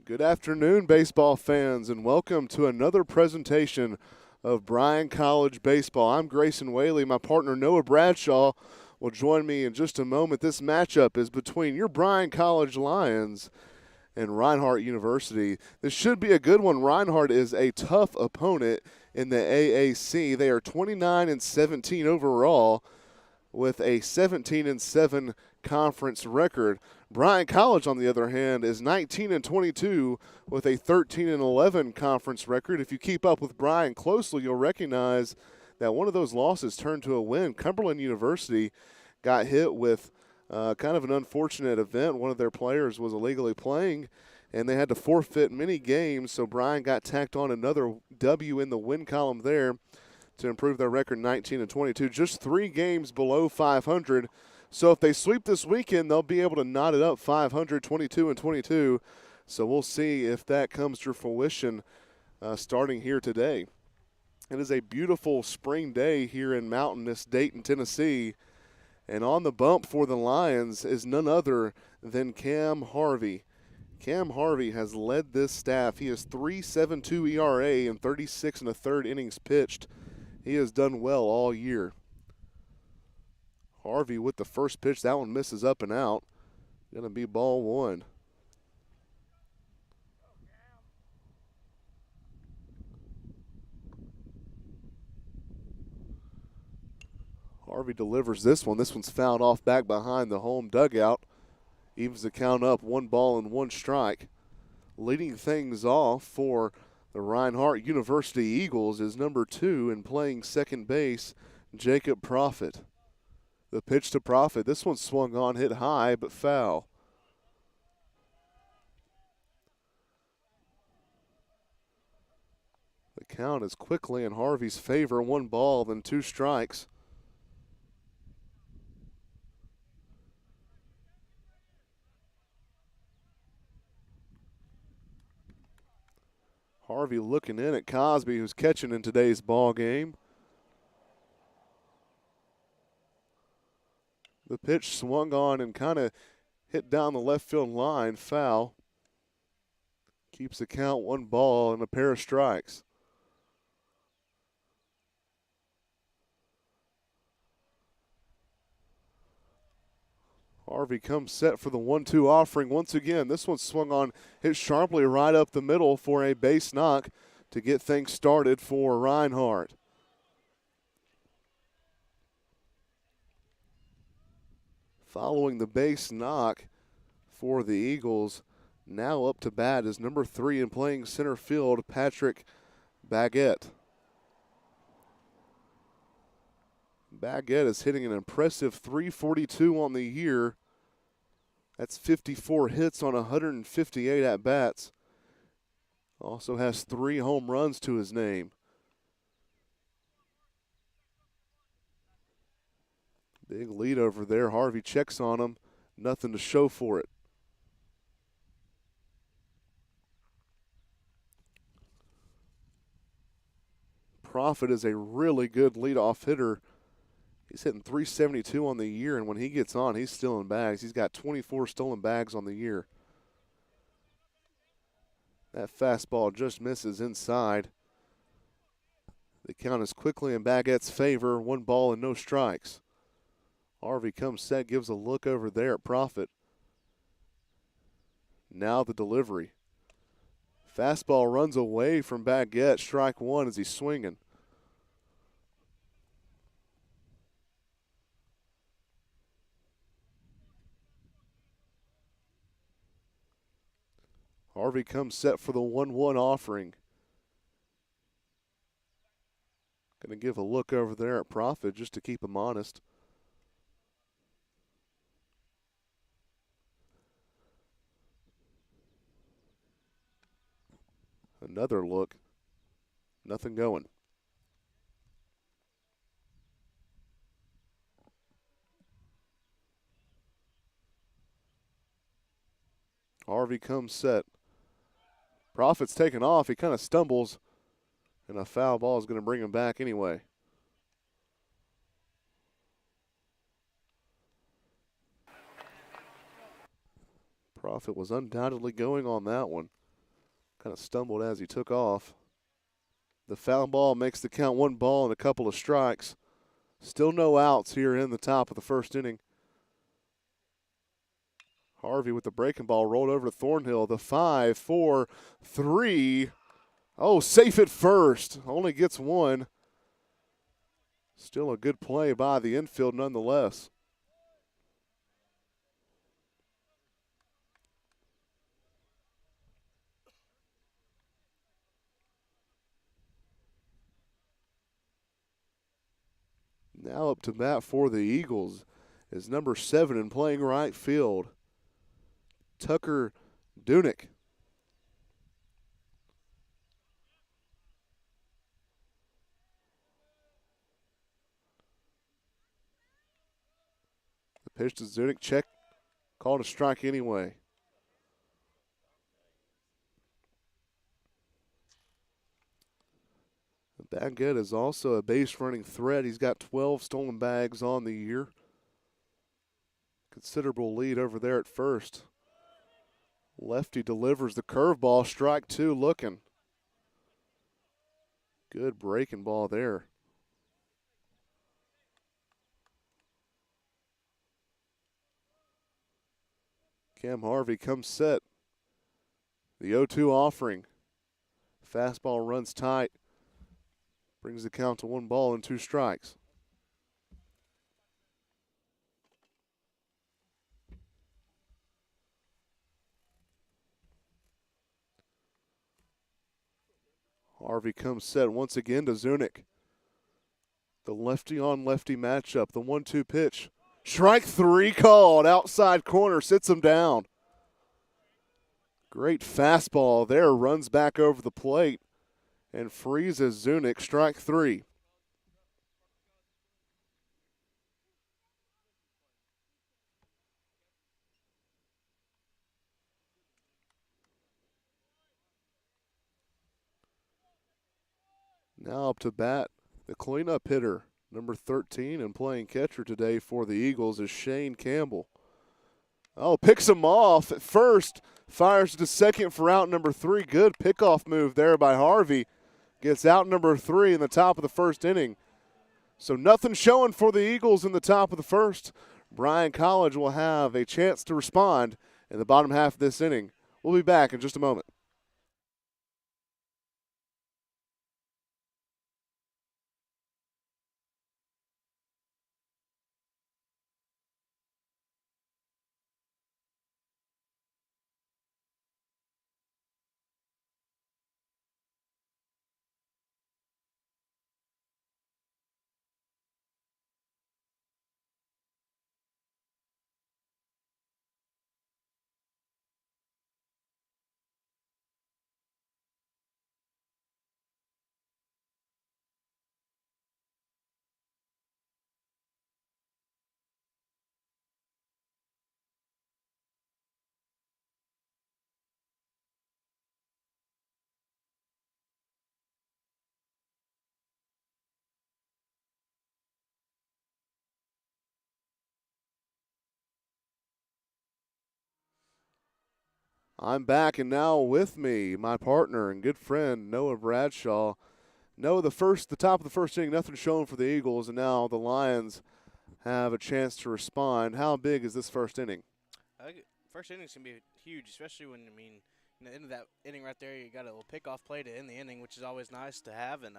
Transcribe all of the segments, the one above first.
Good afternoon, baseball fans, and welcome to another presentation of Bryan College Baseball. I'm Grayson Whaley. My partner Noah Bradshaw will join me in just a moment. This matchup is between your Bryan College Lions and Reinhardt University. This should be a good one. Reinhardt is a tough opponent in the AAC. They are 29-17 overall with a 17-7 conference record. Bryan College, on the other hand, is 19-22 with a 13-11 conference record. If you keep up with Bryan closely, you'll recognize that one of those losses turned to a win. Cumberland University got hit with kind of an unfortunate event. One of their players was illegally playing, and they had to forfeit many games, so Bryan got tacked on another W in the win column there to improve their record 19-22, just 3 games below 500. So if they sweep this weekend, they'll be able to knot it up 500, 22-22. So we'll see if that comes to fruition starting here today. It is a beautiful spring day here in mountainous Dayton, Tennessee. And on the bump for the Lions is none other than Cam Harvey. Cam Harvey has led this staff. He has 3.72 ERA and 36 1/3 innings pitched. He has done well all year. Harvey with the first pitch. That one misses up and out. Going to be ball one. Harvey delivers this one. This one's fouled off back behind the home dugout. Evens the count up, 1 ball and 1 strike. Leading things off for the Reinhardt University Eagles is number 2 and playing second base, Jacob Profit. The pitch to Profit. This one swung on, hit high, but foul. The count is quickly in Harvey's favor. 1 ball, then 2 strikes. Harvey looking in at Cosby, who's catching in today's ball game. The pitch swung on and kind of hit down the left field line, foul. Keeps the count 1 ball and a pair of strikes. Harvey comes set for the 1-2 offering once again. This one swung on, hit sharply right up the middle for a base knock to get things started for Reinhardt. Following the base knock for the Eagles, now up to bat is number 3 and playing center field, Patrick Baguette. Baguette is hitting an impressive 342 on the year. That's 54 hits on 158 at-bats. Also has 3 home runs to his name. Big lead over there. Harvey checks on him. Nothing to show for it. Profit is a really good leadoff hitter. He's hitting 372 on the year, and when he gets on, he's stealing bags. He's got 24 stolen bags on the year. That fastball just misses inside. The count is quickly in Baguette's favor. 1 ball and no strikes. Harvey comes set, gives a look over there at Profit. Now the delivery. Fastball runs away from Baguette. Strike 1 as he's swinging. Harvey comes set for the 1-1 offering. Going to give a look over there at Profit just to keep him honest. Another look. Nothing going. Harvey comes set. Profit's taken off. He kind of stumbles, and a foul ball is going to bring him back anyway. Profit was undoubtedly going on that one. Kind of stumbled as he took off. The foul ball makes the count 1 ball and a couple of strikes. Still no outs here in the top of the first inning. Harvey with the breaking ball rolled over to Thornhill. The 5-4-3. Oh, safe at first. Only gets 1. Still a good play by the infield nonetheless. Now up to bat for the Eagles is number 7 and playing right field, Tucker Dunick. The pitch to Dunick, check, called a strike anyway. Baggett is also a base running threat. He's got 12 stolen bags on the year. Considerable lead over there at first. Lefty delivers the curveball, strike 2 looking. Good breaking ball there. Cam Harvey comes set. The 0-2 offering. Fastball runs tight. Brings the count to 1 ball and 2 strikes. Harvey comes set once again to Zunick. The lefty-on-lefty matchup, the 1-2 pitch. Strike 3 called, outside corner, sits him down. Great fastball there, runs back over the plate and freezes Zunick, strike 3. Now up to bat, the cleanup hitter, number 13 and playing catcher today for the Eagles is Shane Campbell. Oh, picks him off at first, fires to second for out number 3. Good pickoff move there by Harvey. Gets out number 3 in the top of the first inning. So nothing showing for the Eagles in the top of the first. Bryan College will have a chance to respond in the bottom half of this inning. We'll be back in just a moment. I'm back, and now with me, my partner and good friend, Noah Bradshaw. Noah, the top of the first inning, nothing shown for the Eagles, and now the Lions have a chance to respond. How big is this first inning? First inning's going to be huge, especially when, end of that inning right there, you got a little pickoff play to end the inning, which is always nice to have, and,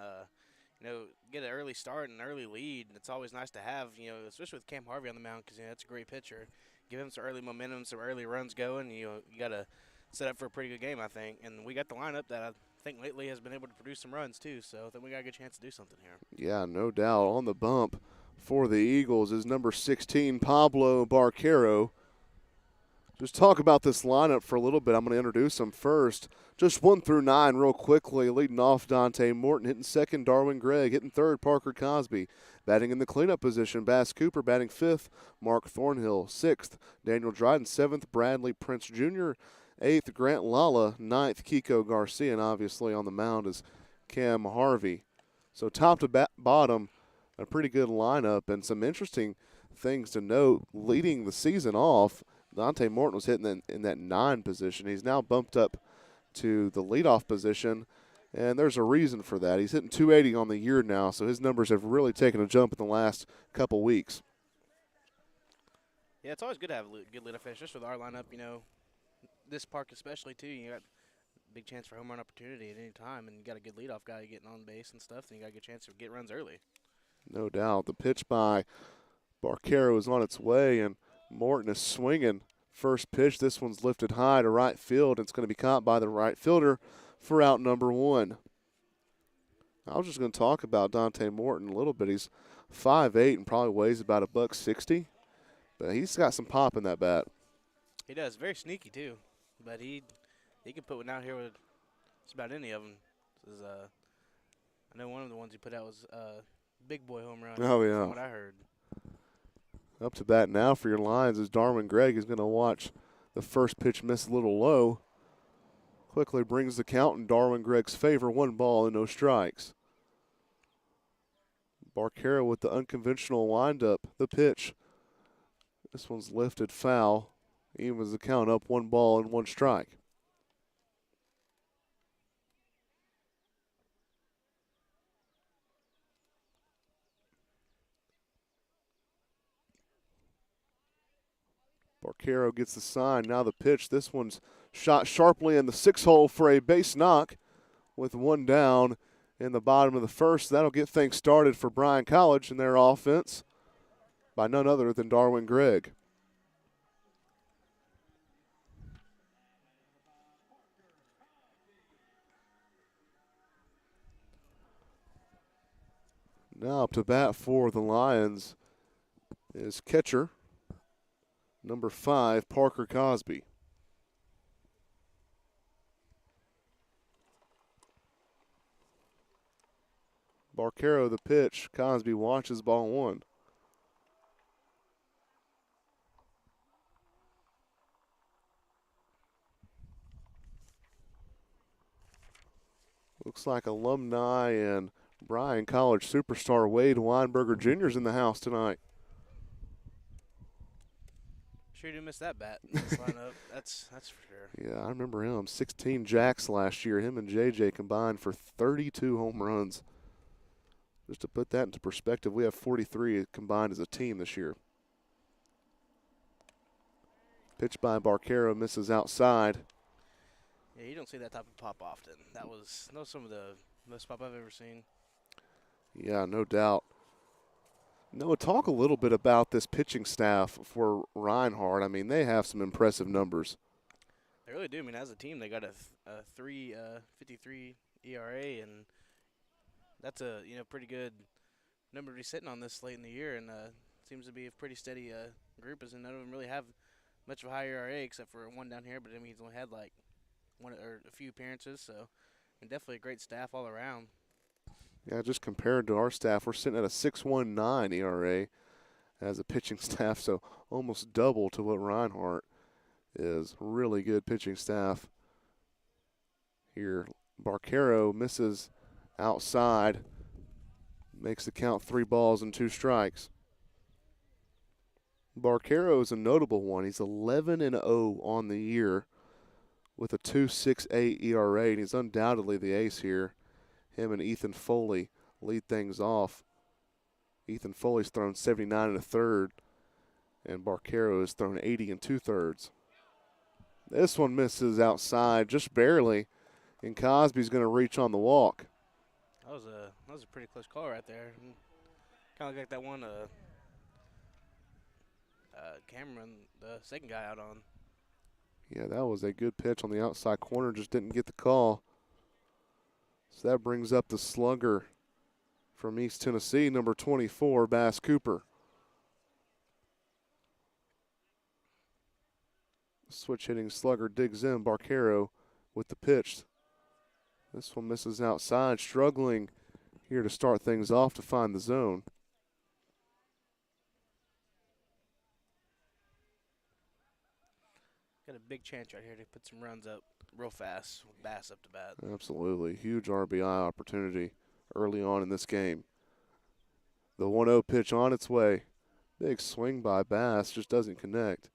get an early start and an early lead. It's always nice to have, especially with Cam Harvey on the mound because, that's a great pitcher. Give him some early momentum, some early runs going. You got to set up for a pretty good game, I think. And we got the lineup that I think lately has been able to produce some runs too. So I think we got a good chance to do something here. Yeah, no doubt. On the bump for the Eagles is number 16, Pablo Barquero. Just talk about this lineup for a little bit. I'm going to introduce them first. Just 1 through 9 real quickly. Leading off, Dante Morton. Hitting second, Darwin Gregg. Hitting third, Parker Cosby. Batting in the cleanup position, Bass Cooper. Batting fifth, Mark Thornhill. Sixth, Daniel Dryden. Seventh, Bradley Prince Jr. Eighth, Grant Lala. Ninth, Kiko Garcia. And obviously on the mound is Cam Harvey. So top to bottom, a pretty good lineup. And some interesting things to note. Leading the season off, Dante Morton was hitting in that 9 position. He's now bumped up to the leadoff position, and there's a reason for that. He's hitting 280 on the year now, so his numbers have really taken a jump in the last couple weeks. Yeah, it's always good to have a good leadoff finish, just with our lineup. This park especially too. You got a big chance for home run opportunity at any time, and you got a good leadoff guy getting on base and stuff. Then you got a good chance to get runs early. No doubt. The pitch by Barquero is on its way, and Morton is swinging. First pitch, this one's lifted high to right field. It's going to be caught by the right fielder for out number 1. I was just going to talk about Dante Morton a little bit. He's 5'8" and probably weighs about $160, but he's got some pop in that bat. He does. Very sneaky too, but he can put one out here with just about any of them. I know one of the ones he put out was big boy home run. Oh yeah. From what I heard. Up to bat now for your Lions is Darwin Gregg. Is going to watch the first pitch miss a little low. Quickly brings the count in Darwin Gregg's favor. 1 ball and no strikes. Barquero with the unconventional windup. The pitch. This one's lifted foul. Evens the count up. 1 ball and 1 strike. Barquero gets the sign. Now the pitch. This one's shot sharply in the 6-hole for a base knock with 1 down in the bottom of the first. That'll get things started for Bryan College and their offense by none other than Darwin Gregg. Now up to bat for the Lions is catcher number 5, Parker Cosby. Barquero the pitch. Cosby watches ball 1. Looks like alumni and Bryan College superstar Wade Weinberger Jr. is in the house tonight. Sure do miss that bat in this lineup. That's for sure. Yeah, I remember him. 16 jacks last year. Him and JJ combined for 32 home runs. Just to put that into perspective, we have 43 combined as a team this year. Pitch by Barquero misses outside. Yeah, you don't see that type of pop often. That was some of the most pop I've ever seen. Yeah, no doubt. Noah, talk a little bit about this pitching staff for Reinhardt. I mean, they have some impressive numbers. They really do. I mean, as a team, they got a 3.53 ERA, and that's a pretty good number to be sitting on this late in the year. And seems to be a pretty steady group, as none of them really have much of a high ERA except for 1 down here. But I mean, he's only had like 1 or a few appearances, so definitely a great staff all around. Yeah, just compared to our staff, we're sitting at a 6.19 ERA as a pitching staff, so almost double to what Reinhardt is. Really good pitching staff here. Barquero misses outside, makes the count 3 balls and 2 strikes. Barquero is a notable one. He's 11-0 on the year with a 2.68 ERA, and he's undoubtedly the ace here. Him and Ethan Foley lead things off. Ethan Foley's thrown 79 1/3, and Barquero has thrown 80 2/3. This one misses outside just barely, and Cosby's going to reach on the walk. That was a pretty close call right there. Kind of like that one Cameron, the second guy out on. Yeah, that was a good pitch on the outside corner, just didn't get the call. So that brings up the slugger from East Tennessee, number 24, Bass Cooper. Switch hitting slugger digs in. Barquero with the pitch. This one misses outside, struggling here to start things off to find the zone. Got a big chance right here to put some runs up real fast with Bass up to bat. Absolutely. Huge RBI opportunity early on in this game. The 1-0 pitch on its way. Big swing by Bass, just doesn't connect.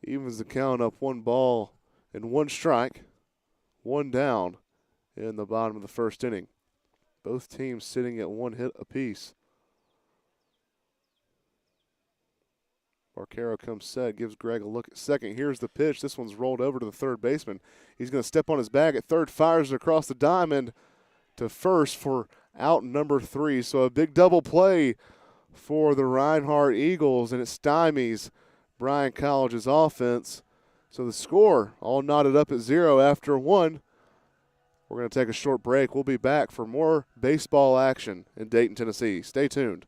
Evens the count up 1 ball and 1 strike, 1 down in the bottom of the first inning. Both teams sitting at 1 hit apiece. Barquero comes set, gives Greg a look at second. Here's the pitch. This one's rolled over to the third baseman. He's going to step on his bag at third, fires it across the diamond to first for out number 3. So a big double play for the Reinhardt Eagles, and it stymies Bryan College's offense. So the score all knotted up at 0 after 1. We're going to take a short break. We'll be back for more baseball action in Dayton, Tennessee. Stay tuned.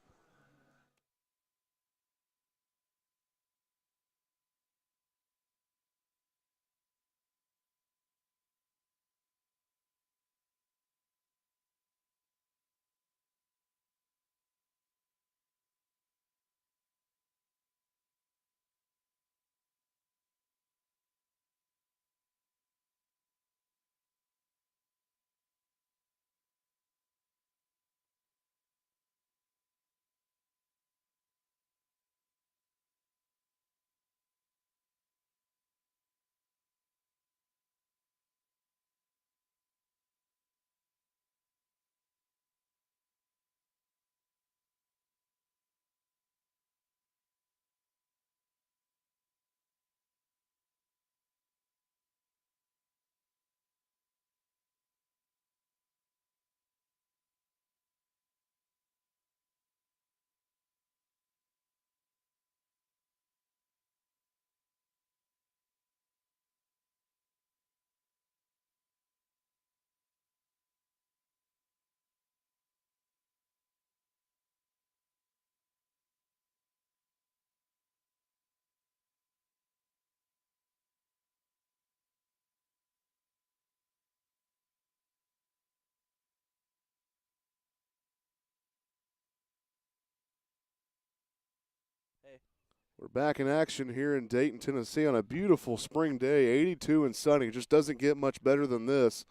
We're back in action here in Dayton, Tennessee on a beautiful spring day, 82 and sunny. Just doesn't get much better than this.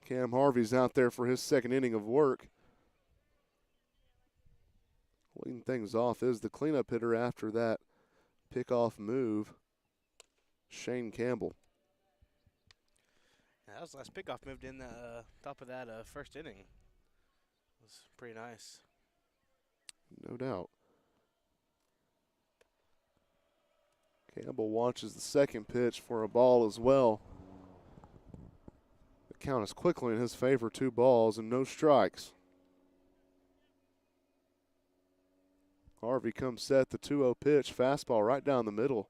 Cam Harvey's out there for his second inning of work. Leading things off is the cleanup hitter after that pickoff move, Shane Campbell. Yeah, that was the last pickoff moved in the top of that first inning. It was pretty nice. No doubt. Campbell watches the second pitch for a ball as well. The count is quickly in his favor, 2 balls and no strikes. Harvey comes set, the 2-0 pitch, fastball right down the middle.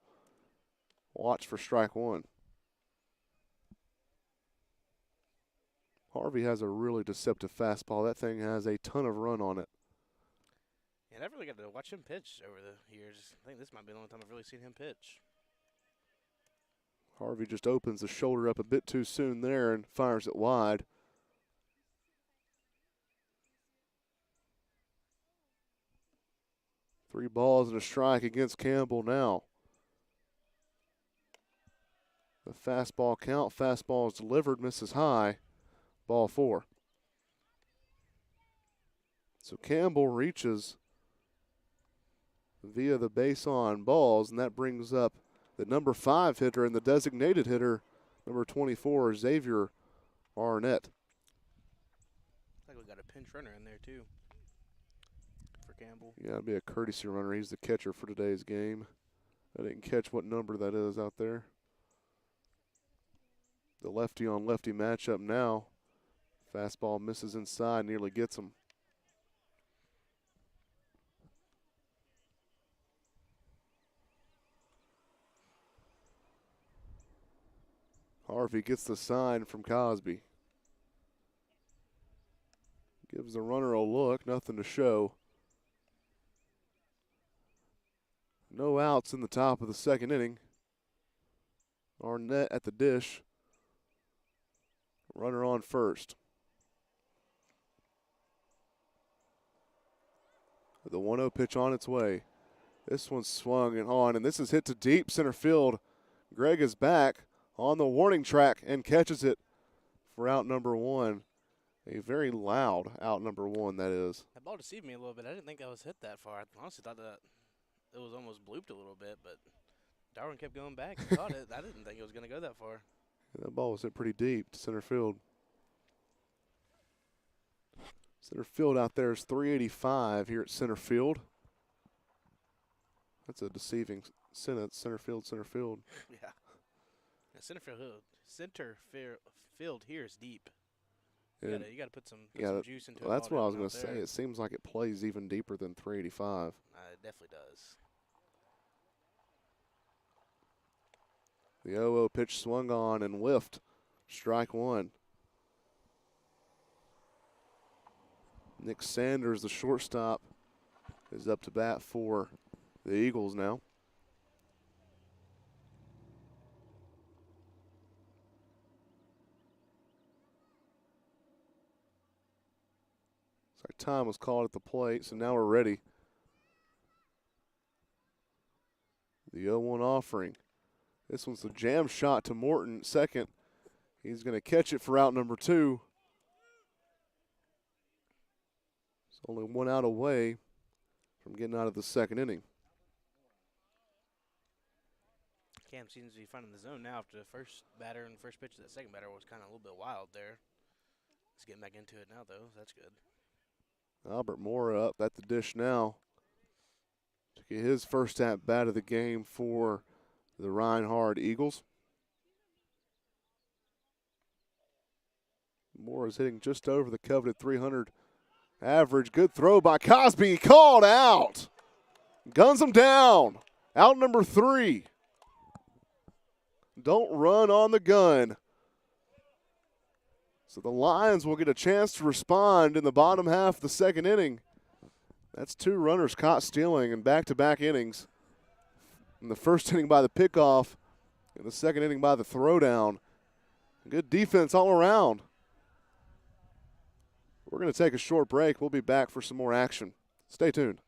Watch for strike 1. Harvey has a really deceptive fastball. That thing has a ton of run on it. Yeah, I never really got to watch him pitch over the years. I think this might be the only time I've really seen him pitch. Harvey just opens the shoulder up a bit too soon there and fires it wide. Three balls and a strike against Campbell now. The fastball count. Fastball is delivered, misses high. Ball 4. So Campbell reaches via the base on balls, and that brings up the number 5 hitter and the designated hitter, number 24, Xavier Arnett. I think we got a pinch runner in there too for Campbell. Yeah, it'd be a courtesy runner. He's the catcher for today's game. I didn't catch what number that is out there. The lefty on lefty matchup now. Fastball misses inside, nearly gets him. Harvey gets the sign from Cosby. Gives the runner a look, nothing to show. No outs in the top of the second inning. Arnett at the dish. Runner on first. The 1-0 pitch on its way. This one's swung and on, and this is hit to deep center field. Greg is back on the warning track and catches it for out number 1. A very loud out number 1, that is. That ball deceived me a little bit. I didn't think I was hit that far. I honestly thought that it was almost blooped a little bit, but Darwin kept going back. He caught it. I didn't think it was going to go that far. That ball was hit pretty deep to center field. Center field out there is 385 here at center field. That's a deceiving sentence. Center field, center field. Yeah. Center field here is deep. You got to put some juice into it. Well, that's what I was going to say. It seems like it plays even deeper than 385. It definitely does. The 0-0 pitch swung on and whiffed. Strike one. Nick Sanders, the shortstop, is up to bat for the Eagles now. So time was called at the plate, so now we're ready. The 0-1 offering. This one's a jam shot to Morton at second. He's going to catch it for out number 2. It's only 1 out away from getting out of the second inning. Cam seems to be finding the zone now after the first batter and first pitch of that second batter was kind of a little bit wild there. He's getting back into it now, though. That's good. Albert Mora up at the dish now to get his first at bat of the game for the Reinhardt Eagles. Mora's hitting just over the coveted 300 average. Good throw by Cosby. Called out. Guns him down. Out number 3. Don't run on the gun. So the Lions will get a chance to respond in the bottom half of the second inning. That's 2 runners caught stealing in back-to-back innings. In the first inning by the pickoff, in the second inning by the throwdown. Good defense all around. We're going to take a short break. We'll be back for some more action. Stay tuned.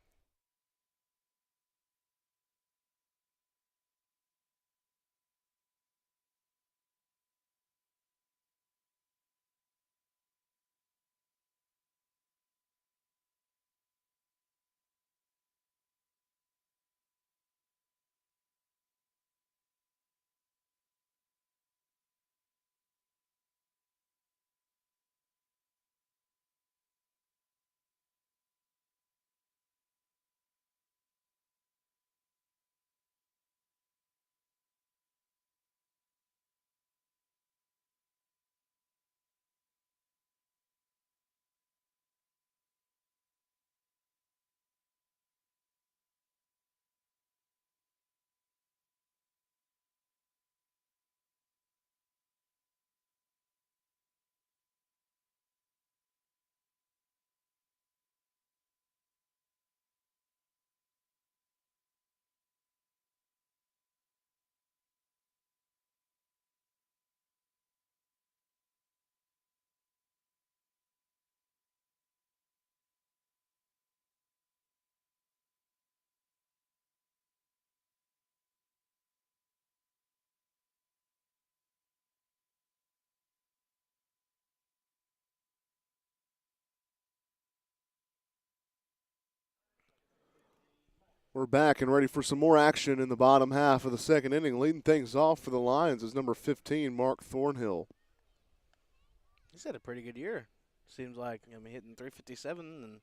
We're back and ready for some more action in the bottom half of the second inning. Leading things off for the Lions is number 15, Mark Thornhill. He's had a pretty good year. Seems like, hitting 357 and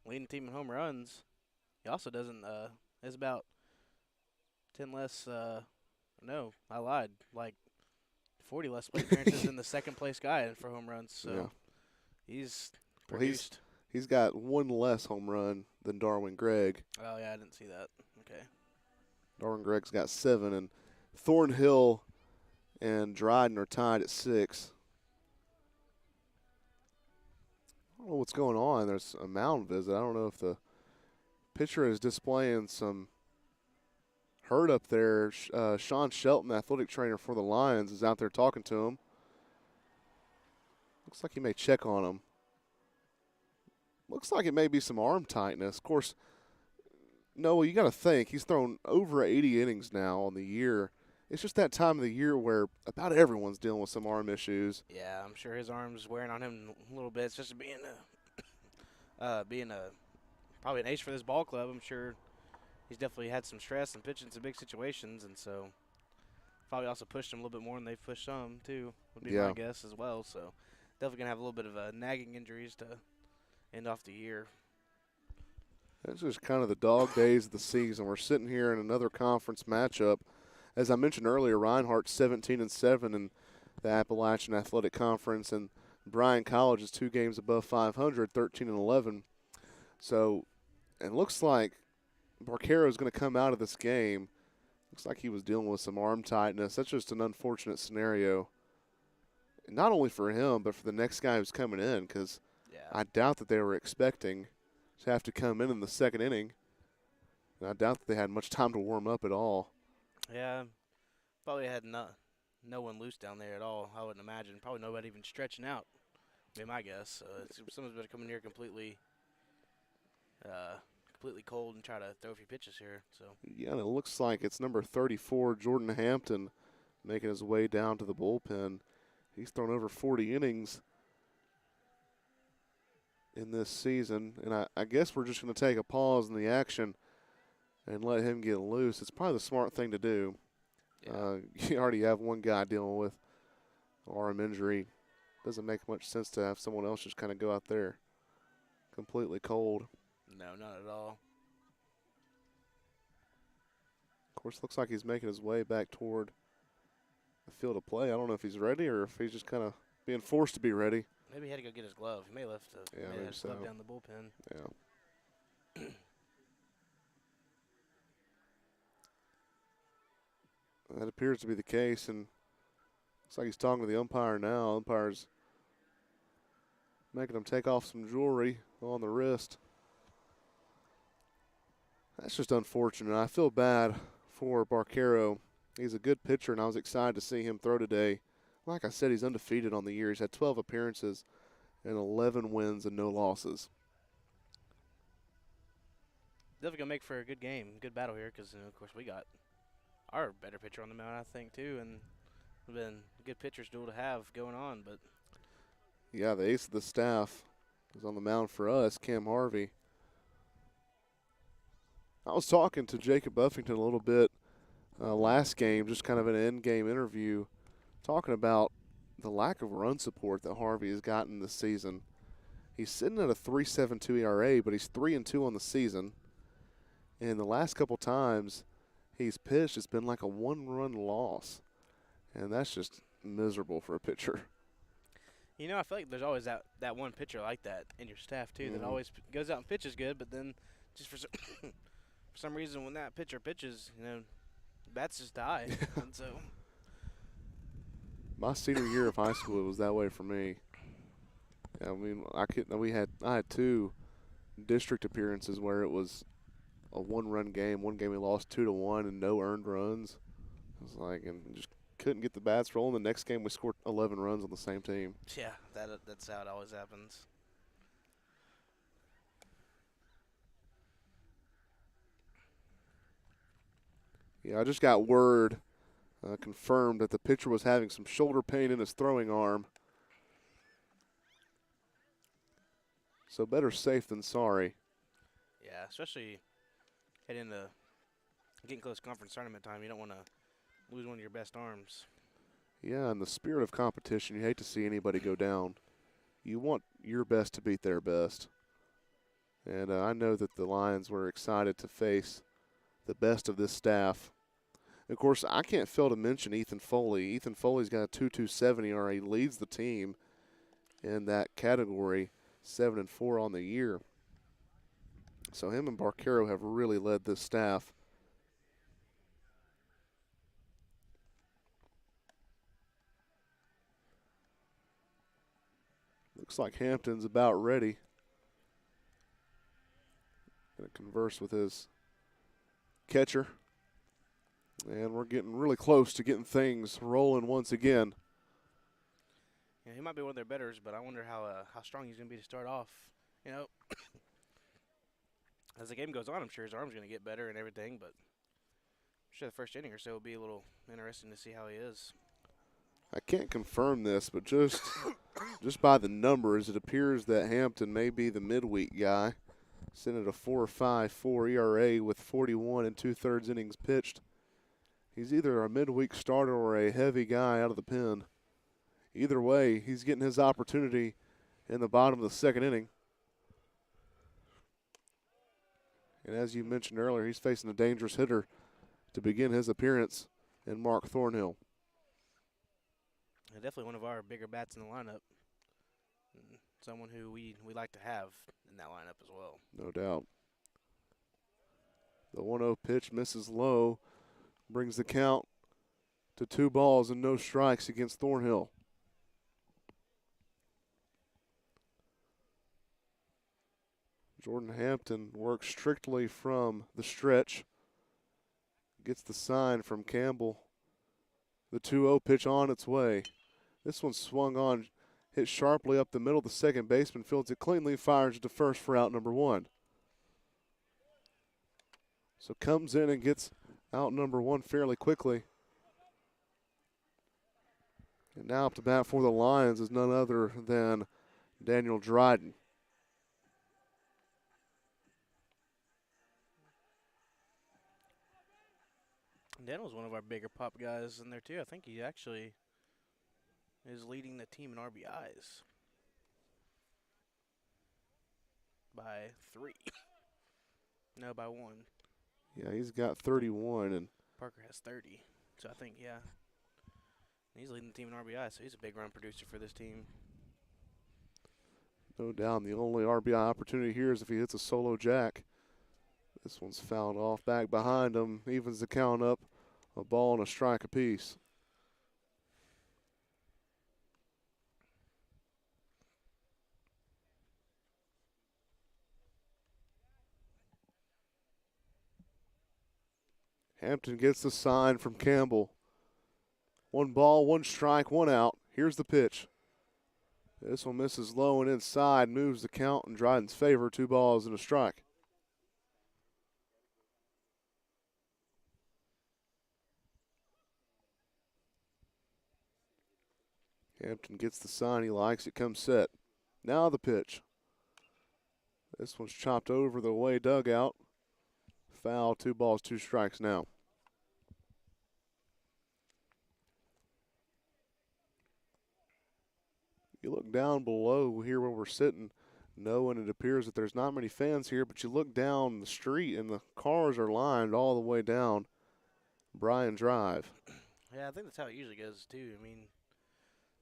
leading the team in home runs. He also has about 10 less, no, I lied, like 40 less plate appearances than the second place guy for home runs. So Yeah. he's produced. He's got 1 less home run than Darwin Gregg. Oh, yeah, I didn't see that. Okay. Darwin Gregg's got 7, and Thornhill and Dryden are tied at 6. I don't know what's going on. There's a mound visit. I don't know if the pitcher is displaying some hurt up there. Sean Shelton, the athletic trainer for the Lions, is out there talking to him. Looks like he may check on him. Looks like it may be some arm tightness. Of course, Noah, you got to think, he's thrown over 80 innings now on the year. It's just that time of the year where about everyone's dealing with some arm issues. Yeah, I'm sure his arm's wearing on him a little bit. It's just being probably an ace for this ball club. I'm sure he's definitely had some stress and pitching some big situations, and so probably also pushed him a little bit more than they've pushed some too, would be my guess as well. So definitely going to have a little bit of nagging injuries to end off the year. It's just kind of the dog days of the season. We're sitting here in another conference matchup. As I mentioned earlier, Reinhardt 17-7 in the Appalachian Athletic Conference, and Bryan College is 2 games above 500, 13-11. So it looks like Barquero is going to come out of this game. Looks like he was dealing with some arm tightness. That's just an unfortunate scenario, not only for him but for the next guy who's coming in, because I doubt that they were expecting to have to come in the second inning. And I doubt that they had much time to warm up at all. Yeah, probably had no one loose down there at all, I wouldn't imagine. Probably nobody even stretching out, would be my guess. Someone's better come in here completely cold and try to throw a few pitches here. So yeah, and it looks like it's number 34, Jordan Hampton, making his way down to the bullpen. He's thrown over 40 innings in this season, and I guess we're just going to take a pause in the action and let him get loose. It's probably the smart thing to do. yeah. You already have one guy dealing with arm injury. Doesn't make much sense to have someone else just kind of go out there completely cold. No, not at all. Of course, looks like he's making his way back toward the field of play. I don't know if he's ready or if he's just kind of being forced to be ready. Maybe he had to go get his glove. He may have left his glove down the bullpen. Yeah. That appears to be the case, and looks like he's talking to the umpire now. Umpire's making him take off some jewelry on the wrist. That's just unfortunate. I feel bad for Barquero. He's a good pitcher, and I was excited to see him throw today. Like I said, he's undefeated on the year. He's had 12 appearances and 11 wins and no losses. Definitely going to make for a good game, good battle here, because, of course, we got our better pitcher on the mound, I think, too, and it's been a good pitcher's duel to have going on. But yeah, the ace of the staff is on the mound for us, Cam Harvey. I was talking to Jacob Buffington a little bit last game, just kind of an end-game interview, talking about the lack of run support that Harvey has gotten this season. He's sitting at a 3.72 ERA, but he's 3-2 on the season. And the last couple times he's pitched, it's been like a one-run loss. And that's just miserable for a pitcher. You know, I feel like there's always that one pitcher like that in your staff, too, that always goes out and pitches good, but then just for some reason when that pitcher pitches, bats just die. And so my senior year of high school, it was that way for me. I mean, I had 2 district appearances where it was a one-run game. One game we lost 2-1 and no earned runs. It was like, and just couldn't get the bats rolling. The next game we scored 11 runs on the same team. yeah, that's how it always happens. Yeah, I just got word confirmed that the pitcher was having some shoulder pain in his throwing arm. So better safe than sorry. Yeah, especially heading into getting close to conference tournament time. You don't want to lose one of your best arms. Yeah, in the spirit of competition, you hate to see anybody go down. You want your best to beat their best. And I know that the Lions were excited to face the best of this staff. Of course, I can't fail to mention Ethan Foley. Ethan Foley's got a 2.27 ERA. He leads the team in that category, 7-4 on the year. So him and Barquero have really led this staff. Looks like Hampton's about ready. Going to converse with his catcher. And we're getting really close to getting things rolling once again. Yeah, he might be one of their betters, but I wonder how strong he's going to be to start off. As the game goes on, I'm sure his arm's going to get better and everything, but I'm sure the first inning or so will be a little interesting to see how he is. I can't confirm this, but just by the numbers, it appears that Hampton may be the midweek guy. sitting at a 4.54 ERA with 41 2/3 innings pitched. He's either a midweek starter or a heavy guy out of the pen. Either way, he's getting his opportunity in the bottom of the second inning. And as you mentioned earlier, he's facing a dangerous hitter to begin his appearance in Mark Thornhill. Definitely one of our bigger bats in the lineup. Someone who we like to have in that lineup as well. No doubt. The 1-0 pitch misses low, brings the count to 2 balls and no strikes against Thornhill. Jordan Hampton works strictly from the stretch. Gets the sign from Campbell. The 2-0 pitch on its way. This one swung on, hit sharply up the middle. The second baseman fields it cleanly, fires to first for out number 1. So comes in and gets out number 1 fairly quickly. And now up to bat for the Lions is none other than Daniel Dryden. Daniel's one of our bigger pop guys in there too. I think he actually is leading the team in RBIs by 3. No, by 1. Yeah, he's got 31, and Parker has 30. So I think, yeah, he's leading the team in RBIs, so he's a big run producer for this team. no doubt the only RBI opportunity here is if he hits a solo jack. This one's fouled off back behind him, evens the count up, a ball and a strike apiece. Hampton gets the sign from Campbell. 1 ball, 1 strike, 1 out. Here's the pitch. This one misses low and inside, moves the count in Dryden's favor, 2 balls and a strike. Hampton gets the sign he likes. It comes set. Now the pitch. This one's chopped over the away dugout. Foul, 2 balls, 2 strikes now. You look down below here where we're sitting, knowing it appears that there's not many fans here, but you look down the street and the cars are lined all the way down Bryan Drive. Yeah, I think that's how it usually goes too. I mean,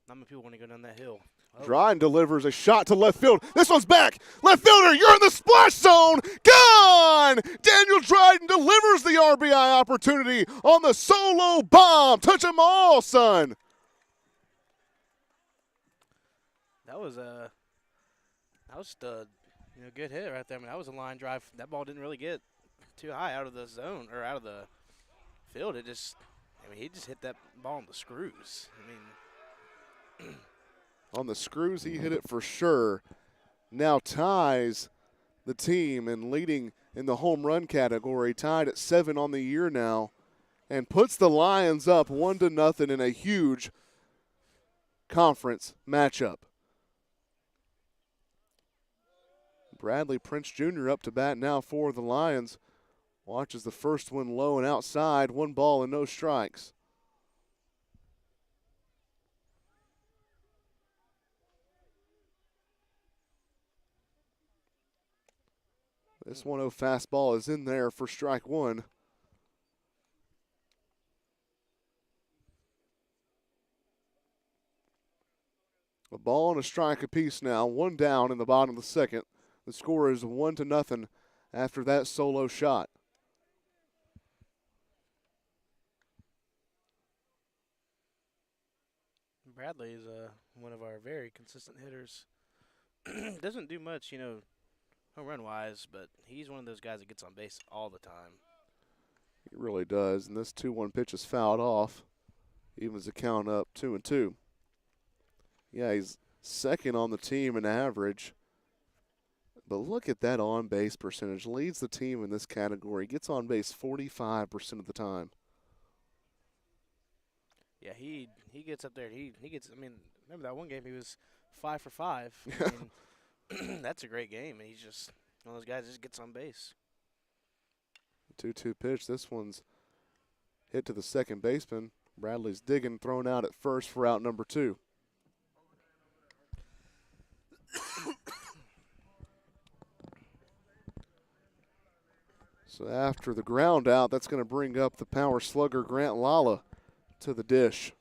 not many people want to go down that hill. Oh. Dryden delivers a shot to left field. This one's back. Left fielder, you're in the splash zone. Gone! Daniel Dryden delivers the RBI opportunity on the solo bomb. Touch 'em all, son. That was just a good hit right there. I mean, that was a line drive. That ball didn't really get too high out of the zone or out of the field. He just hit that ball on the screws. I mean, on the screws, he hit it for sure. Now ties the team and leading in the home run category, tied at 7 on the year now, and puts the Lions up 1-0 in a huge conference matchup. Bradley Prince Jr. up to bat now for the Lions. Watches the first one low and outside, 1 ball and no strikes. This 1-0 fastball is in there for strike 1. A ball and a strike apiece now, 1 down in the bottom of the second. The score is 1-0 after that solo shot. Bradley is one of our very consistent hitters. Doesn't do much, home run wise, but he's one of those guys that gets on base all the time. He really does, and this 2-1 pitch is fouled off. Evens the count up 2-2. Yeah, he's second on the team in average. But look at that on-base percentage. Leads the team in this category. Gets on base 45% of the time. Yeah, he gets up there. He gets. I mean, remember that one game he was 5 for 5. I mean, that's a great game, and he's just One of those guys just gets on base. 2-2 pitch. This one's hit to the second baseman. Bradley's digging, thrown out at first for out number 2. So after the ground out, that's going to bring up the power slugger Grant Lala to the dish.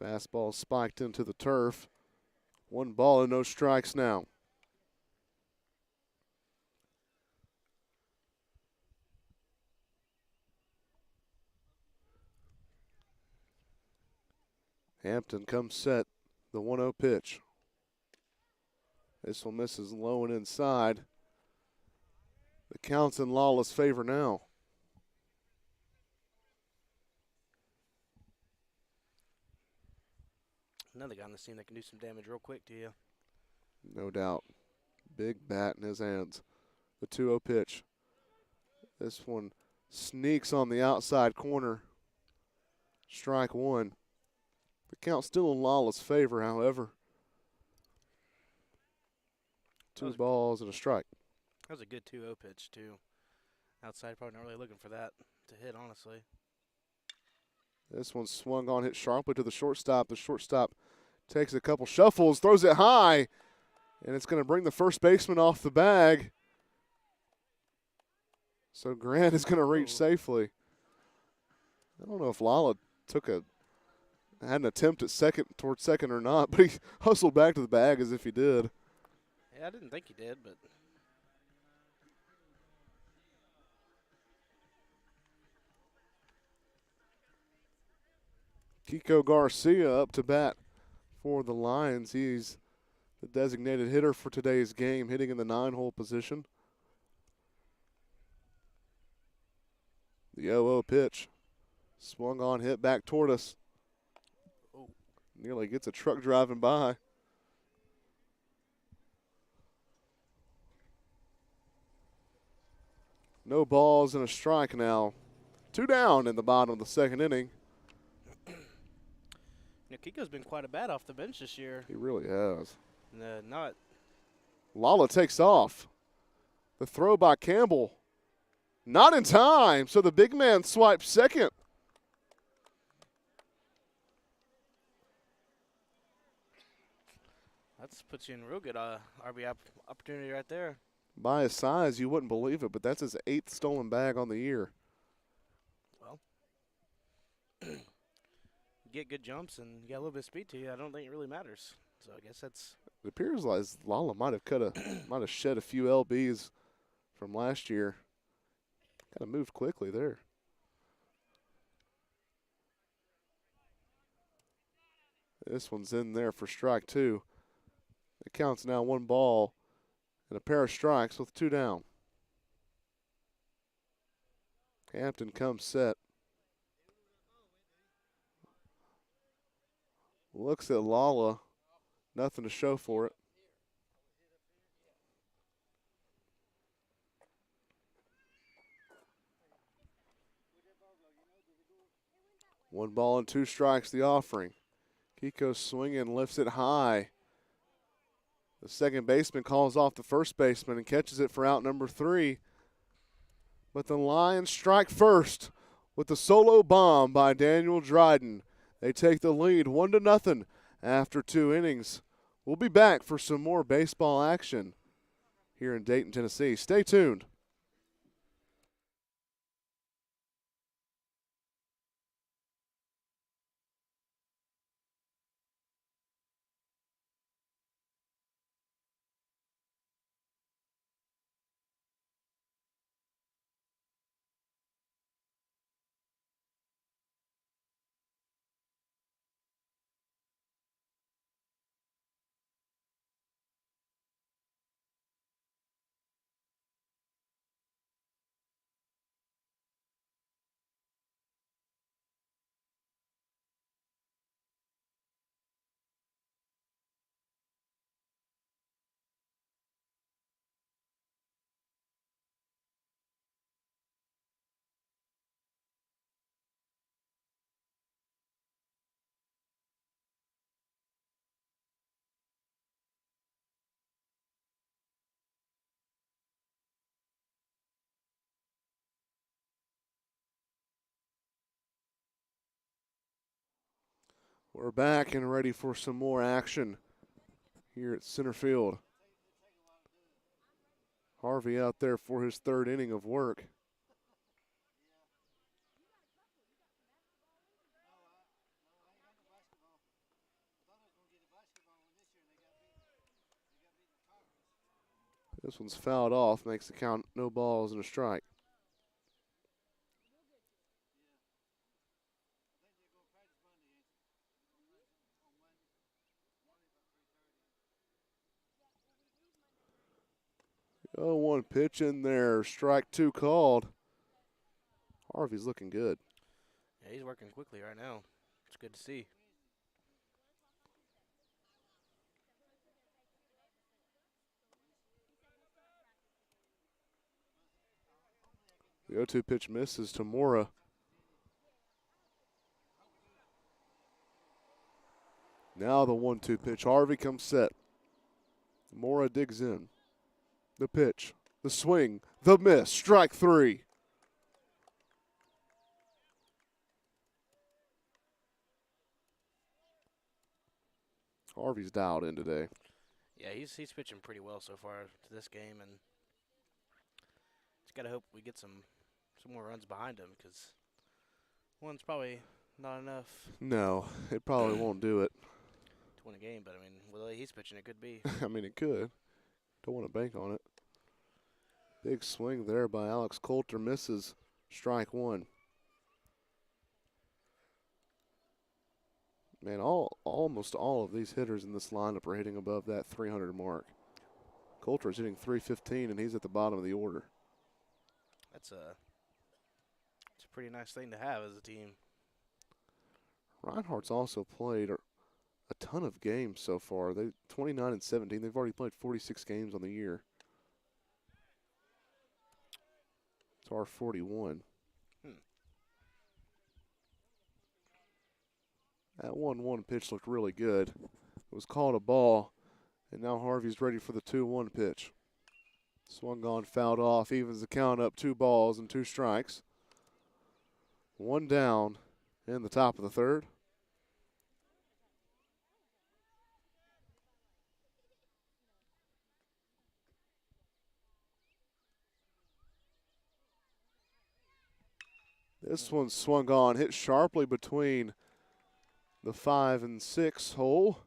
Fastball spiked into the turf. 1 ball and no strikes now. Hampton comes set, the 1-0 pitch. This one misses low and inside. The count's in Lawless' favor now. Another guy on this team that can do some damage real quick to you. No doubt. Big bat in his hands. The 2-0 pitch. This one sneaks on the outside corner. Strike 1. The count still in Lawless' favor, however. 2 balls and a strike. That was a good 2-0 pitch, too. Outside, probably not really looking for that to hit, honestly. This one swung on, hit sharply to the shortstop. The shortstop takes a couple shuffles, throws it high, and it's going to bring the first baseman off the bag. So Grant is going to reach safely. I don't know if Lala had an attempt at towards second or not, but he hustled back to the bag as if he did. Yeah, I didn't think he did, but Kiko Garcia up to bat for the Lions. He's the designated hitter for today's game, hitting in the 9-hole position. The 0-0 pitch. Swung on, hit back toward us. oh, Nearly gets a truck driving by. No balls and a strike now. 2 down in the bottom of the second inning. Kiko's been quite a bat off the bench this year. He really has. Not Lala takes off. The throw by Campbell. Not in time, so the big man swipes second. that puts you in real good RB opportunity right there. By his size, you wouldn't believe it, but that's his 8th stolen bag on the year. Well, get good jumps and you got a little bit of speed to you. I don't think it really matters. So I guess that's. It appears like Lala might have shed a few lbs from last year. Kind of moved quickly there. This one's in there for strike 2. It counts now 1 ball and a pair of strikes with 2 down. Hampton comes set. Looks at Lala. Nothing to show for it. One ball and 2 strikes, the offering. Kiko swinging, lifts it high. The second baseman calls off the first baseman and catches it for out number 3. But the Lions strike first with the solo bomb by Daniel Dryden. They take the lead 1-0 after 2 innings. We'll be back for some more baseball action here in Dayton, Tennessee. Stay tuned. We're back and ready for some more action here at center field. Harvey out there for his third inning of work. This one's fouled off, makes the count no balls and a strike. Oh, 1 pitch in there, strike 2 called. Harvey's looking good. Yeah, he's working quickly right now. It's good to see. The 0-2 pitch misses to Mora. Now the 1-2 pitch. Harvey comes set. Mora digs in. The pitch, the swing, the miss, strike 3. Harvey's dialed in today. Yeah, he's pitching pretty well so far to this game, and just gotta hope we get some more runs behind him, because one's probably not enough No, it probably won't do it. to win a game. But I mean, with the way he's pitching, it could be. I mean, it could. Don't want to bank on it. Big swing there by Alex Coulter, misses, strike 1. Man, almost all of these hitters in this lineup are hitting above that 300 mark. Coulter's hitting 315, and he's at the bottom of the order. It's a pretty nice thing to have as a team. Reinhardt's also played a ton of games so far. They 29 and 17. They've already played 46 games on the year. It's our 41. That 1-1 pitch looked really good. It was called a ball, and now Harvey's ready for the 2-1 pitch. Swung on, fouled off, evens the count up, 2 balls and 2 strikes. 1 down in the top of the third. This one swung on, hit sharply between the 5 and 6 hole.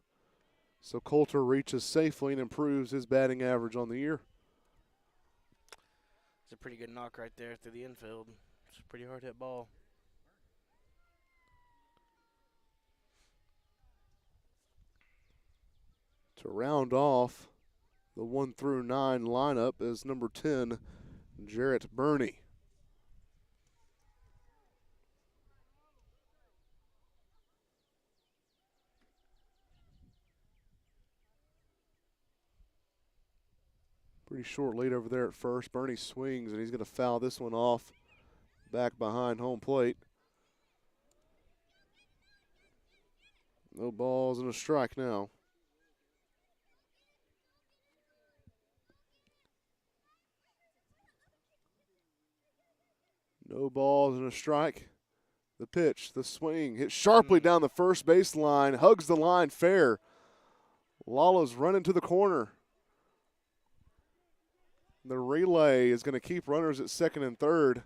So Coulter reaches safely and improves his batting average on the year. It's a pretty good knock right there through the infield. It's a pretty hard hit ball. To round off the 1 through 9 lineup is number 10, Jarrett Burney. Pretty short lead over there at first. Burney swings, and he's going to foul this one off back behind home plate. No balls and a strike now. No balls and a strike. The pitch, the swing, hit sharply down the first baseline, hugs the line fair. Lala's running to the corner. The relay is going to keep runners at second and third.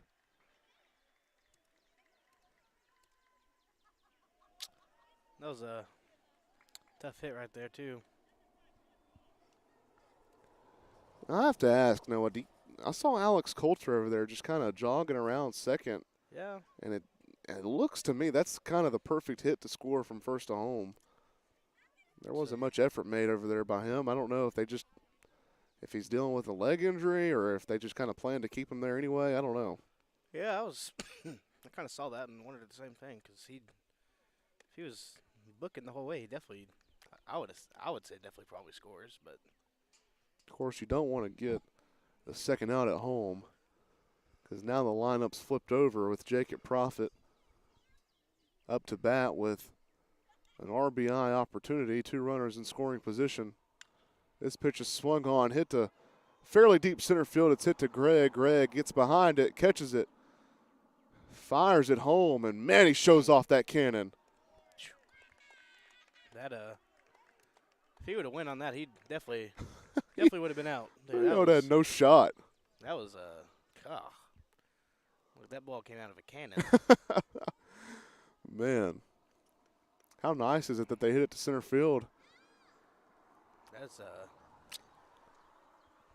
That was a tough hit right there, too. I have to ask, Noah, I saw Alex Coulter over there just kind of jogging around second. Yeah. And it looks to me that's kind of the perfect hit to score from first to home. There wasn't much effort made over there by him. I don't know if he's dealing with a leg injury or if they just kind of plan to keep him there anyway. I don't know. Yeah, I kind of saw that and wondered the same thing, because if he was booking the whole way, he definitely, I would say definitely probably scores. But of course, you don't want to get the second out at home, because now the lineup's flipped over with Jacob Profit up to bat with an RBI opportunity, 2 runners in scoring position. This pitch is swung on, hit to fairly deep center field. It's hit to Greg. Greg gets behind it, catches it, fires it home, and man, he shows off that cannon. That if he would have went on that, he definitely would have been out. Dude, That had no shot. That was look, that ball came out of a cannon. Man, how nice is it that they hit it to center field? That's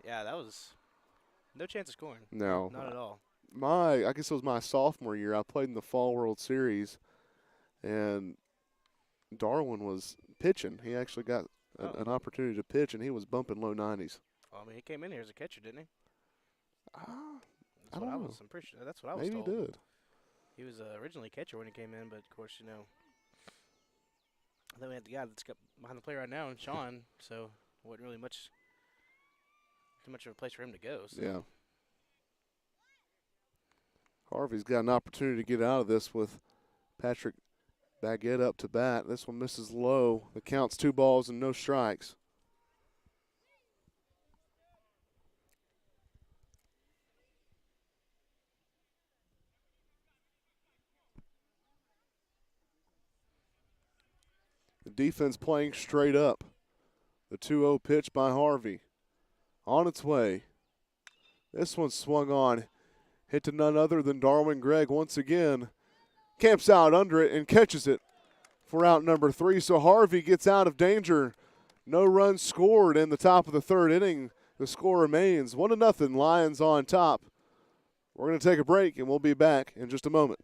yeah, that was no chance of scoring. No, not at all. I guess it was my sophomore year. I played in the Fall World Series, and Darwin was pitching. He actually got an opportunity to pitch, and he was bumping low 90s. Well, I mean, he came in here as a catcher, didn't he? I don't know. I'm pretty sure that's what I was Maybe told. he did. He was originally catcher when he came in, but of course, then we had the guy that's got behind the plate right now, and Sean. So it wasn't really too much of a place for him to go. So. Yeah. Harvey's got an opportunity to get out of this with Patrick Baguette up to bat. This one misses low. The count's 2 balls and no strikes. The defense playing straight up. The 2-0 pitch by Harvey. On its way. This one swung on. Hit to none other than Darwin Gregg once again. Camps out under it and catches it for out number 3. So Harvey gets out of danger. No runs scored in the top of the 3rd inning. The score remains 1-0. Lions on top. We're going to take a break, and we'll be back in just a moment.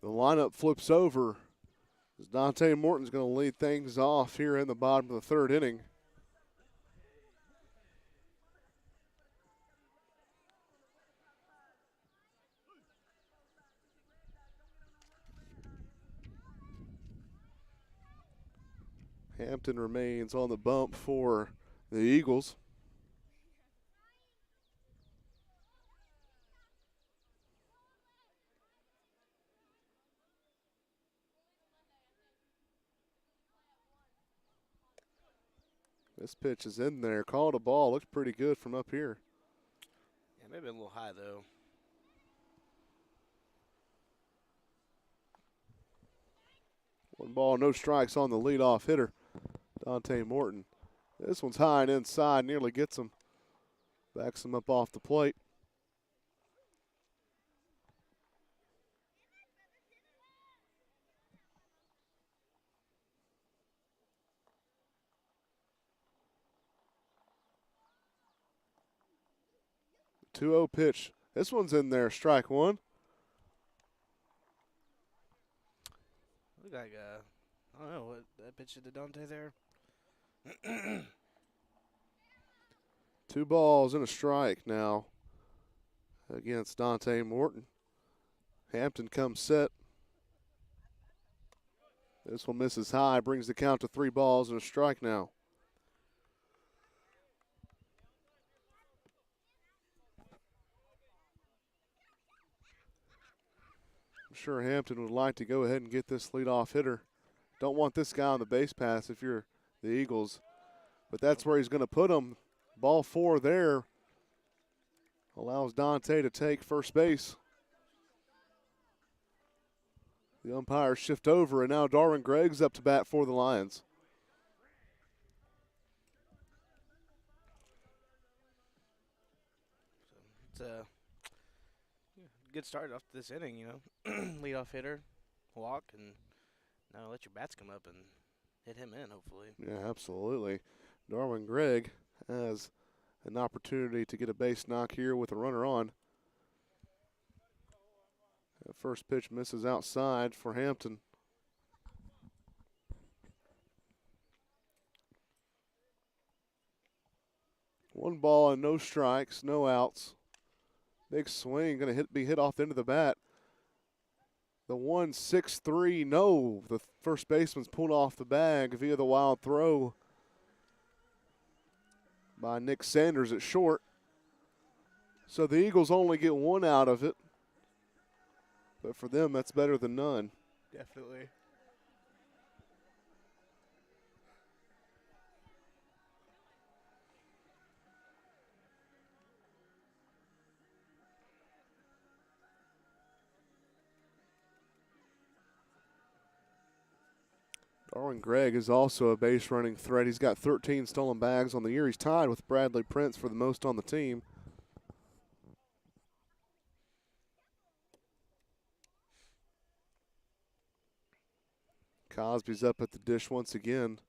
The lineup flips over as Dante Morton's going to lead things off here in the bottom of the 3rd inning. Hampton remains on the bump for the Eagles. This pitch is in there. Called a ball. Looks pretty good from up here. Yeah, maybe a little high, though. One ball, no strikes on the leadoff hitter, Dante Morton. This one's high and inside, nearly gets him. Backs him up off the plate. The 2-0 pitch. This one's in there, strike 1. Look like I don't know what that pitch to Dante there. 2 balls and a strike now against Dante Morton. Hampton comes set. This one misses high, brings the count to 3 balls and a strike now. I'm sure Hampton would like to go ahead and get this leadoff hitter. Don't want this guy on the base pass if you're the Eagles, but that's where he's going to put him. Ball 4 there allows Dante to take first base. The umpires shift over, and now Darwin Gregg's up to bat for the Lions. It's a good start off this inning, you know. Leadoff hitter, walk, and now let your bats come up and hit him in, hopefully. Yeah, absolutely. Darwin Gregg has an opportunity to get a base knock here with a runner on. That first pitch misses outside for Hampton. One ball and no strikes, no outs. Big swing, going to be hit off the end of the bat. The 1-6-3, no. The first baseman's pulled off the bag via the wild throw by Nick Sanders at short. So the Eagles only get one out of it. But for them, that's better than none. Definitely. Darwin Gregg is also a base running threat. He's got 13 stolen bags on the year. He's tied with Bradley Prince for the most on the team. Cosby's up at the dish once again.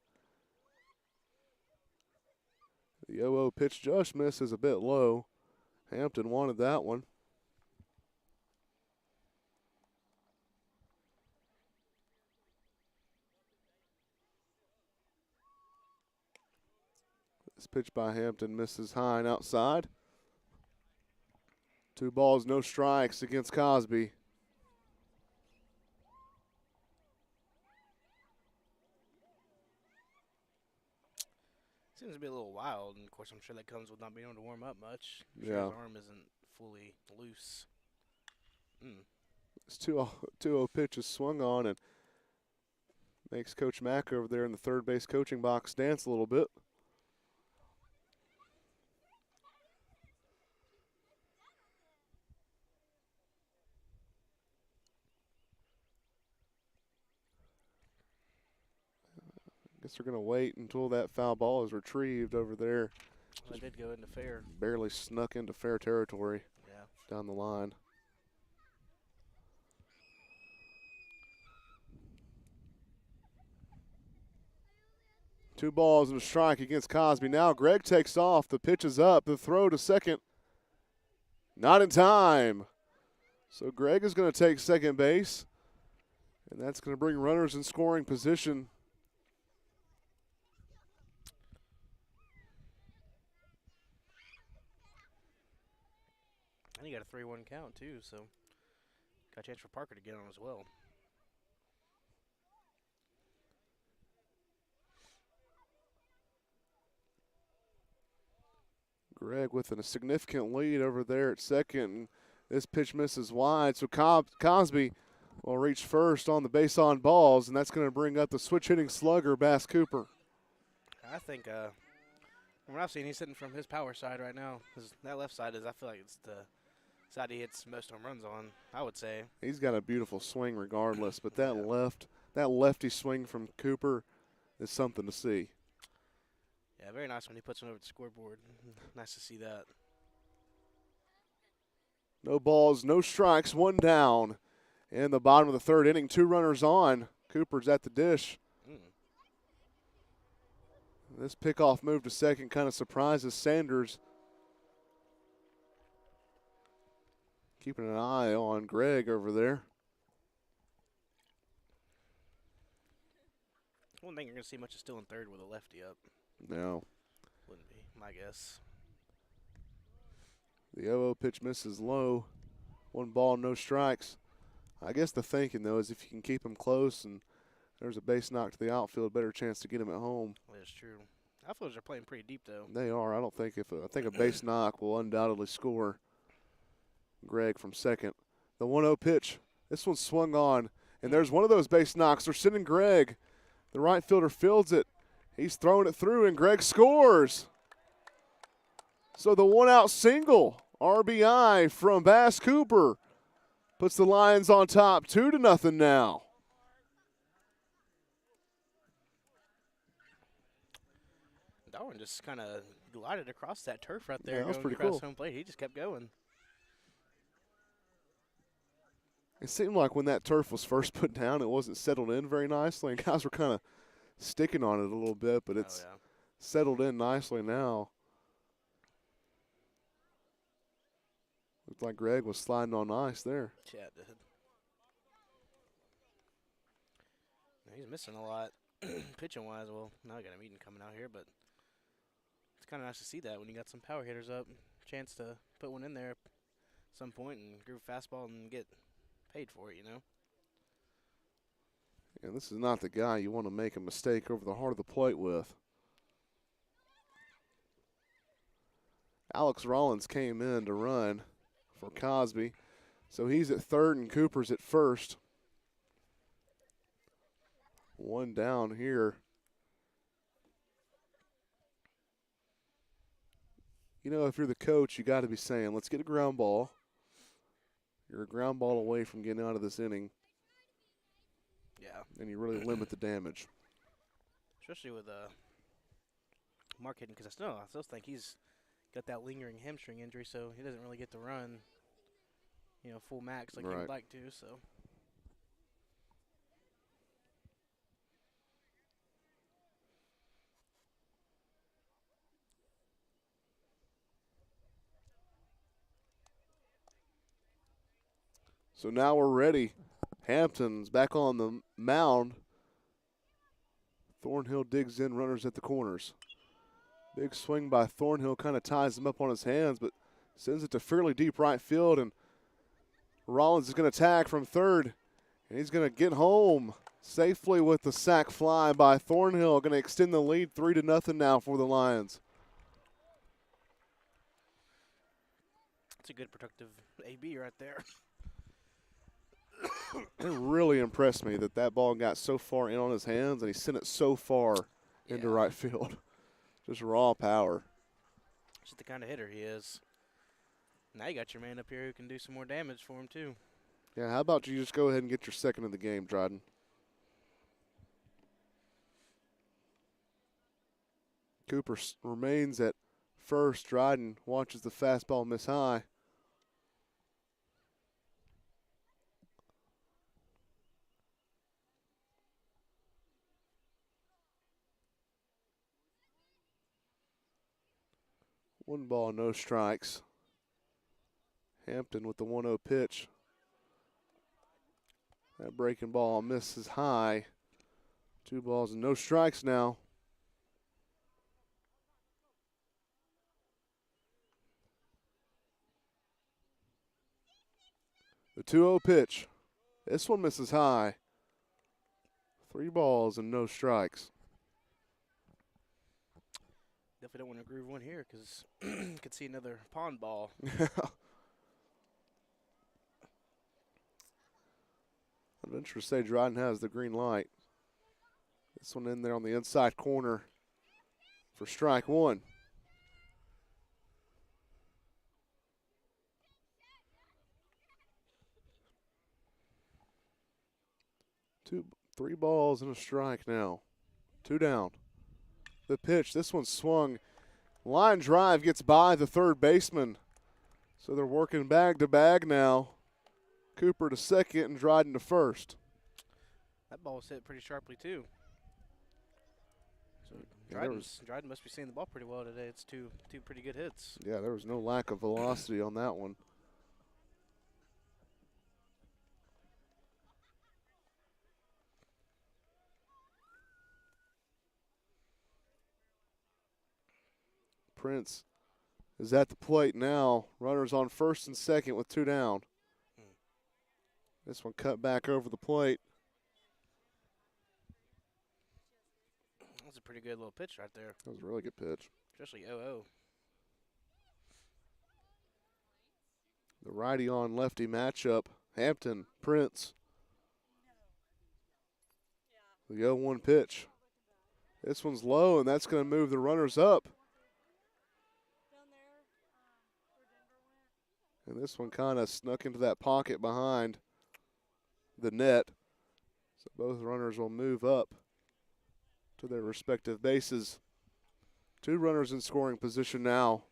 The 0-0 pitch just misses a bit low. Hampton wanted that one. This pitch by Hampton misses high and outside. 2 balls, no strikes against Cosby. Seems to be a little wild, and of course I'm sure that comes with not being able to warm up much. I'm Yeah. sure his arm isn't fully loose. This 2-0 pitch is swung on and makes Coach Mack over there in the third base coaching box dance a little bit. Guess they're going to wait until that foul ball is retrieved over there. Well, it did go into fair. Barely snuck into fair territory down the line. Two balls and a strike against Cosby. Now Gregg takes off. The pitch is up. The throw to second. Not in time. So Gregg is going to take second base. And that's going to bring runners in scoring position. And you got a 3-1 count, too, so got a chance for Parker to get on as well. Gregg with a significant lead over there at second. This pitch misses wide, so Cosby will reach first on the base on balls, and that's going to bring up the switch hitting slugger, Bass Cooper. I think from what I've seen, he's hitting from his power side right now. 'Cause that left side I feel like it's the side he hits most home runs on, I would say. He's got a beautiful swing regardless, but that lefty swing from Cooper is something to see. Yeah, very nice when he puts one over the scoreboard. Nice to see that. No balls, no strikes, one down. In the bottom of the third inning, 2 runners on. Cooper's at the dish. This pickoff move to second kind of surprises Sanders. Keeping an eye on Gregg over there. I wouldn't think you're going to see much of still in third with a lefty up. No. Wouldn't be, my guess. The 0-0 pitch misses low. 1 ball, no strikes. I guess the thinking, though, is if you can keep him close and there's a base knock to the outfield, better chance to get him at home. That's true. Outfielders are playing pretty deep, though. They are. I think a base knock will undoubtedly score Gregg from second. The 1-0 pitch. This one's swung on, and there's one of those base knocks. They're sending Gregg. The right fielder fields it. He's throwing it through, and Gregg scores. So the 1-out single, RBI from Bass Cooper, puts the Lions on top 2-0 now. Darwin just kind of glided across that turf right there. Yeah, that was going pretty across cool. home plate. He just kept going. It seemed like when that turf was first put down, it wasn't settled in very nicely, and guys were kind of sticking on it a little bit, but it's settled in nicely now. Looked like Greg was sliding on ice there. Yeah, it did. He's missing a lot pitching-wise. Well, now I got a meeting coming out here, but it's kind of nice to see that when you got some power hitters up. Chance to put one in there at some point and groove fastball and get paid for it, you know? And this is not the guy you want to make a mistake over the heart of the plate with. Alex Rollins came in to run for Cosby. So he's at third and Cooper's at first. One down here. You know, if you're the coach, you got to be saying, let's get a ground ball. You're a ground ball away from getting out of this inning. Yeah. And you really limit the damage. Especially with Mark hitting, because I still think he's got that lingering hamstring injury, so he doesn't really get to run, you know, full max like he would like to. So. So now we're ready. Hampton's back on the mound. Thornhill digs in, runners at the corners. Big swing by Thornhill, kind of ties him up on his hands, but sends it to fairly deep right field, and Rollins is going to tag from third, and he's going to get home safely with the sac fly by Thornhill. Going to extend the lead 3-0 now for the Lions. That's a good productive AB right there. It really impressed me that ball got so far in on his hands, and he sent it so far into right field. Just raw power. Just the kind of hitter he is. Now you got your man up here who can do some more damage for him, too. Yeah, how about you just go ahead and get your second of the game, Dryden? Cooper remains at first. Dryden watches the fastball miss high. One ball, no strikes. Hampton with the 1-0 pitch. That breaking ball misses high. 2 balls and no strikes now. The 2-0 pitch. This one misses high. 3 balls and no strikes. Definitely don't want to groove one here because you could see another pond ball. I'd venture to say Dryden has the green light. This one in there on the inside corner for strike one. 3 balls and a strike now. 2 down. The pitch, this one swung. Line drive gets by the third baseman. So they're working bag to bag now. Cooper to second and Dryden to first. That ball was hit pretty sharply, too. So Yeah, Dryden must be seeing the ball pretty well today. It's two pretty good hits. Yeah, there was no lack of velocity on that one. Prince is at the plate now. Runners on first and second with 2 down. This one cut back over the plate. That's a pretty good little pitch right there. That was a really good pitch. Especially 0-0. The righty on lefty matchup. Hampton, Prince. The 0-1 pitch. This one's low, and that's going to move the runners up. And this one kind of snuck into that pocket behind the net. So both runners will move up to their respective bases. Two runners in scoring position now.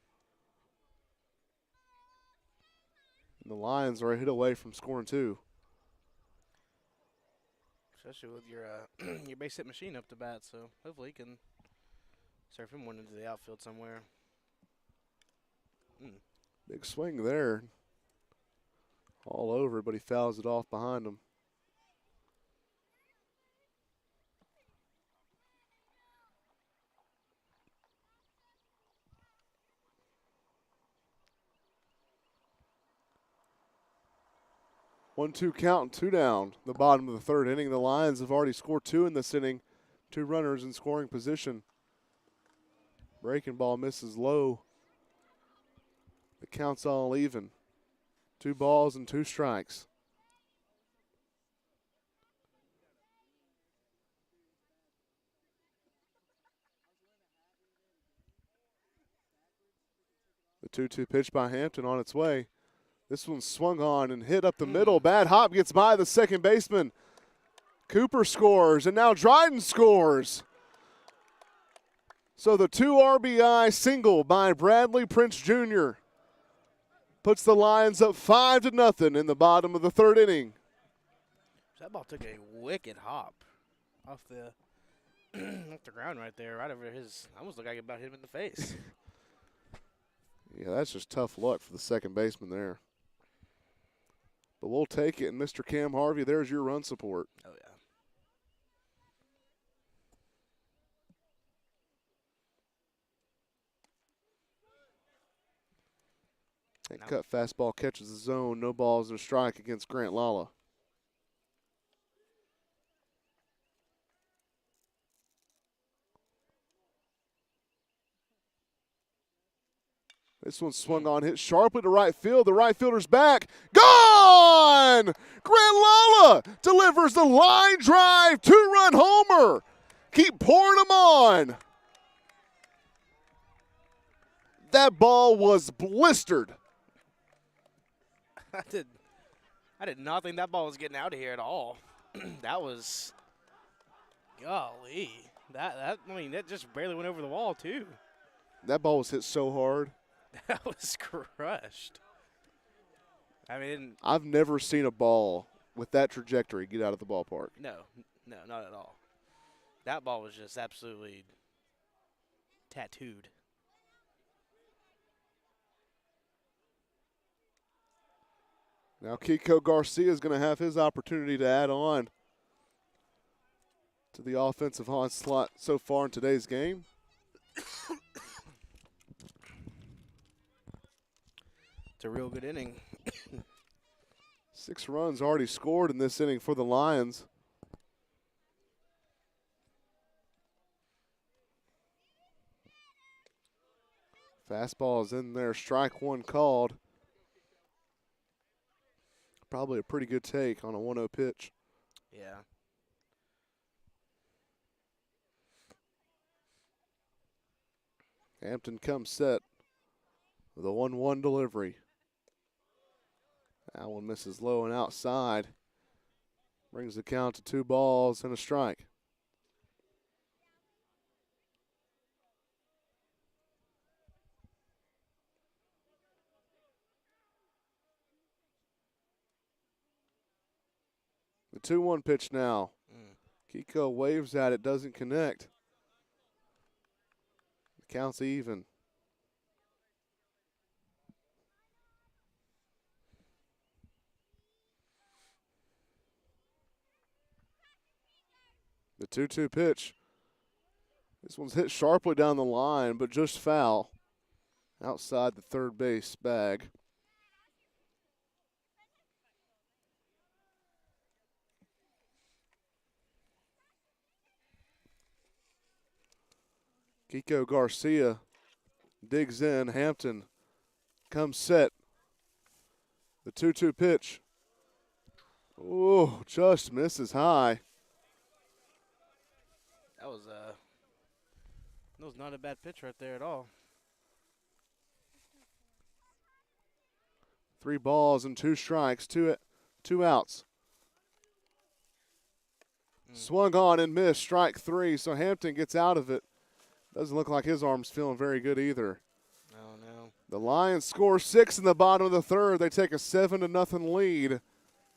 And the Lions are a hit away from scoring two. Especially with your your base hit machine up to bat, so hopefully he can surf him one into the outfield somewhere. Big swing there. All over, but he fouls it off behind him. One-two count, two down. The bottom of the third inning. The Lions have already scored two in this inning. Two runners in scoring position. Breaking ball misses low. The count's all even. 2 balls and 2 strikes. The 2-2 pitch by Hampton on its way. This one swung on and hit up the middle. Bad hop gets by the second baseman. Cooper scores, and now Dryden scores. So the 2 RBI single by Bradley Prince Jr. puts the Lions up 5-0 in the bottom of the third inning. That ball took a wicked hop off the off the ground right there, right over his. I almost looked like it about hit him in the face. Yeah, that's just tough luck for the second baseman there. But we'll take it, and Mr. Cam Harvey, there's your run support. Oh, yeah. And cut fastball catches the zone. No balls and a strike against Grant Lala. This one swung on, hit sharply to right field. The right fielder's back. Gone! Grant Lala delivers the line drive, 2-run homer. Keep pouring them on. That ball was blistered. I did not think that ball was getting out of here at all. That was, golly, that I mean that just barely went over the wall too. That ball was hit so hard. That was crushed. I mean, I've never seen a ball with that trajectory get out of the ballpark. No, not at all. That ball was just absolutely tattooed. Now Kiko Garcia is going to have his opportunity to add on to the offensive onslaught so far in today's game. It's a real good inning. 6 runs already scored in this inning for the Lions. Fastball is in there, strike one called. Probably a pretty good take on a 1-0 pitch. Yeah. Hampton comes set with a 1-1 delivery. That one misses low and outside. Brings the count to 2 balls and a strike. The 2-1 pitch now. Kiko waves at it, doesn't connect. The count's even. The 2-2 pitch. This one's hit sharply down the line, but just foul. Outside the third base bag. Kiko Garcia digs in. Hampton comes set. The 2-2 pitch. Oh, just misses high. That was not a bad pitch right there at all. 3 balls and 2 strikes, 2 outs. Swung on and missed, strike 3, so Hampton gets out of it. Doesn't look like his arm's feeling very good either. Oh, no. The Lions score 6 in the bottom of the third. They take a 7-0 lead.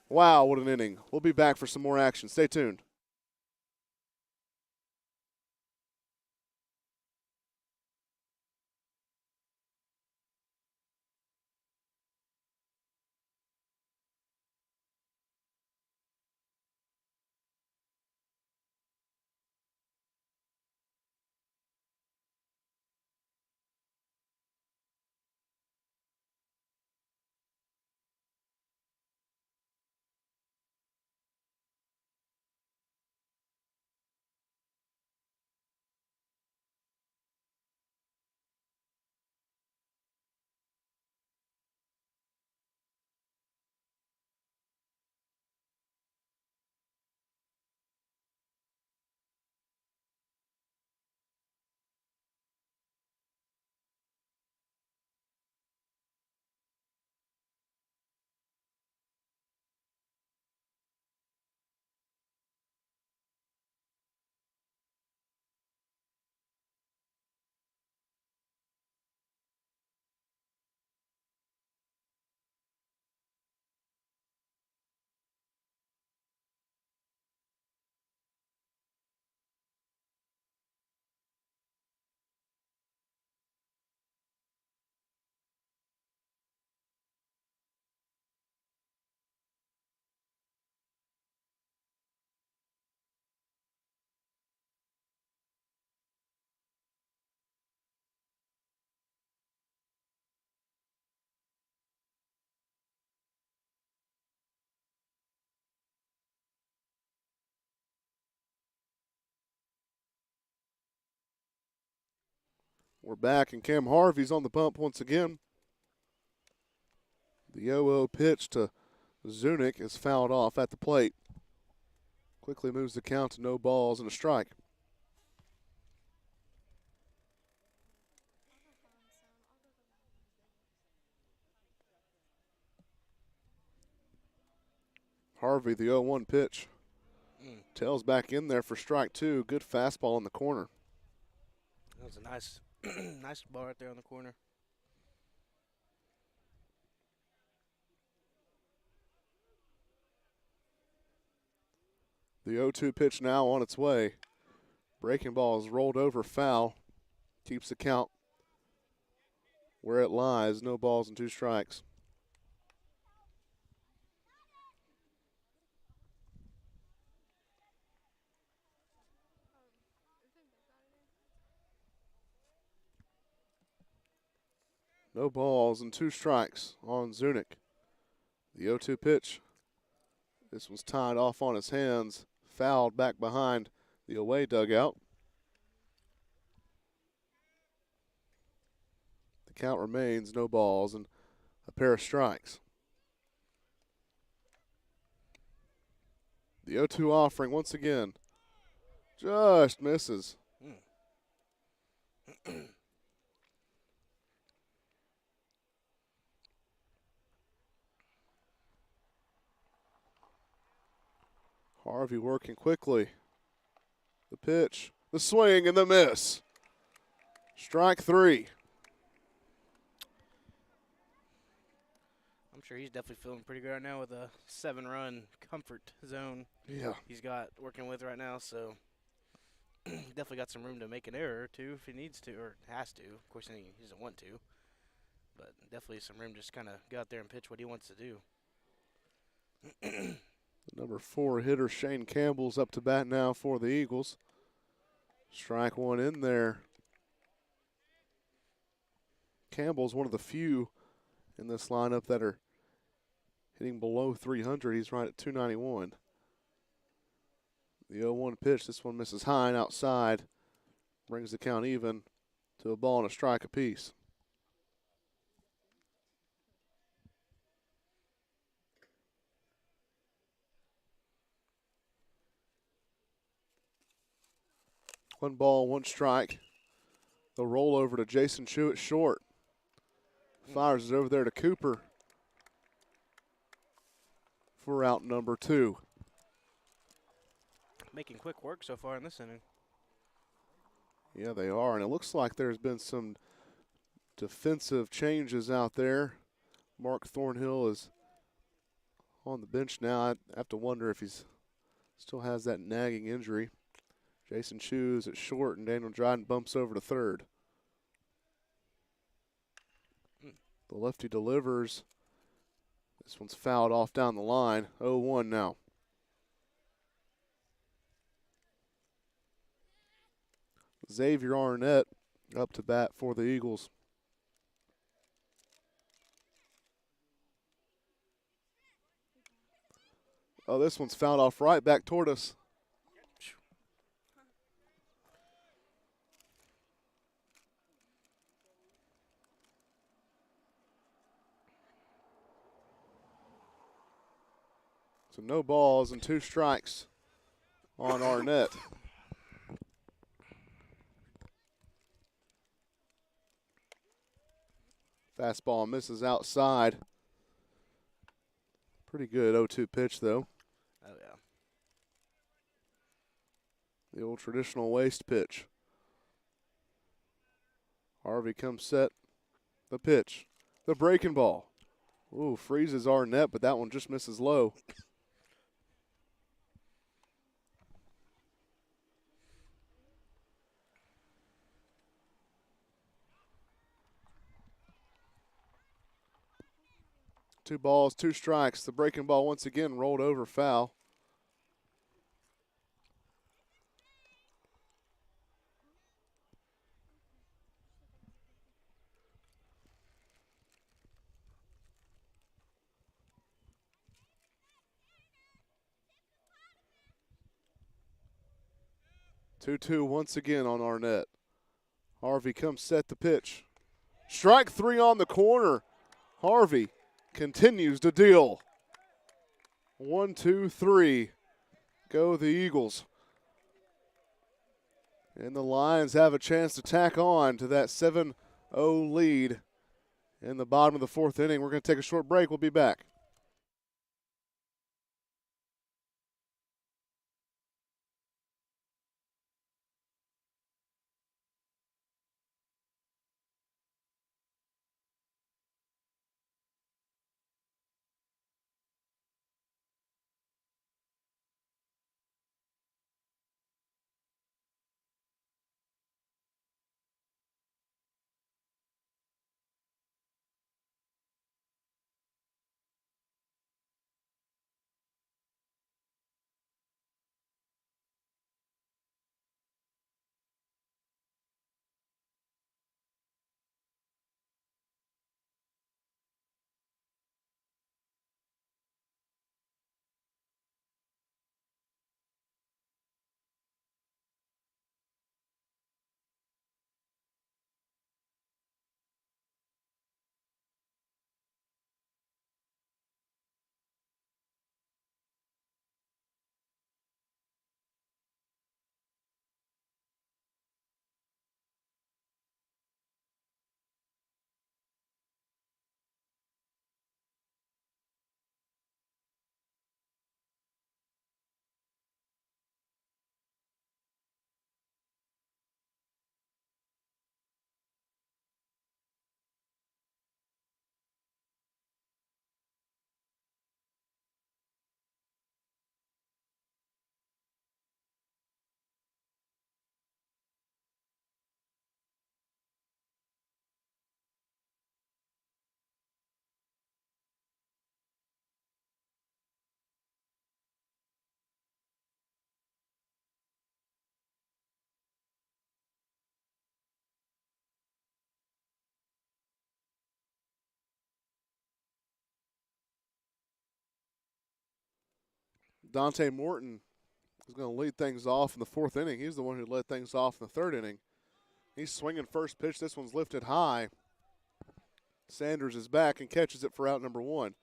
Wow, what an inning. We'll be back for some more action. Stay tuned. We're back, and Cam Harvey's on the bump once again. The 0-0 pitch to Zunick is fouled off at the plate. Quickly moves the count to no balls and a strike. Harvey, the 0-1 pitch. Tails back in there for strike two. Good fastball in the corner. That was a nice, nice ball right there on the corner. The 0-2 pitch now on its way. Breaking ball is rolled over, foul. Keeps the count where it lies. No balls and two strikes. No balls and two strikes on Zunick. The 0-2 pitch. This was tied off on his hands. Fouled back behind the away dugout. The count remains no balls and a pair of strikes. The 0-2 offering once again. Just misses. Harvey working quickly. The pitch, the swing, and the miss. Strike three. I'm sure he's definitely feeling pretty good right now with a 7-run comfort zone he's got working with right now. So definitely got some room to make an error or two if he needs to or has to. Of course, he doesn't want to. But definitely some room to just kind of go out there and pitch what he wants to do. The number 4 hitter, Shane Campbell's up to bat now for the Eagles. Strike one in there. Campbell's one of the few in this lineup that are hitting below 300. He's right at 291. The 0-1 pitch. This one misses high and outside. Brings the count even to a ball and a strike apiece. One ball, one strike. The roll over to Jason Chu at short. Fires it over there to Cooper for out number 2. Making quick work so far in this inning. Yeah, they are, and it looks like there's been some defensive changes out there. Mark Thornhill is on the bench now. I have to wonder if he's still has that nagging injury. Jason Shoes at short, and Daniel Dryden bumps over to third. The lefty delivers. This one's fouled off down the line. 0-1 now. Xavier Arnett up to bat for the Eagles. Oh, this one's fouled off right back toward us. So no balls and 2 strikes on Arnett. Fastball misses outside. Pretty good 0-2 pitch, though. Oh, yeah. The old traditional waist pitch. Harvey comes set. The pitch. The breaking ball. Ooh, freezes Arnett, but that one just misses low. Two balls, 2 strikes. The breaking ball once again rolled over, foul. Two once again on Arnett. Harvey comes set the pitch. Strike 3 on the corner. Harvey continues to deal. 1, 2, 3. Go the Eagles. And the Lions have a chance to tack on to that 7-0 lead in the bottom of the 4th inning. We're going to take a short break. We'll be back. Dante Morton is going to lead things off in the 4th inning. He's the one who led things off in the 3rd inning. He's swinging first pitch. This one's lifted high. Sanders is back and catches it for out number 1.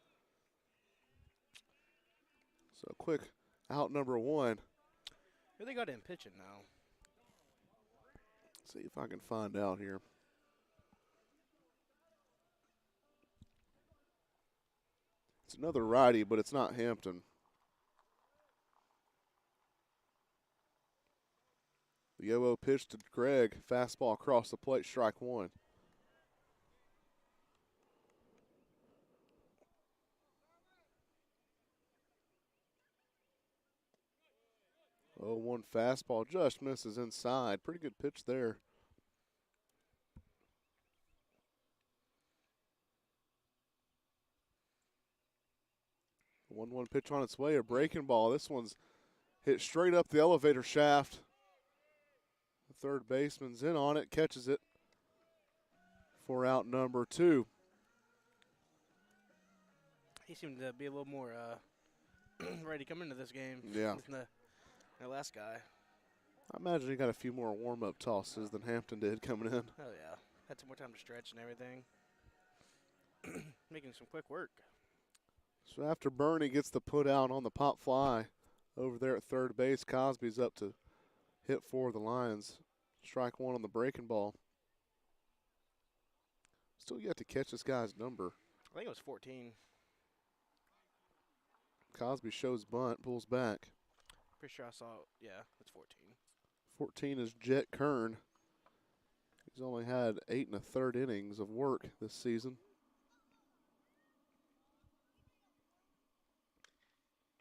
So quick out number 1. Who they got in pitching now? See if I can find out here. It's another righty, but it's not Hampton. The 0-0 pitch to Greg. Fastball across the plate, strike one. Oh, 1 fastball just misses inside. Pretty good pitch there. 1-1 pitch on its way, a breaking ball. This one's hit straight up the elevator shaft. The third baseman's in on it, catches it for out number 2. He seemed to be a little more ready to come into this game Yeah. than the last guy. I imagine he got a few more warm-up tosses than Hampton did coming in. Oh, yeah. Had some more time to stretch and everything. Making some quick work. So after Bernie gets the put out on the pop fly over there at third base, Cosby's up to hit for the Lions. Strike one on the breaking ball. Still yet to catch this guy's number. I think it was 14. Cosby shows bunt, pulls back. Pretty sure I saw it. Yeah, it's 14. 14 is Jet Kern. He's only had 8 1/3 innings of work this season.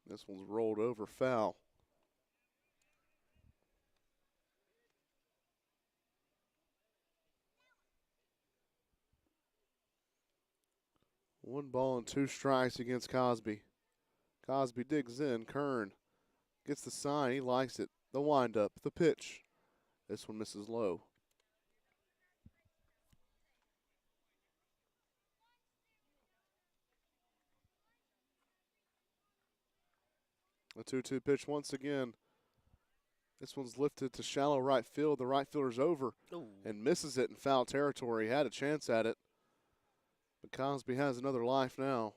This one's rolled over, foul. One ball and 2 strikes against Cosby. Cosby digs in. Kern gets the sign. He likes it. The windup, the pitch. This one misses low. A 2-2 pitch once again. This one's lifted to shallow right field. The right fielder's over and misses it in foul territory. He had a chance at it, but Cosby has another life now.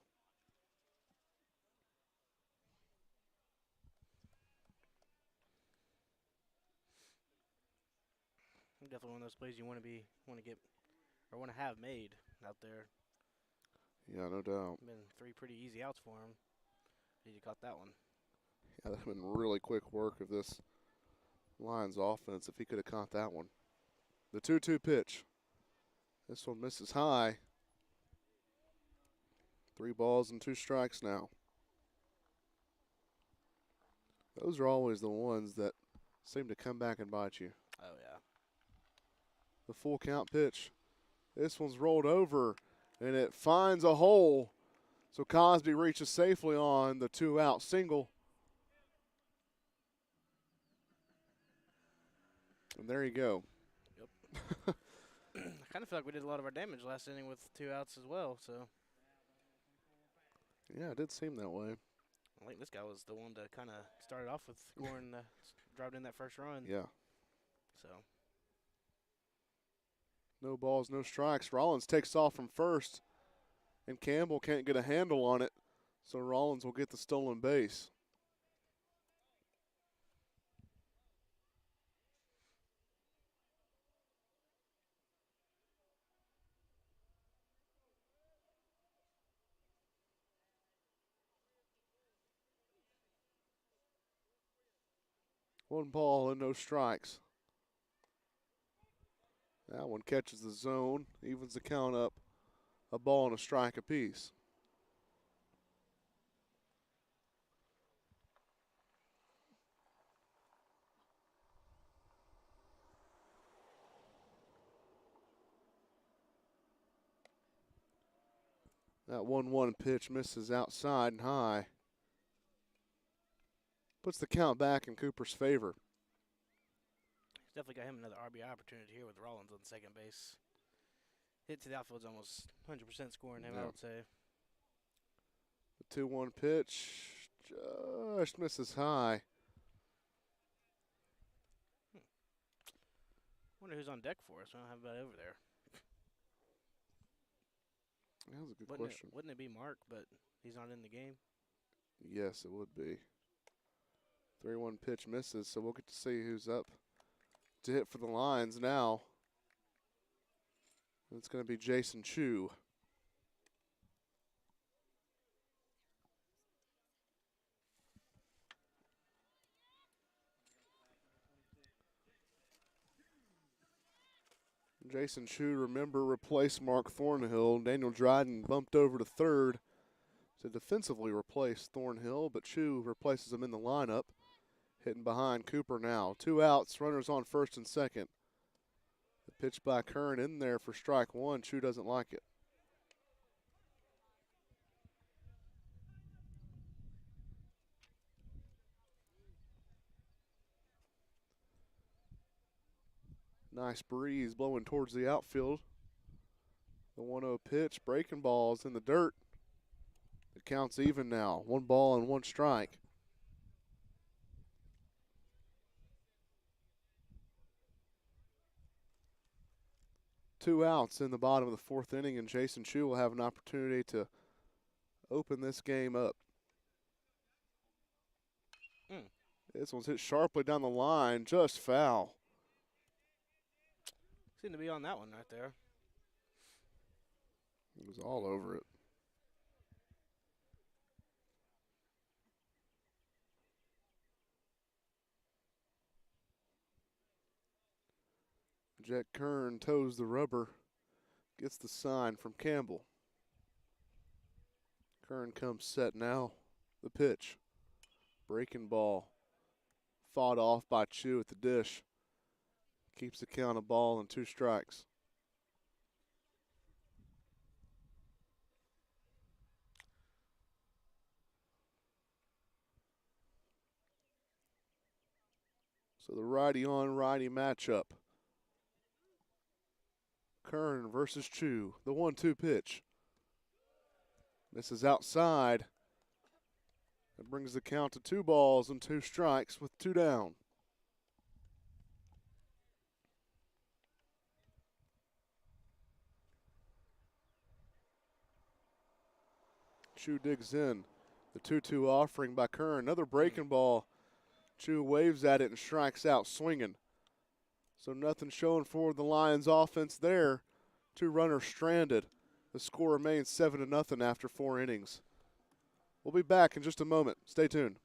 Definitely one of those plays you want to have made out there. Yeah, no doubt. Been 3 pretty easy outs for him. He caught that one. Yeah, that would have been really quick work of this Lions offense if he could have caught that one. The 2-2 pitch. This one misses high. 3 balls and 2 strikes now. Those are always the ones that seem to come back and bite you. Oh, yeah. The full count pitch. This one's rolled over, and it finds a hole. So Cosby reaches safely on the 2-out single. And there you go. Yep. I kind of feel like we did a lot of our damage last inning with 2 outs as well, so. Yeah, it did seem that way. I think this guy was the one that kind of started off with scoring, dropped in that first run. Yeah. So. No balls, no strikes. Rollins takes off from first, and Campbell can't get a handle on it, so Rollins will get the stolen base. One ball and no strikes. That one catches the zone, evens the count up. A ball and a strike apiece. That 1-1 pitch misses outside and high. Puts the count back in Cooper's favor. He's definitely got him another RBI opportunity here with Rollins on second base. Hit to the outfield's almost 100% scoring him, Yeah. I would say. The 2-1 pitch just misses high. Wonder who's on deck for us. I don't have anybody over there. That was a good Wouldn't question. Wouldn't it be Mark, but he's not in the game? Yes, it would be. 3-1 pitch misses, so we'll get to see who's up to hit for the Lions now. It's going to be Jason Chu. Jason Chu, remember, replaced Mark Thornhill. Daniel Dryden bumped over to third to defensively replace Thornhill, but Chu replaces him in the lineup. Hitting behind Cooper now. 2 outs, runners on first and second. The pitch by Kern in there for strike one. Chu doesn't like it. Nice breeze blowing towards the outfield. The 1-0 pitch, breaking balls in the dirt. The count's even now. 1 ball and 1 strike. Two outs in the bottom of the 4th inning, and Jason Chu will have an opportunity to open this game up. This one's hit sharply down the line, just foul. Seemed to be on that one right there. It was all over it. Jack Kern toes the rubber, gets the sign from Campbell. Kern comes set now. The pitch. Breaking ball. Fought off by Chu at the dish. Keeps the count of ball and 2 strikes. So the righty on righty matchup. Kern versus Chu. The 1-2 pitch. Misses outside. That brings the count to 2 balls and 2 strikes with 2 down. Chu digs in. The 2-2 offering by Kern. Another breaking ball. Chu waves at it and strikes out swinging. So nothing showing for the Lions offense there. 2 runners stranded. The score remains 7-0 after 4 innings. We'll be back in just a moment. Stay tuned.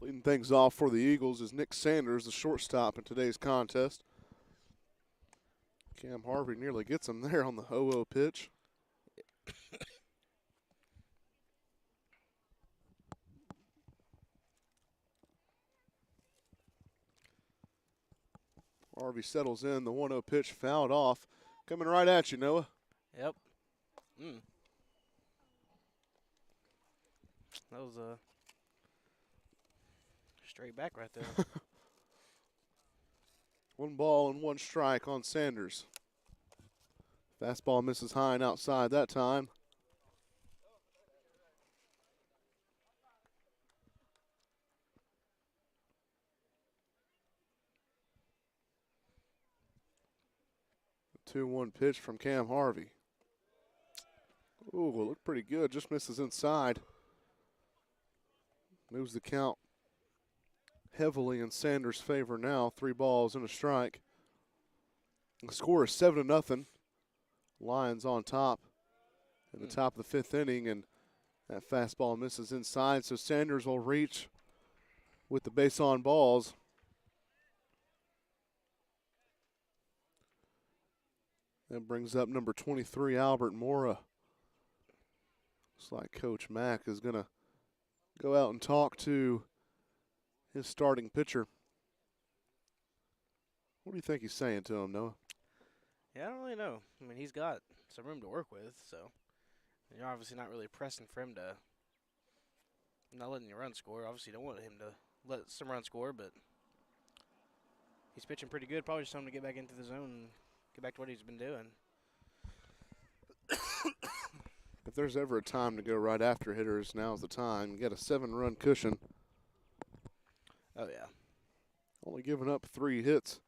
Leading things off for the Eagles is Nick Sanders, the shortstop in today's contest. Cam Harvey nearly gets him there on the 0-0 pitch. Harvey settles in. The 1-0 pitch fouled off. Coming right at you, Noah. Yep. That was a straight back right there. 1 ball and 1 strike on Sanders. Fastball misses high and outside that time. The 2-1 pitch from Cam Harvey. Ooh, looked pretty good. Just misses inside. Moves the count heavily in Sanders' favor now. 3 balls and a strike. The score is 7-0. Lions on top in the top of the 5th inning, and that fastball misses inside, so Sanders will reach with the base on balls. That brings up number 23, Albert Mora. Looks like Coach Mack is going to go out and talk to his starting pitcher. What do you think he's saying to him, Noah? Yeah, I don't really know. I mean, he's got some room to work with, so you're obviously not really pressing for him to not letting your run score. Obviously, you don't want him to let some run score, but he's pitching pretty good. Probably just time to get back into the zone and get back to what he's been doing. If there's ever a time to go right after hitters, now's the time. You got a 7-run cushion. Oh, yeah. Only giving up 3 hits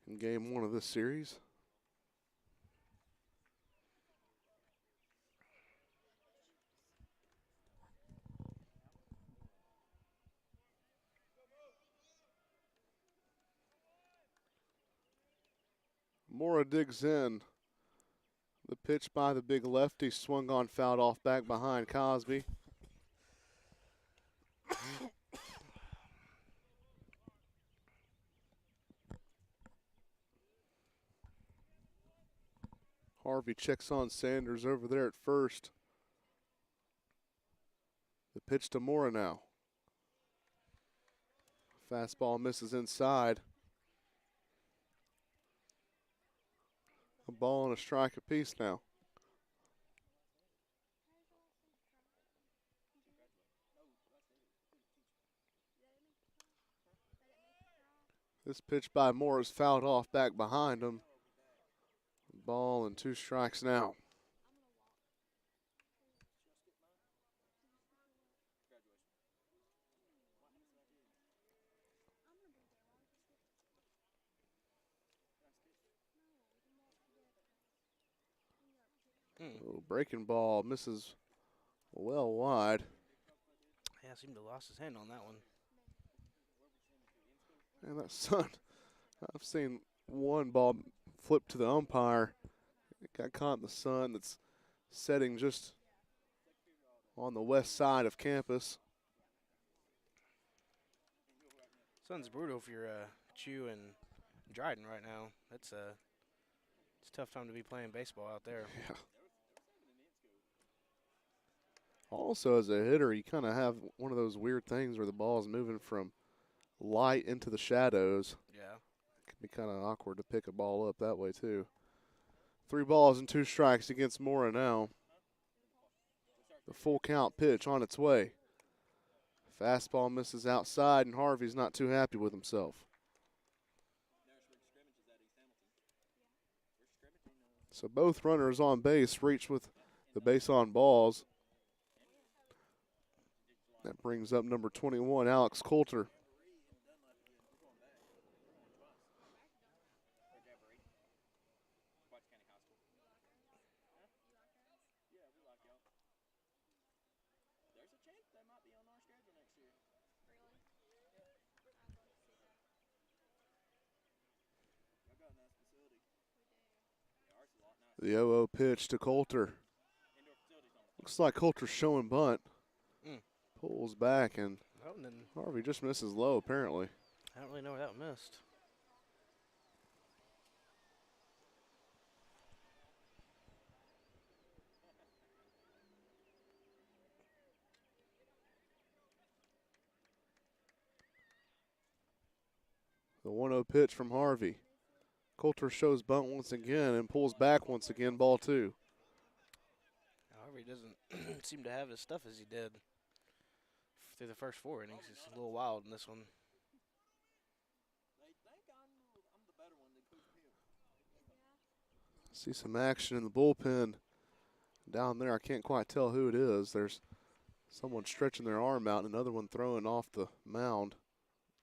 in game 1 of this series. Mora digs in. The pitch by the big lefty swung on, fouled off back behind Cosby. Harvey checks on Sanders over there at first. The pitch to Mora now. Fastball misses inside. A ball and a strike apiece now. This pitch by Moore is fouled off back behind him. Ball and 2 strikes now. Oh, breaking ball misses well wide. Yeah, seemed to have lost his hand on that one. And that sun, I've seen one ball flip to the umpire. It got caught in the sun that's setting just on the west side of campus. Sun's brutal if you're Chew and Dryden right now. It's a tough time to be playing baseball out there. Yeah. Also, as a hitter, you kind of have one of those weird things where the ball is moving from light into the shadows. Yeah. It can be kind of awkward to pick a ball up that way, too. 3 balls and 2 strikes against Mora now. The full count pitch on its way. Fastball misses outside, and Harvey's not too happy with himself. So both runners on base reach with the base on balls. That brings up number 21, Alex Coulter. The 0-0 pitch to Coulter. Looks like Coulter's showing bunt. Pulls back, and Harvey just misses low, apparently. I don't really know where that one missed. The 1-0 pitch from Harvey. Coulter shows bunt once again and pulls back once again, ball 2. However, he doesn't seem to have his stuff as he did through the first 4 innings. He's a little wild in this one. See some action in the bullpen down there. I can't quite tell who it is. There's someone stretching their arm out and another one throwing off the mound.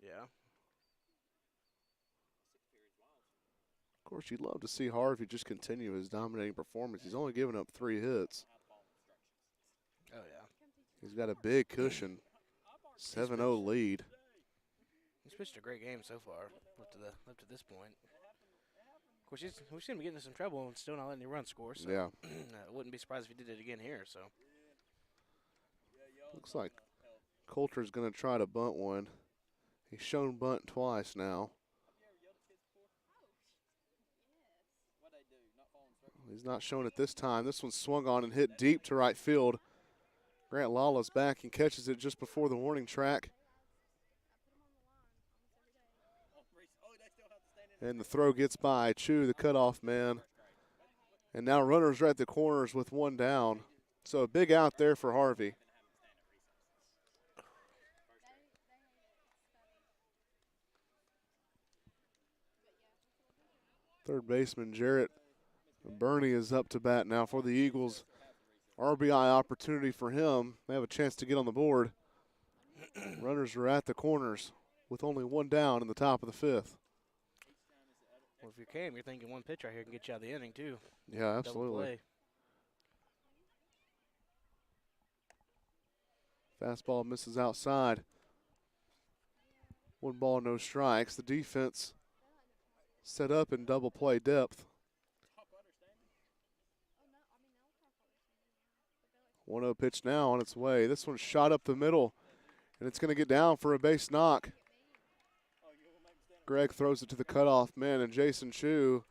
Yeah. Of course, you'd love to see Harvey just continue his dominating performance. He's only given up 3 hits. Oh, yeah. He's got a big cushion. 7-0 lead. He's pitched a great game so far up to this point. Of course, we've seen him get into some trouble and still not letting the run score. So Yeah. I wouldn't be surprised if he did it again here. So Looks like Coulter's going to try to bunt one. He's shown bunt twice now. He's not shown it this time. This one swung on and hit deep to right field. Grant Lawless back and catches it just before the warning track. And the throw gets by Chu, the cutoff man. And now runners are at the corners with one down. So a big out there for Harvey. Third baseman Jarrett Burney is up to bat now for the Eagles. RBI opportunity for him. They have a chance to get on the board. Runners are at the corners with only one down in the top of the fifth. well, if you're thinking one pitch right here can get you out of the inning too. Yeah, Double absolutely. play. Fastball misses outside. 1 ball, no strikes. The defense set up in double play depth. 1-0 pitch now on its way. This one's shot up the middle, and it's going to get down for a base knock. Greg throws it to the cutoff man, and Jason Chu.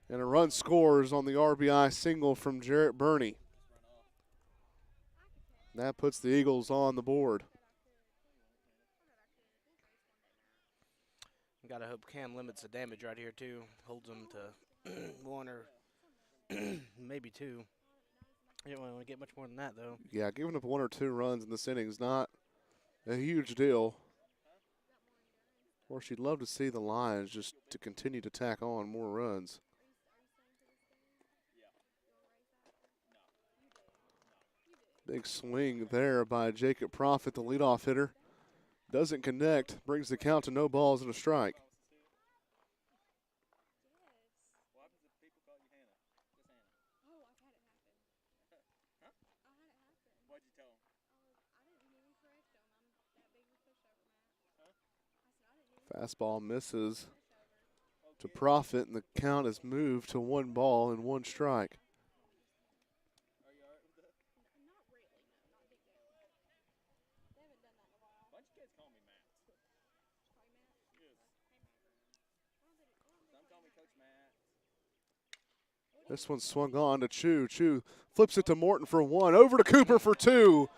And a run scores on the RBI single from Jarrett Burney. That puts the Eagles on the board. Got to hope Cam limits the damage right here too. Holds them to 1 or maybe 2. You don't want to get much more than that though. Yeah, giving up 1 or 2 runs in this inning is not a huge deal. Of course, you'd love to see the Lions just to continue to tack on more runs. Big swing there by Jacob Profit, the leadoff hitter. Doesn't connect, brings the count to no balls and a strike. Fastball misses to Profit, and the count is moved to 1 ball and 1 strike. This one swung on to Chu. Chu flips it to Morton for 1. Over to Cooper for 2.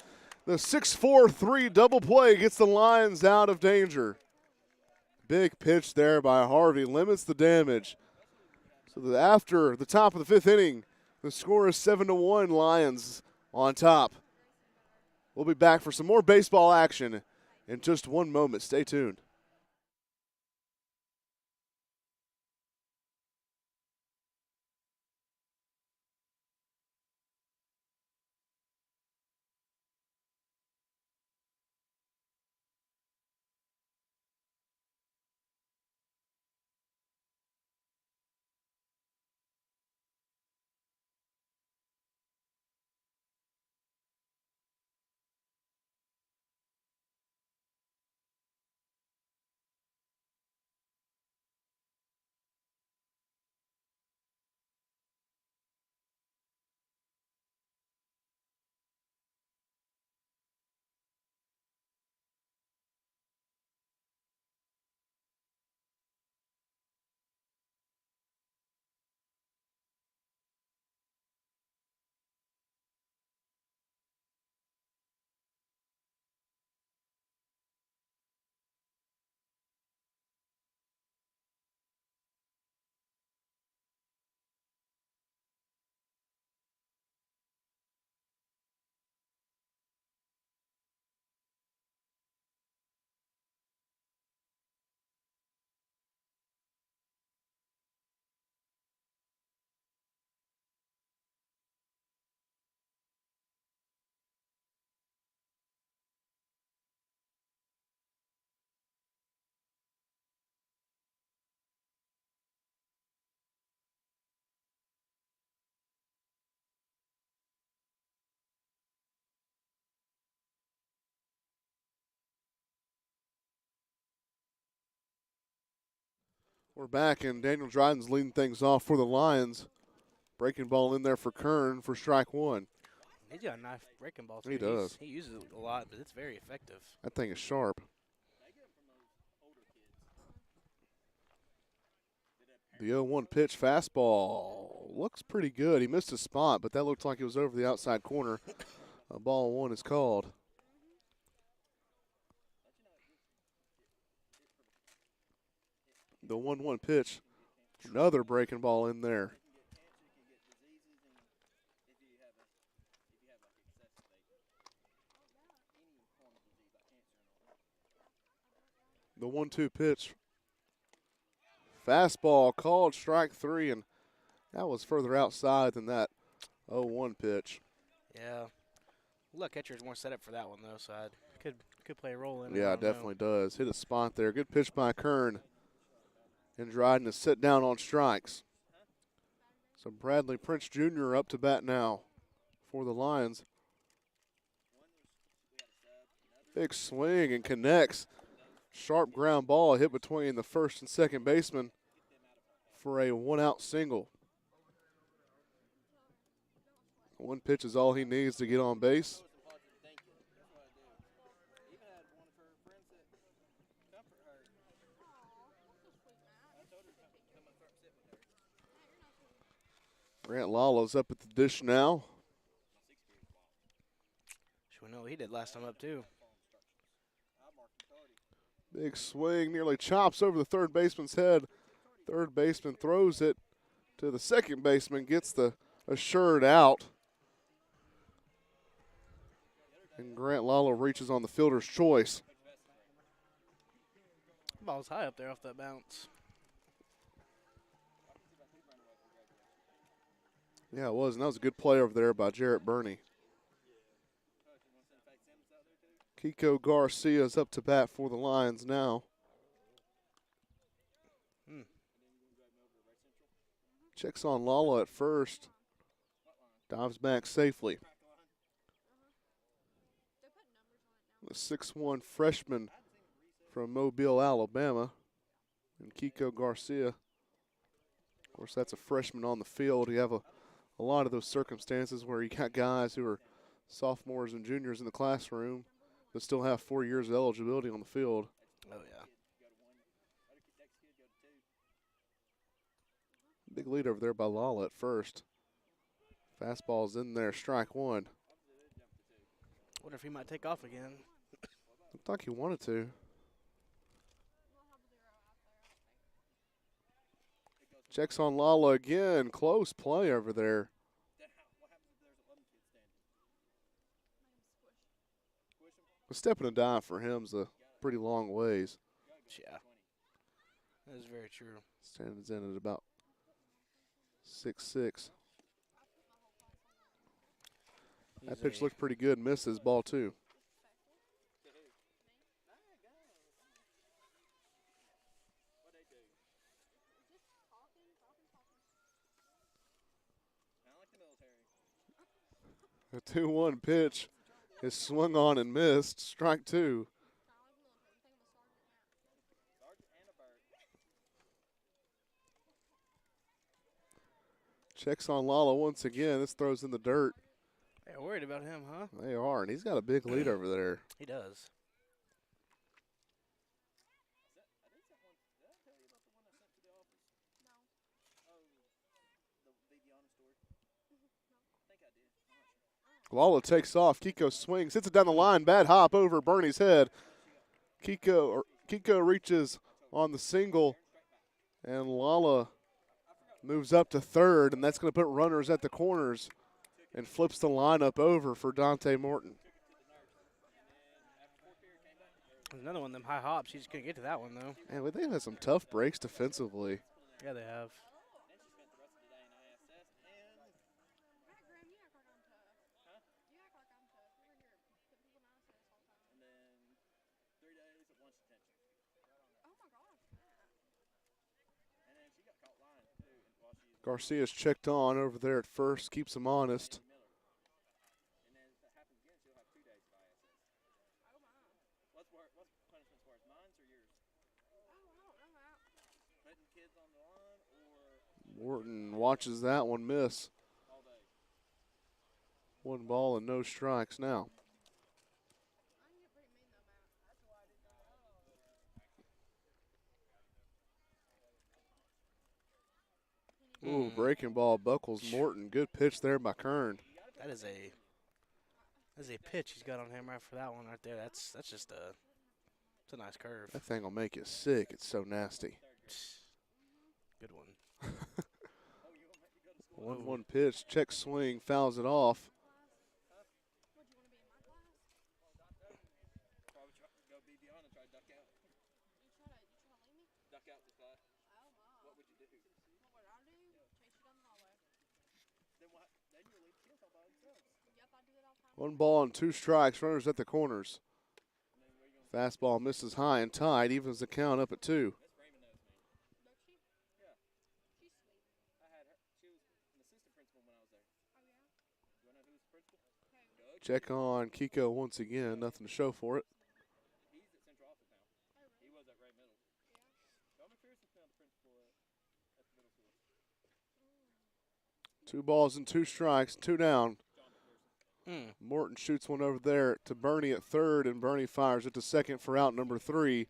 The 6-4-3 double play gets the Lions out of danger. Big pitch there by Harvey. Limits the damage. So that after the top of the 5th inning, the score is 7-1, Lions on top. We'll be back for some more baseball action in just 1 moment. Stay tuned. We're back, and Daniel Dryden's leading things off for the Lions. Breaking ball in there for Kern for strike one. He's got a nice breaking ball, too. He does. He uses it a lot, but it's very effective. That thing is sharp. The 0-1 pitch fastball looks pretty good. He missed a spot, but that looked like it was over the outside corner. A ball one is called. The 1-1 pitch. Another breaking ball in there. The 1-2 pitch. Fastball called strike three, and that was further outside than that 0-1 pitch. Yeah. Look, catcher's more set up for that one, though, so I could play a role in it. Yeah, it definitely does. Hit a spot there. Good pitch by Kern. And Dryden is set down on strikes. So Bradley Prince Jr. up to bat now for the Lions. Big swing and connects. Sharp ground ball hit between the first and second baseman for a one-out single. One pitch is all he needs to get on base. Grant Lala's up at the dish now. Should we know what he did last time up, too? Big swing, nearly chops over the third baseman's head. Third baseman throws it to the second baseman, gets the assured out. And Grant Lala reaches on the fielder's choice. Ball's high up there off that bounce. Yeah, it was, and that was a good play over there by Jarrett Burney. Kiko Garcia is up to bat for the Lions now. Checks on Lala at first. Dives back safely. The 6'1" freshman from Mobile, Alabama, and Kiko Garcia. Of course, that's a freshman on the field. You have a lot of those circumstances where you got guys who are sophomores and juniors in the classroom but still have 4 years of eligibility on the field. Oh, yeah. Big lead over there by Lala at first. Fastball's in there, strike one. Wonder if he might take off again. Looked like he wanted to. Checks on Lala again. Close play over there. A step and a dive for him's a pretty long ways. Yeah. That is very true. Stands in at about 6'6". That pitch looked pretty good. Misses ball two. A 2-1 pitch is swung on and missed. Strike two. Checks on Lala once again. This throws in the dirt. They're worried about him, huh? They are, and he's got a big lead over there. He does. Lala takes off. Kiko swings, hits it down the line. Bad hop over Bernie's head. Kiko reaches on the single, and Lala moves up to third, and that's going to put runners at the corners and flips the lineup over for Dante Morton. There's another one of them high hops. He just couldn't get to that one, though. Man, they've had some tough breaks defensively. Yeah, they have. Garcia's checked on over there at first, keeps him honest. Morton watches that one miss. 1 ball and no strikes now. Ooh, breaking ball buckles Morton. Good pitch there by Kern. That is a pitch he's got on him right for that one right there. That's just it's a nice curve. That thing will make you sick. It's so nasty. Good one. 1-1 pitch, check swing, fouls it off. One ball and 2 strikes, runners at the corners. Fastball misses high and tied, evens the count up at 2. Check on Kiko once again, nothing to show for it. 2 balls and 2 strikes, 2 down. Morton shoots one over there to Bernie at third, and Bernie fires it to second for out number 3.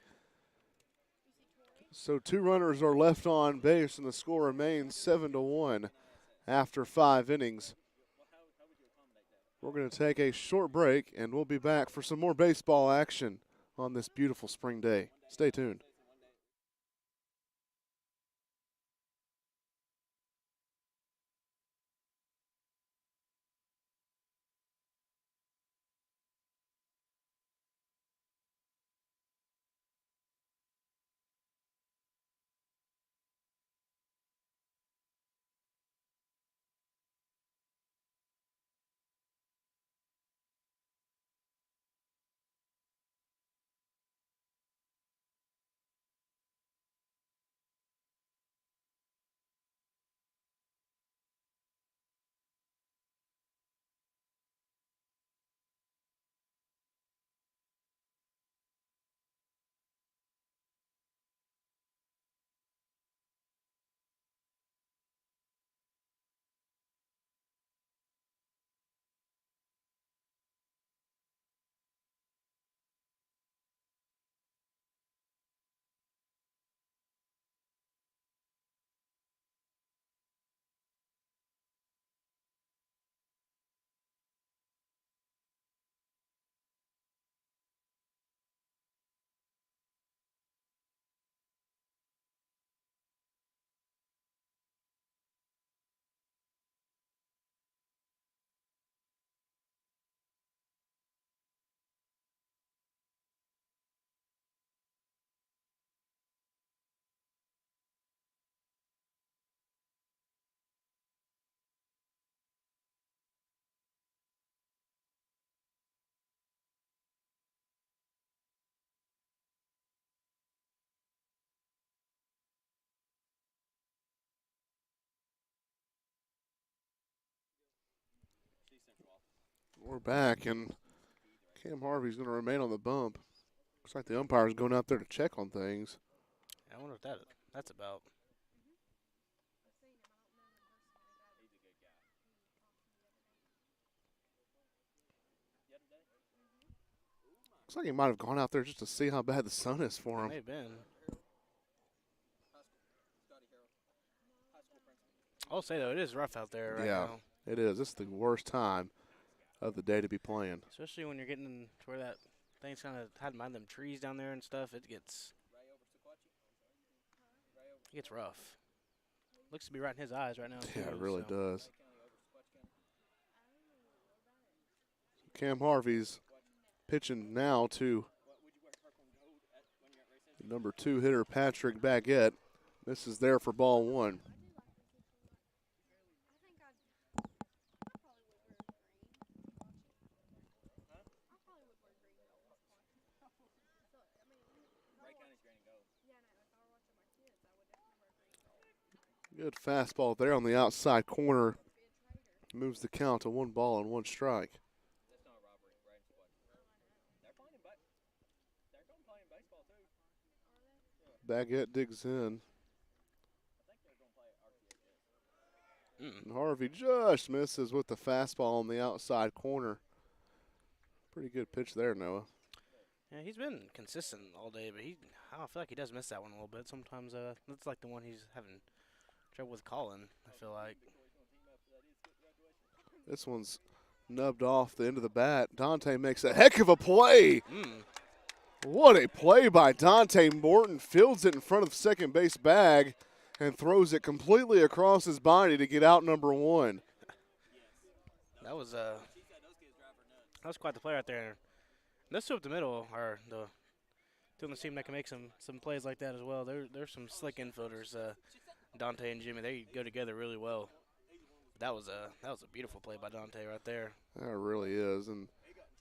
So 2 runners are left on base, and the score remains 7-1 after 5 innings. We're going to take a short break, and we'll be back for some more baseball action on this beautiful spring day. Stay tuned. We're back, and Cam Harvey's going to remain on the bump. Looks like the umpire's going out there to check on things. I wonder what that's about. Looks like he might have gone out there just to see how bad the sun is for him. May have been. I'll say, though, it is rough out there right now. It is. This is the worst time of the day to be playing. Especially when you're getting to where that thing's kind of hiding behind them trees down there and stuff. It gets rough. Looks to be right in his eyes right now, too. Yeah, it really does. Cam Harvey's pitching now to number 2 hitter Patrick Baguette. This is there for ball 1. Good fastball there on the outside corner. Moves the count to 1 ball and 1 strike. Baguette digs in. And Harvey just misses with the fastball on the outside corner. Pretty good pitch there, Noah. Yeah, he's been consistent all day, but I don't feel like he does miss that one a little bit. Sometimes that's like the one he's having trouble with calling, I feel like. This one's nubbed off the end of the bat. Dante makes a heck of a play. What a play by Dante Morton. Fields it in front of the second base bag and throws it completely across his body to get out number one. That was quite the play right there. Those two up the middle are the two on the team that can make some plays like that as well. There's some slick infielders, Dante and Jimmy. They go together really well. That was a beautiful play by Dante right there. That really is, and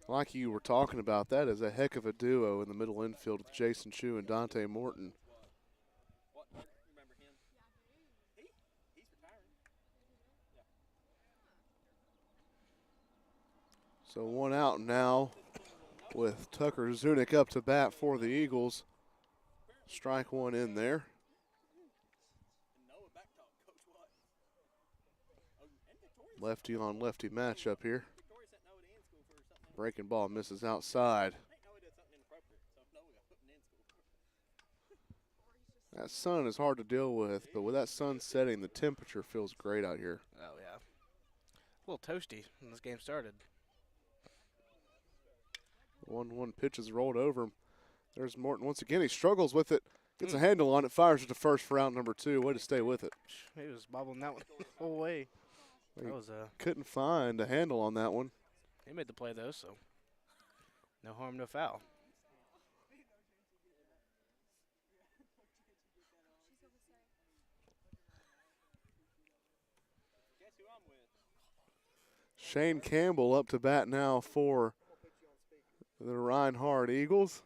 like you were talking about, that is a heck of a duo in the middle infield with Jason Chu and Dante Morton. So one out now with Tucker Zunick up to bat for the Eagles. Strike one in there. Lefty on lefty matchup here. Breaking ball misses outside. That sun is hard to deal with, but with that sun setting, the temperature feels great out here. Oh, yeah. A little toasty when this game started. 1-1 pitch is rolled over. There's Morton once again. He struggles with it. Gets a handle on it. Fires it to first for out number 2. Way to stay with it. He was bobbling that one the whole way. That was couldn't find a handle on that one. He made the play, though, so no harm, no foul. Shane Campbell up to bat now for the Reinhardt Eagles.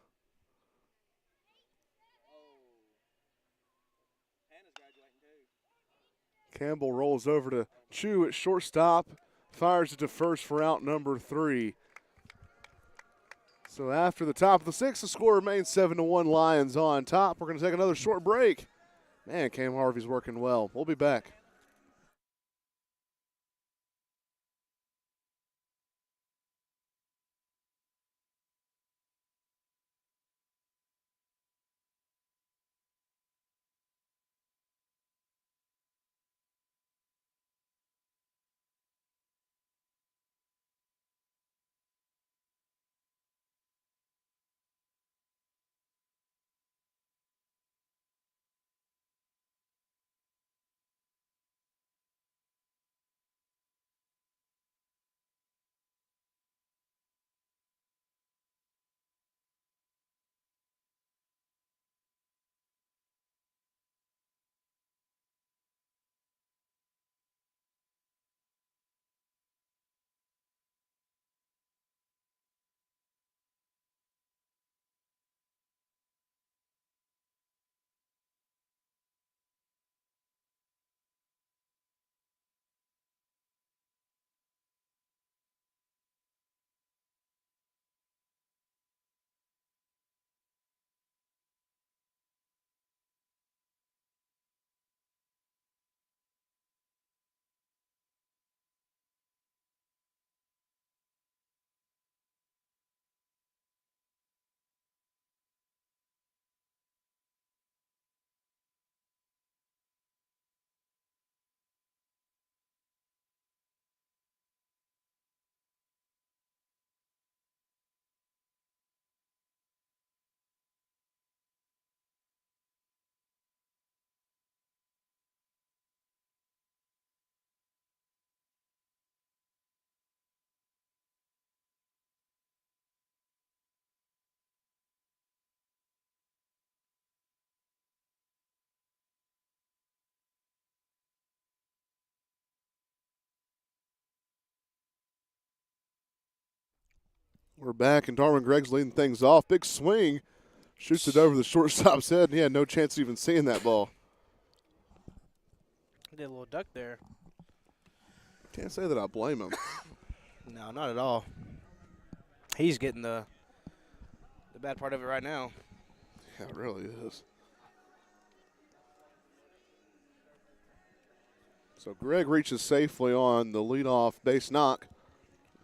Campbell rolls over to Chu at shortstop, fires it to first for out number 3. So after the top of the 6th, the score remains 7-1, Lions on top. We're going to take another short break. Man, Cam Harvey's working well. We'll be back. We're back, and Darwin Gregg's leading things off. Big swing. Shoots it over the shortstop's head, and he had no chance of even seeing that ball. He did a little duck there. Can't say that I blame him. No, not at all. He's getting the bad part of it right now. Yeah, it really is. So Greg reaches safely on the leadoff base knock,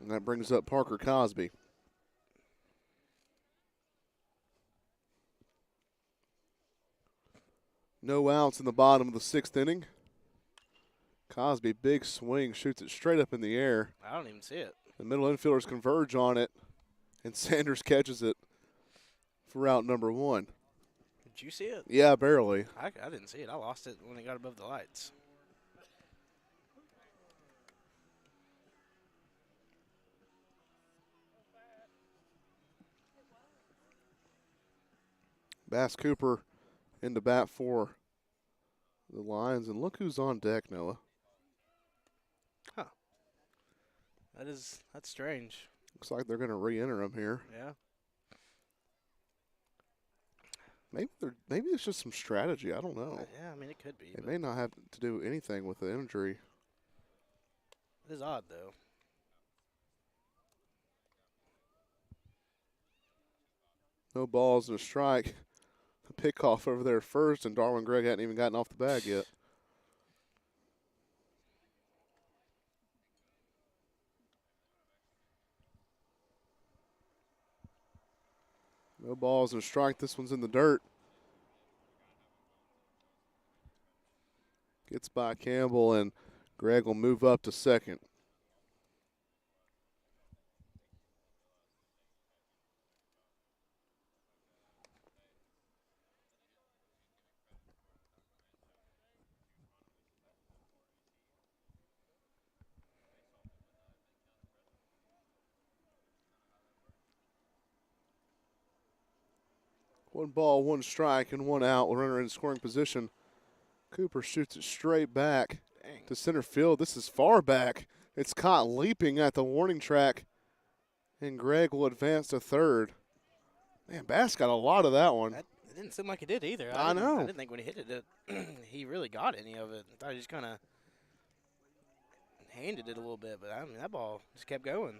and that brings up Parker Cosby. No outs in the bottom of the 6th inning. Cosby, big swing, shoots it straight up in the air. I don't even see it. The middle infielders converge on it, and Sanders catches it for out number 1. Did you see it? Yeah, barely. I didn't see it. I lost it when it got above the lights. Bass Cooper into bat for the Lions, and look who's on deck, Noah. Huh. That's strange. Looks like they're going to re-enter him here. Yeah. Maybe it's just some strategy. I don't know. Yeah, I mean, it could be. It may not have to do anything with the injury. It is odd, though. No balls and a strike. The pickoff over there first, and Darwin Gregg hadn't even gotten off the bag yet. No balls and a strike. This one's in the dirt. Gets by Campbell, and Gregg will move up to second. One ball, one strike, and one out. Runner in scoring position. Cooper shoots it straight back to center field. This is far back. It's caught leaping at the warning track, and Gregg will advance to third. Man, Bass got a lot of that one. It didn't seem like it did either. I know. I didn't think when he hit it that he really got any of it. I thought he just kind of handed it a little bit, but I mean, that ball just kept going.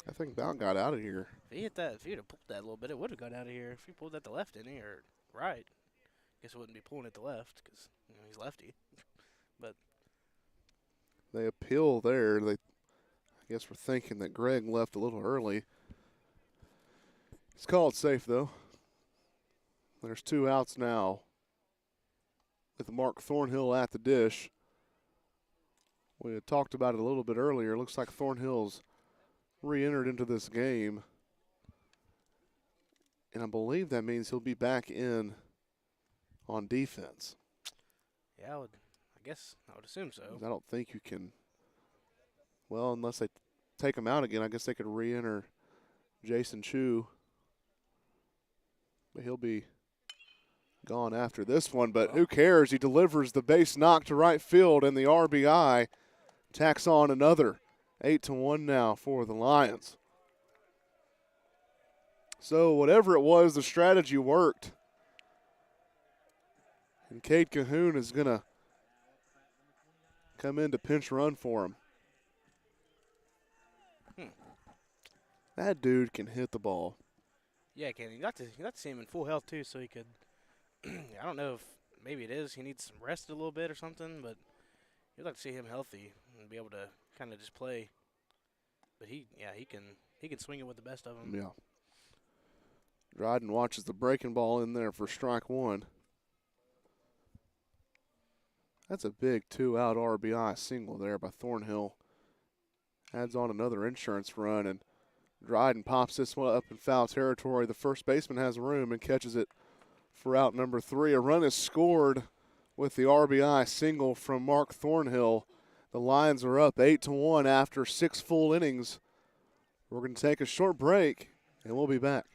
I think Bout got out of here. If he hit that, if he would have pulled that a little bit, it would have got out of here. If he pulled that to left, didn't he, or right? I guess it wouldn't be pulling it to left because he's lefty. But they appeal there. I guess we're thinking that Gregg left a little early. It's called safe though. There's 2 outs now with Mark Thornhill at the dish. We had talked about it a little bit earlier. It looks like Thornhill's re-entered into this game. And I believe that means he'll be back in on defense. yeah, I guess I would assume so. I don't think you can, well, unless they take him out again, I guess they could re-enter Jason Chu. But he'll be gone after this one, but who cares? He delivers the base knock to right field, and the RBI tacks on another. 8-1 now for the Lions. So whatever it was, the strategy worked. And Cade Cahoon is going to come in to pinch run for him. That dude can hit the ball. Yeah, Ken, you got to see him in full health too, so he could. I don't know if maybe it is he needs some rest a little bit or something, but you'd like to see him healthy and be able to kind of just play. But he can swing it with the best of them. Yeah. Dryden watches the breaking ball in there for strike 1. That's a big 2-out RBI single there by Thornhill. Adds on another insurance run, and Dryden pops this one up in foul territory. The first baseman has room and catches it for out number 3. A run is scored with the RBI single from Mark Thornhill. The Lions are up 8-1 after 6 full innings. We're going to take a short break, and we'll be back.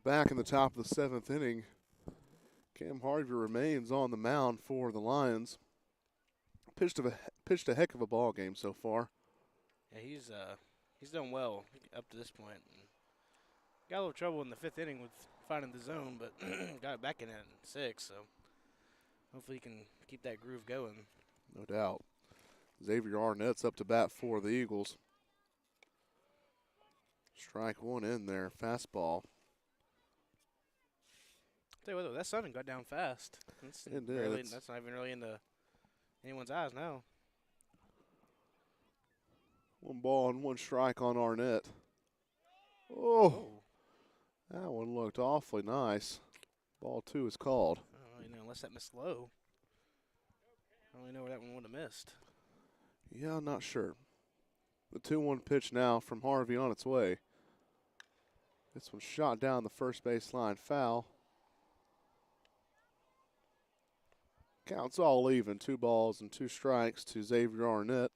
We're back in the top of the 7th inning. Cam Harvey remains on the mound for the Lions. Pitched a heck of a ball game so far. Yeah, he's done well up to this point. Got a little trouble in the 5th inning with finding the zone, but got it back in at 6, so hopefully he can keep that groove going. No doubt. Xavier Arnett's up to bat for the Eagles. Strike one in there, fastball. Tell you what, though, that sun got down fast. That's not even really into anyone's eyes now. 1 ball and 1 strike on Arnett. Oh, that one looked awfully nice. Ball 2 is called. I don't really know, unless that missed low. I don't really know where that one would have missed. Yeah, I'm not sure. The 2-1 pitch now from Harvey on its way. This one shot down the first baseline, foul. Counts all even, 2 balls and 2 strikes to Xavier Arnett.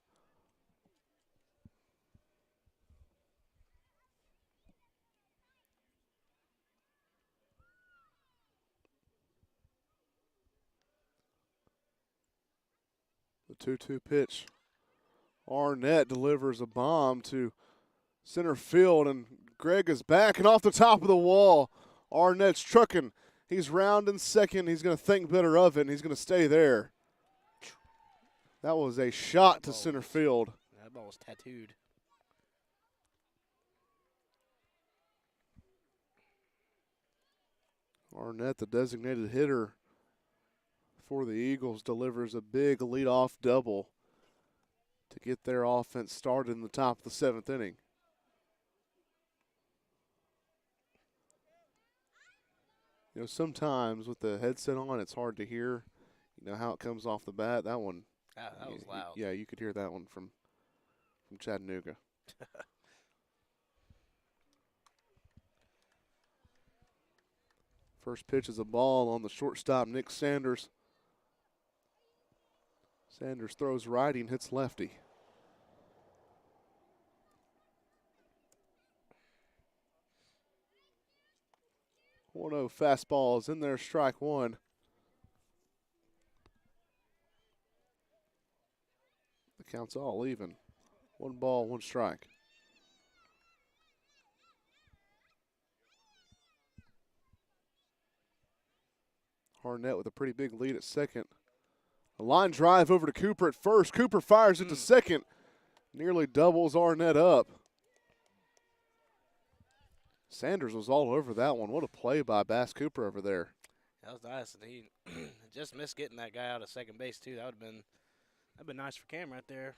The 2-2 pitch. Arnett delivers a bomb to center field, and Greg is back and off the top of the wall. Arnett's trucking. He's rounding second. He's going to think better of it, and he's going to stay there. That was a shot to center field. That ball was tattooed. Arnett, the designated hitter for the Eagles, delivers a big leadoff double to get their offense started in the top of the 7th inning. You know, sometimes with the headset on, it's hard to hear, you know, how it comes off the bat. That one. That was loud. Yeah, you could hear that one from Chattanooga. First pitch is a ball on the shortstop, Nick Sanders. Sanders throws righty and hits lefty. One-0 fastball is in there, strike one. The count's all even. 1 ball, 1 strike. Arnett with a pretty big lead at second. A line drive over to Cooper at first. Cooper fires it to second. Nearly doubles Arnett up. Sanders was all over that one. What a play by Bass Cooper over there. That was nice, and he just missed getting that guy out of second base too. That'd been nice for Cam right there.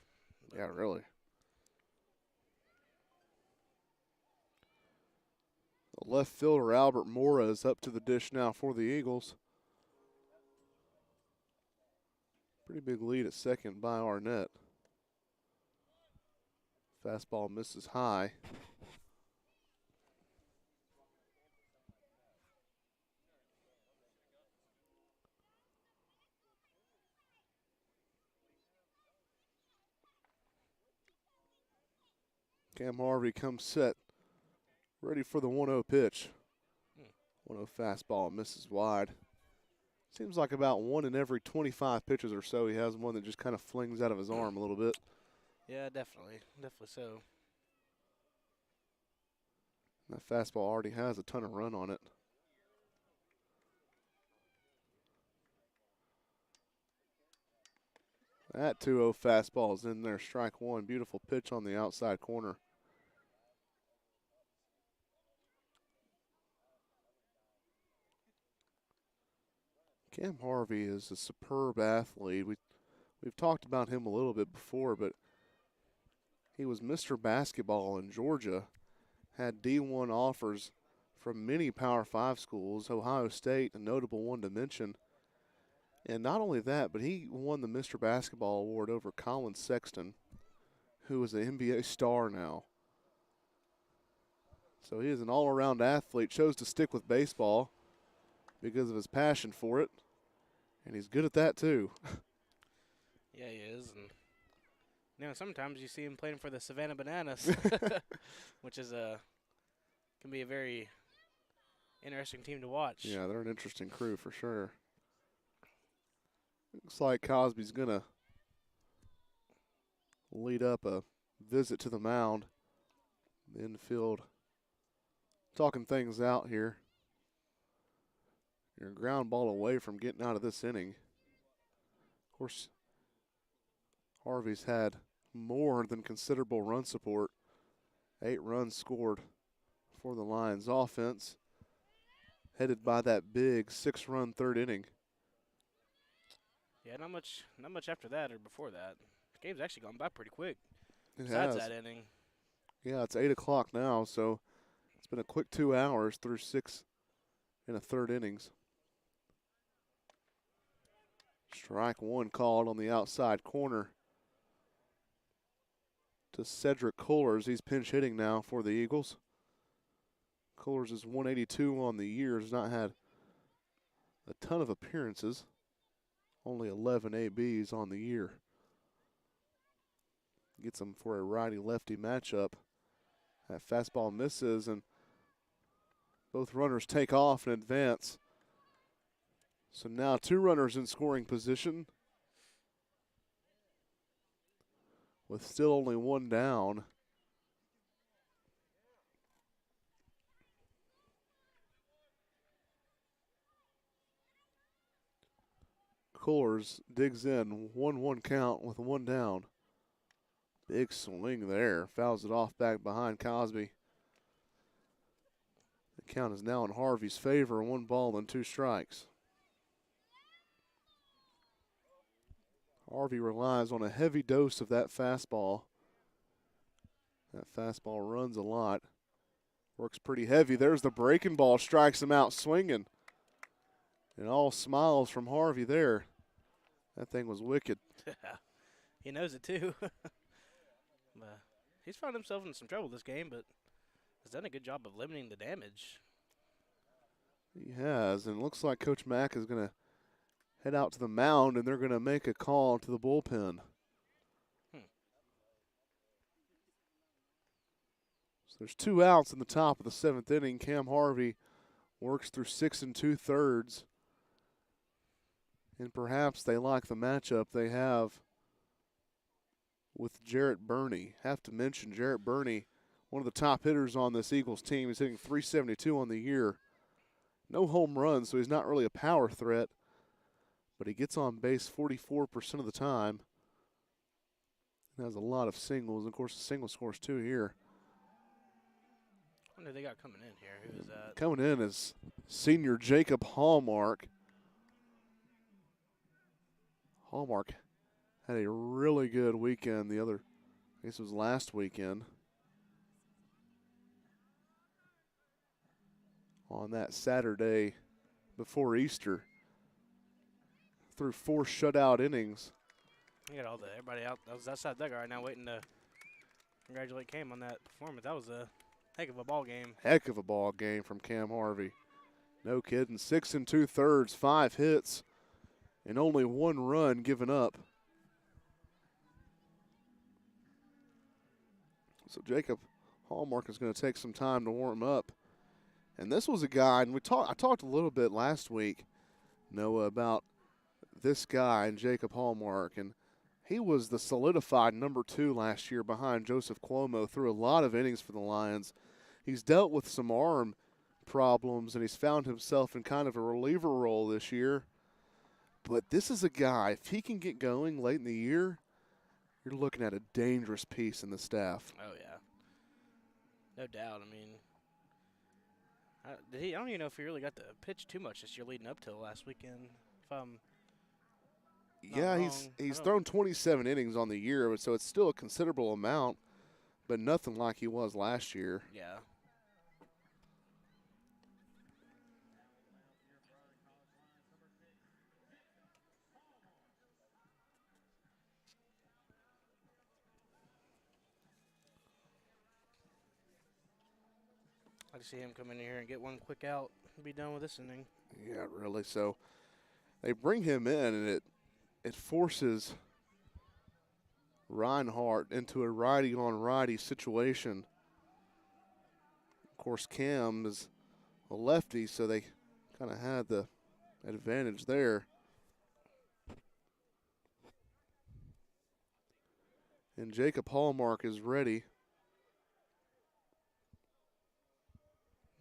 But yeah, really. The left fielder Albert Mora is up to the dish now for the Eagles. Pretty big lead at second by Arnett. Fastball misses high. Cam Harvey comes set, ready for the 1-0 pitch. 1-0 fastball misses wide. Seems like about 1 in every 25 pitches or so he has one that just kind of flings out of his arm a little bit. Yeah, definitely so. That fastball already has a ton of run on it. That 2-0 fastball is in there, strike one. Beautiful pitch on the outside corner. Cam Harvey is a superb athlete. We've talked about him a little bit before, but he was Mr. Basketball in Georgia, had D1 offers from many Power 5 schools, Ohio State, a notable one to mention. And not only that, but he won the Mr. Basketball award over Colin Sexton, who is an NBA star now. So he is an all-around athlete, chose to stick with baseball because of his passion for it. And he's good at that too. Yeah, he is. And you know, sometimes you see him playing for the Savannah Bananas, which is can be a very interesting team to watch. Yeah, they're an interesting crew for sure. Looks like Cosby's going to lead up a visit to the mound. The infield talking things out here. You're a ground ball away from getting out of this inning. Of course, Harvey's had more than considerable run support. 8 runs scored for the Lions offense, headed by that big 6-run third inning. Yeah, not much after that or before that. The game's actually gone by pretty quick. It Besides has. that inning. Yeah, it's 8 o'clock now, so it's been a quick 2 hours through 6 and a third innings. Strike one called on the outside corner to Cedric Coulter. He's pinch hitting now for the Eagles. Coulter is 182 on the year. Has not had a ton of appearances. Only 11 ABs on the year. Gets him for a righty-lefty matchup. That fastball misses, and both runners take off and advance. So now 2 runners in scoring position, with still only 1 down. Coolers digs in, 1-1 count with 1 down. Big swing there, fouls it off back behind Cosby. The count is now in Harvey's favor, 1 ball and 2 strikes. Harvey relies on a heavy dose of that fastball. That fastball runs a lot. Works pretty heavy. There's the breaking ball, strikes him out swinging. And all smiles from Harvey there. That thing was wicked. He knows it too. He's found himself in some trouble this game, but has done a good job of limiting the damage. He has, and it looks like Coach Mack is going to head out to the mound, and they're going to make a call to the bullpen. So there's 2 outs in the top of the 7th inning. Cam Harvey works through 6 2/3. And perhaps they like the matchup they have with Jarrett Burney. Have to mention Jarrett Burney, one of the top hitters on this Eagles team. He's hitting .372 on the year. No home runs, so he's not really a power threat. But he gets on base 44% of the time. And has a lot of singles. And of course, the single scores 2 here. I wonder who they got coming in here. Who is that? Coming in is senior Jacob Hallmark. Hallmark had a really good weekend I guess it was last weekend. On that Saturday before Easter. Through 4 shutout innings. You got everybody out. That was outside that guy right now waiting to congratulate Cam on that performance. That was a heck of a ball game. Heck of a ball game from Cam Harvey. No kidding. 6 2/3, 5 hits, and only 1 run given up. So Jacob Hallmark is going to take some time to warm up. And this was a guy, and I talked a little bit last week, Noah, about this guy and Jacob Hallmark, and he was the solidified number 2 last year behind Joseph Cuomo through a lot of innings for the Lions. He's dealt with some arm problems, and he's found himself in kind of a reliever role this year. But this is a guy, if he can get going late in the year, you're looking at a dangerous piece in the staff. Oh, yeah. No doubt. I mean, I don't even know if he really got to pitch too much this year leading up to last weekend. If I'm Yeah, he's thrown 27 innings on the year, so it's still a considerable amount, but nothing like he was last year. Yeah. I just see him come in here and get 1 quick out and be done with this inning. Yeah, really. So they bring him in, and it forces Reinhardt into a righty-on-righty situation. Of course, Cam is a lefty, so they kind of had the advantage there. And Jacob Hallmark is ready.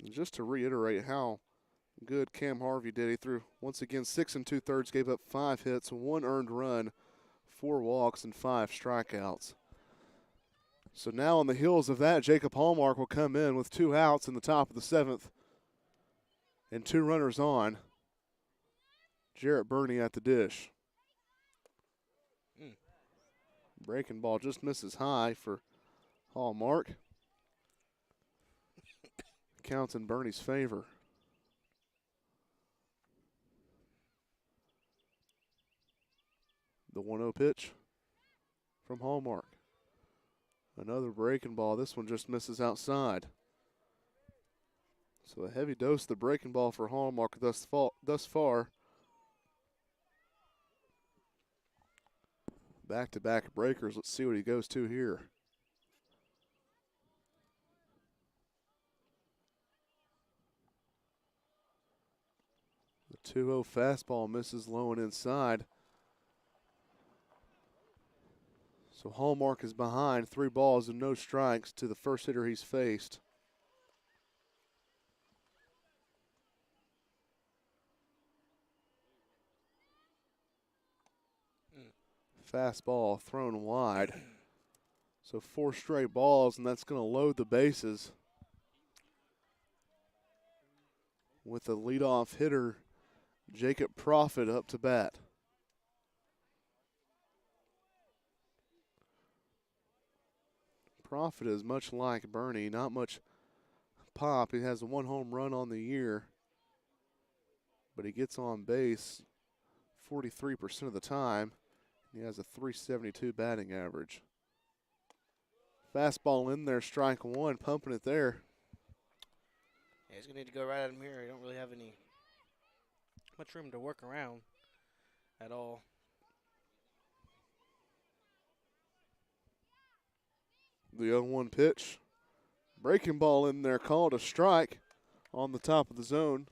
And just to reiterate how good Cam Harvey did, he threw once again 6 2/3, gave up 5 hits, 1 earned run, 4 walks, and 5 strikeouts. So now on the heels of that, Jacob Hallmark will come in with 2 outs in the top of the 7th and 2 runners on. Jarrett Burney at the dish. Breaking ball just misses high for Hallmark. Counts in Burney's favor. The 1-0 pitch from Hallmark. Another breaking ball. This one just misses outside. So a heavy dose of the breaking ball for Hallmark thus far. Back-to-back breakers. Let's see what he goes to here. The 2-0 fastball misses low and inside. So Hallmark is behind 3 balls and no strikes to the first hitter he's faced. Fastball thrown wide. So 4 straight balls, and that's going to load the bases with the leadoff hitter, Jacob Profit, up to bat. Profit is much like Burney, not much pop. He has 1 home run on the year, but he gets on base 43% of the time. He has a .372 batting average. Fastball in there, strike 1, pumping it there. Yeah, he's going to need to go right at him here. He don't really have much room to work around at all. The 0-1 pitch. Breaking ball in there, called a strike on the top of the zone.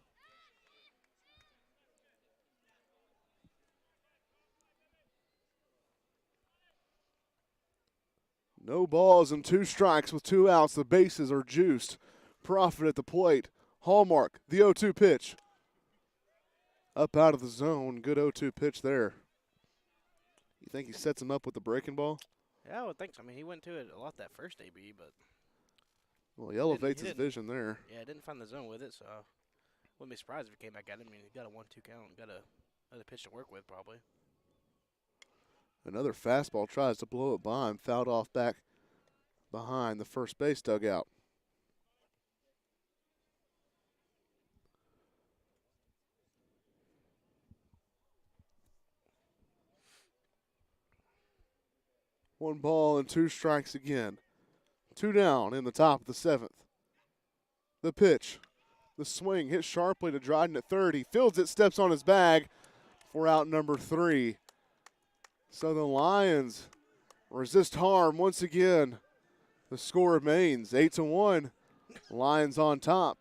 No balls and 2 strikes with 2 outs. The bases are juiced. Profit at the plate. Hallmark, the 0-2 pitch. Up out of the zone. Good 0-2 pitch there. You think he sets him up with the breaking ball? Yeah, I would think so. I mean, he went to it a lot that first AB, but. Well, he elevates his vision there. Yeah, didn't find the zone with it, so wouldn't be surprised if he came back at him. I mean, he got a 1-2 count, got another pitch to work with probably. Another fastball tries to blow it by him, fouled off back behind the first base dugout. One ball and 2 strikes again. 2 down in the top of the 7th. The pitch. The swing hit sharply to Dryden at third. He fields it, steps on his bag for out number 3. So the Lions resist harm once again. The score remains 8-1. Lions on top.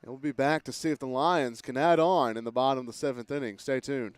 And we'll be back to see if the Lions can add on in the bottom of the 7th inning. Stay tuned.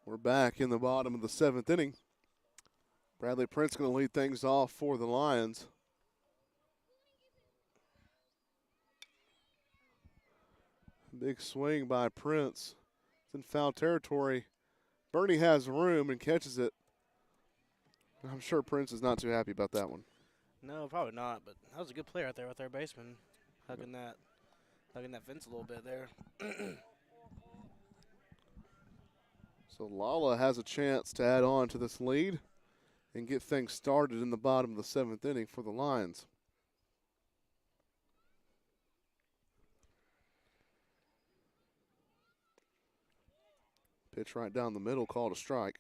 We're back in the bottom of the 7th inning. Bradley Prince going to lead things off for the Lions. Big swing by Prince. It's in foul territory. Bernie has room and catches it. I'm sure Prince is not too happy about that one. No, probably not, but that was a good play right there with their baseman, hugging that fence a little bit there. So Lala has a chance to add on to this lead and get things started in the bottom of the 7th inning for the Lions. Pitch right down the middle, called a strike.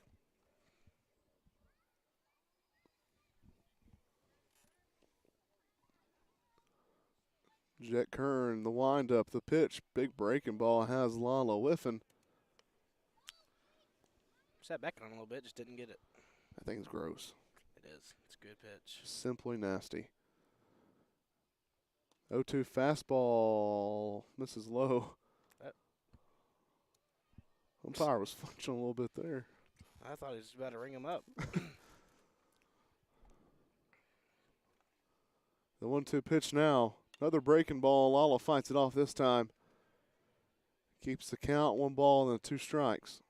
Jet Kern, the windup, the pitch. Big breaking ball has Lala whiffing. Sat back on him a little bit, just didn't get it. That thing's gross. It is. It's a good pitch. Simply nasty. 0-2 fastball misses low. Umpire was flinching a little bit there. I thought he was about to ring him up. The 1-2 pitch now. Another breaking ball. Lala fights it off this time. Keeps the count, 1 ball and 2 strikes.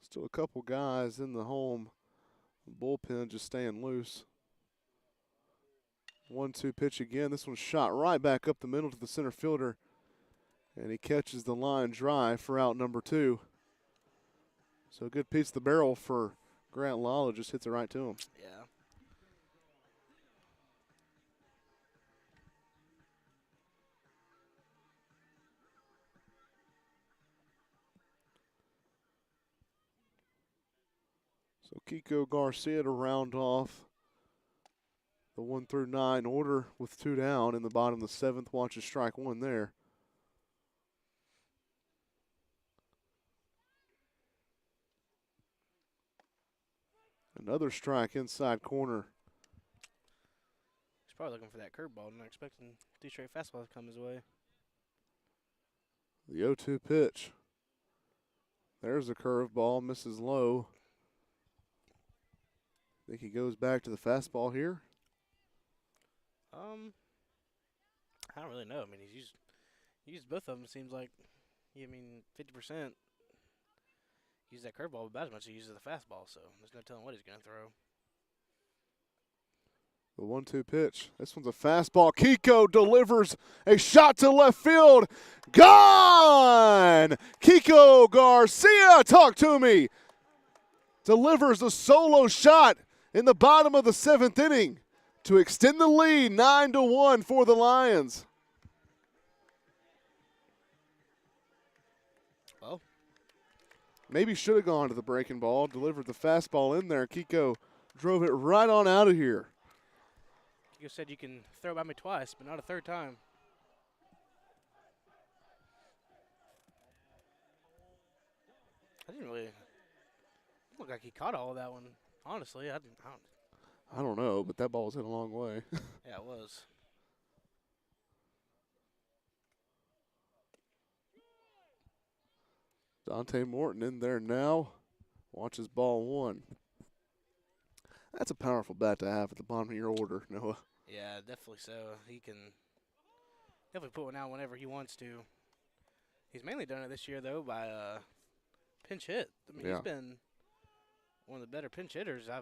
Still a couple guys in the home. Bullpen just staying loose. 1-2 pitch again. This one's shot right back up the middle to the center fielder. And he catches the line drive for out number 2. So a good piece of the barrel for Grant Lala, just hits it right to him. Yeah. So Kiko Garcia to round off the 1 through 9 order with 2 down in the bottom of the 7th. Watches strike 1 there. Another strike inside corner. He's probably looking for that curveball, not expecting 2 straight fastballs to come his way. The 0-2 pitch. There's a curveball, misses low. Think he goes back to the fastball here? I don't really know. I mean, he's used both of them. It seems like, 50%. Use that curveball about as much as he uses the fastball, so there's no telling what he's going to throw. The 1-2 pitch. This one's a fastball. Kiko delivers a shot to left field. Gone! Kiko Garcia, talk to me. Delivers a solo shot in the bottom of the 7th inning to extend the lead 9-1 for the Lions. Well, maybe should have gone to the breaking ball, delivered the fastball in there. Kiko drove it right on out of here. Kiko said you can throw it by me twice, but not a third time. I didn't really look like he caught all of that one. Honestly, I don't know, but that ball was hit a long way. Yeah, it was. Dante Morton in there now. Watches ball 1. That's a powerful bat to have at the bottom of your order, Noah. Yeah, definitely so. He can definitely put one out whenever he wants to. He's mainly done it this year, though, by pinch hit. I mean, yeah. He's been one of the better pinch hitters I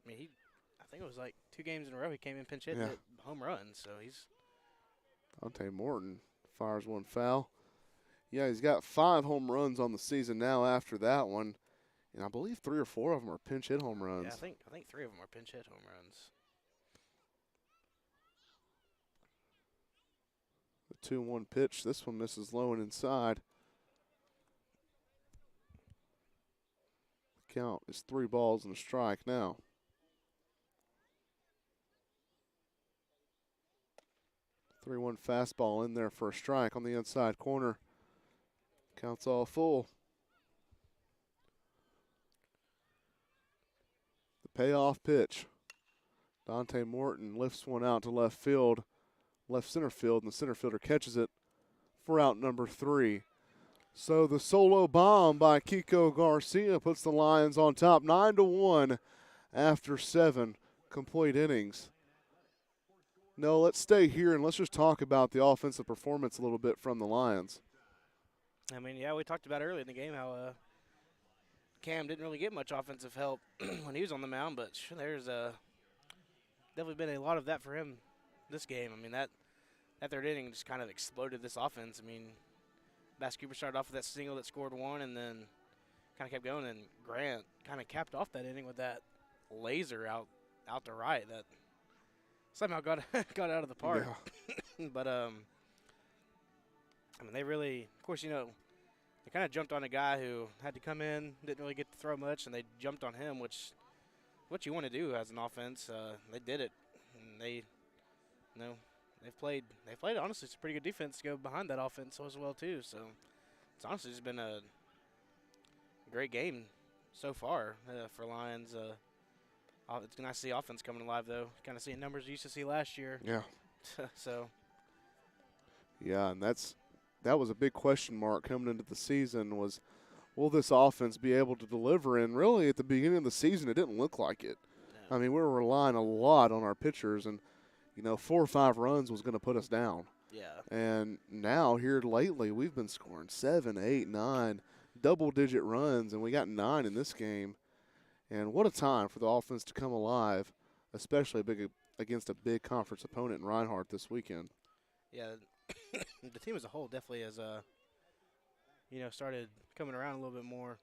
think it was like 2 games in a row he came in pinch hit and hit home runs. So he's Dante Morton fires one foul. Yeah, he's got 5 home runs on the season now after that one. And I believe 3 or 4 of them are pinch hit home runs. Yeah, I think 3 of them are pinch hit home runs. The 2-1 pitch. This one misses low and inside. The count is 3 balls and a strike now. The 3-1 fastball in there for a strike on the inside corner. Counts all full. The payoff pitch. Dante Morton lifts one out to left field, left center field, and the center fielder catches it for out number 3. So the solo bomb by Kiko Garcia puts the Lions on top 9-1 after 7 complete innings. No, let's stay here and let's just talk about the offensive performance a little bit from the Lions. I mean, yeah, we talked about earlier in the game how Cam didn't really get much offensive help when he was on the mound, but there's definitely been a lot of that for him this game. I mean, that third inning just kind of exploded this offense. I mean, Bass Cooper started off with that single that scored 1 and then kind of kept going, and Grant kind of capped off that inning with that laser out to right that somehow got out of the park. Yeah. But, I mean, they really, of course, they kind of jumped on a guy who had to come in, didn't really get to throw much, and they jumped on him, which what you want to do as an offense. They did it, and they've played honestly some pretty good defense to go behind that offense as well too. So it's honestly just been a great game so far for Lions. It's nice to see offense coming alive though. Kind of seeing numbers you used to see last year. Yeah. So. Yeah, and that was a big question mark coming into the season was, will this offense be able to deliver? And really at the beginning of the season it didn't look like it. No. I mean, we were relying a lot on our pitchers, and 4 or 5 runs was going to put us down. Yeah. And now here lately we've been scoring 7, 8, 9 double-digit runs, and we got 9 in this game. And what a time for the offense to come alive, especially against a big conference opponent in Reinhardt this weekend. Yeah, the team as a whole definitely has, started coming around a little bit more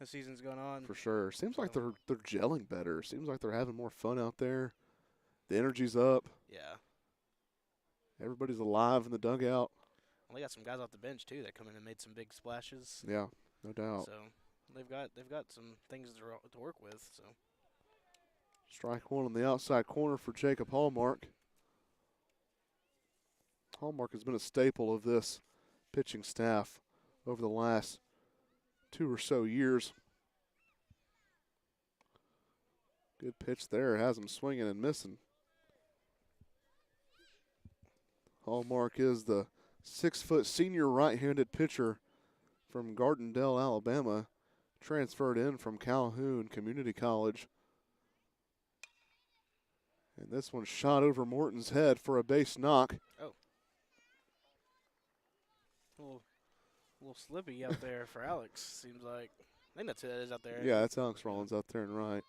as the season's gone on. For sure. Seems like they're gelling better. Seems like they're having more fun out there. The energy's up. Yeah. Everybody's alive in the dugout. Well, they got some guys off the bench too that come in and made some big splashes. Yeah, no doubt. So they've got some things to work with. So strike 1 on the outside corner for Jacob Hallmark. Hallmark has been a staple of this pitching staff over the last 2 or so years. Good pitch there. Has him swinging and missing. Hallmark is the 6-foot senior right-handed pitcher from Gardendale, Alabama, transferred in from Calhoun Community College. And this one shot over Morton's head for a base knock. Oh. A little slippy out there for Alex, seems like. I think that's who that is out there. Yeah, that's Alex Rollins out there and right. At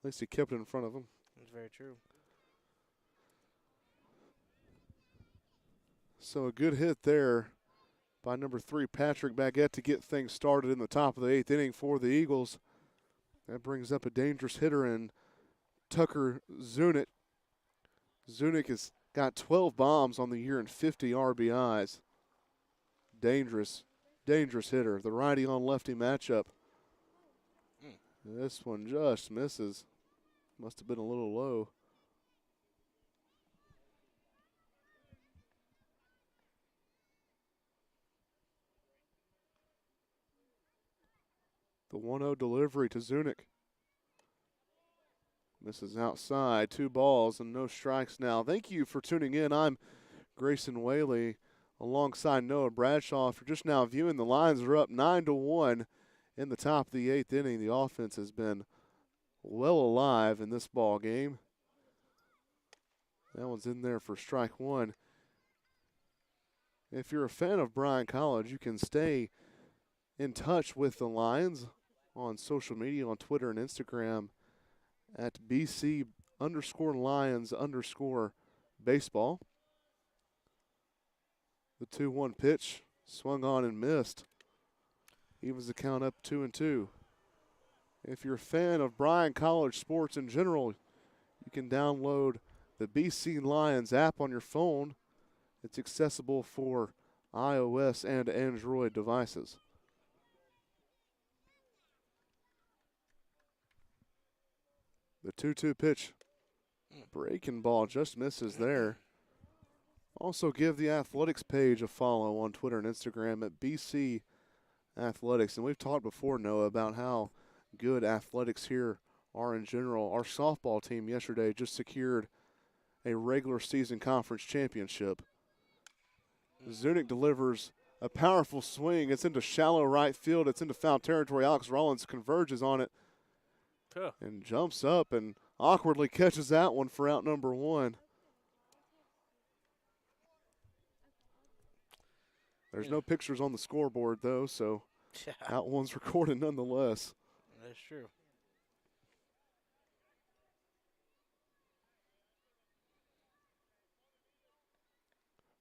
least he kept it in front of him. That's very true. So a good hit there by number 3, Patrick Baguette, to get things started in the top of the 8th inning for the Eagles. That brings up a dangerous hitter in Tucker Zunick. Zunick has got 12 bombs on the year and 50 RBIs. Dangerous hitter. The righty on lefty matchup. This one just misses. Must have been a little low. The 1-0 delivery to Zunick. Misses outside. 2 balls and no strikes now. Thank you for tuning in. I'm Grayson Whaley alongside Noah Bradshaw. If you're just now viewing, the Lions are up 9-1 in the top of the 8th inning. The offense has been well alive in this ball game. That one's in there for strike 1. If you're a fan of Bryan College, you can stay in touch with the Lions on social media, on Twitter and Instagram at BC_Lions_baseball. The 2-1 pitch swung on and missed. Evens the count up 2-2. If you're a fan of Bryan College sports in general, you can download the BC Lions app on your phone. It's accessible for iOS and Android devices. The 2-2 pitch. Breaking ball just misses there. Also give the athletics page a follow on Twitter and Instagram at BC Athletics. And we've talked before, Noah, about how good athletics here are in general. Our softball team yesterday just secured a regular season conference championship. Zunick delivers a powerful swing. It's into shallow right field. It's into foul territory. Alex Rollins converges on it and jumps up and awkwardly catches that one for out number one. There's no pictures on the scoreboard, though, so out one's recorded nonetheless. That's true.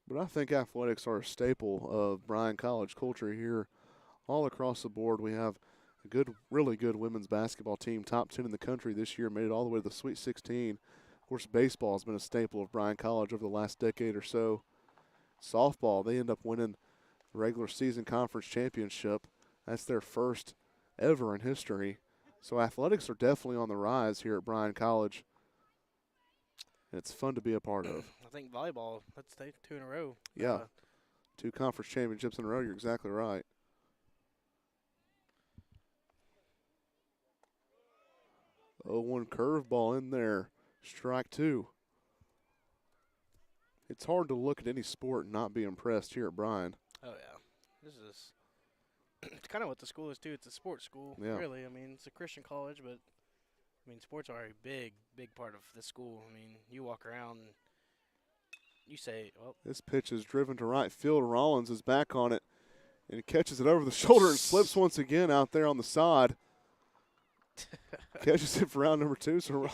But I think athletics are a staple of Bryan College culture here. All across the board, we have a good, really good women's basketball team, top 10 in the country this year, made it all the way to the Sweet 16. Of course, baseball has been a staple of Bryan College over the last decade or so. Softball, they end up winning the regular season conference championship. That's their first ever in history. So athletics are definitely on the rise here at Bryan College. And it's fun to be a part of. I think volleyball, let's take 2 in a row. Yeah, 2 conference championships in a row. You're exactly right. Oh, one curveball in there. Strike 2. It's hard to look at any sport and not be impressed here at Bryan. Oh, yeah. This is it's kind of what the school is, too. It's a sports school, really. I mean, it's a Christian college, but, I mean, sports are a big, big part of the school. I mean, you walk around and you say, well. This pitch is driven to right field. Rollins is back on it and catches it over the shoulder and slips once again out there on the side. Catches it for round number 2. So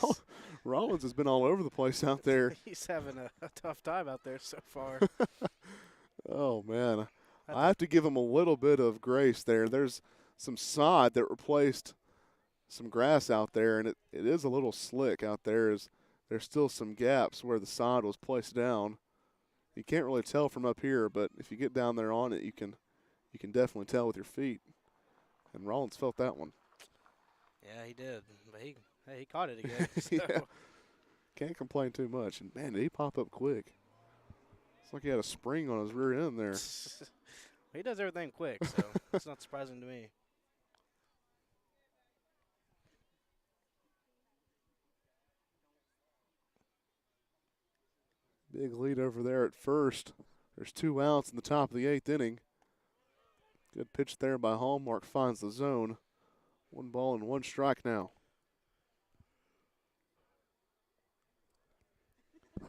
Rollins has been all over the place out there. He's having a tough time out there so far. Oh, man. I have to give him a little bit of grace there. There's some sod that replaced some grass out there, and it is a little slick out there. There's still some gaps where the sod was placed down. You can't really tell from up here, but if you get down there on it, you can definitely tell with your feet. And Rollins felt that one. Yeah, he did. But he caught it again. So. Yeah. Can't complain too much. And, man, did he pop up quick. It's like he had a spring on his rear end there. He does everything quick, so it's not surprising to me. Big lead over there at first. There's 2 outs in the top of the 8th inning. Good pitch there by Hallmark. Finds the zone. 1 ball and 1 strike now.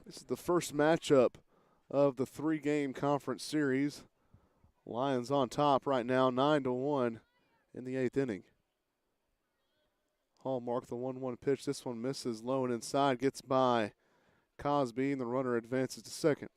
This is the first matchup of the 3-game conference series. Lions on top right now, 9-1 in the 8th inning. Hallmark, the 1-1 pitch. This one misses low and inside. Gets by Cosby, and the runner advances to second.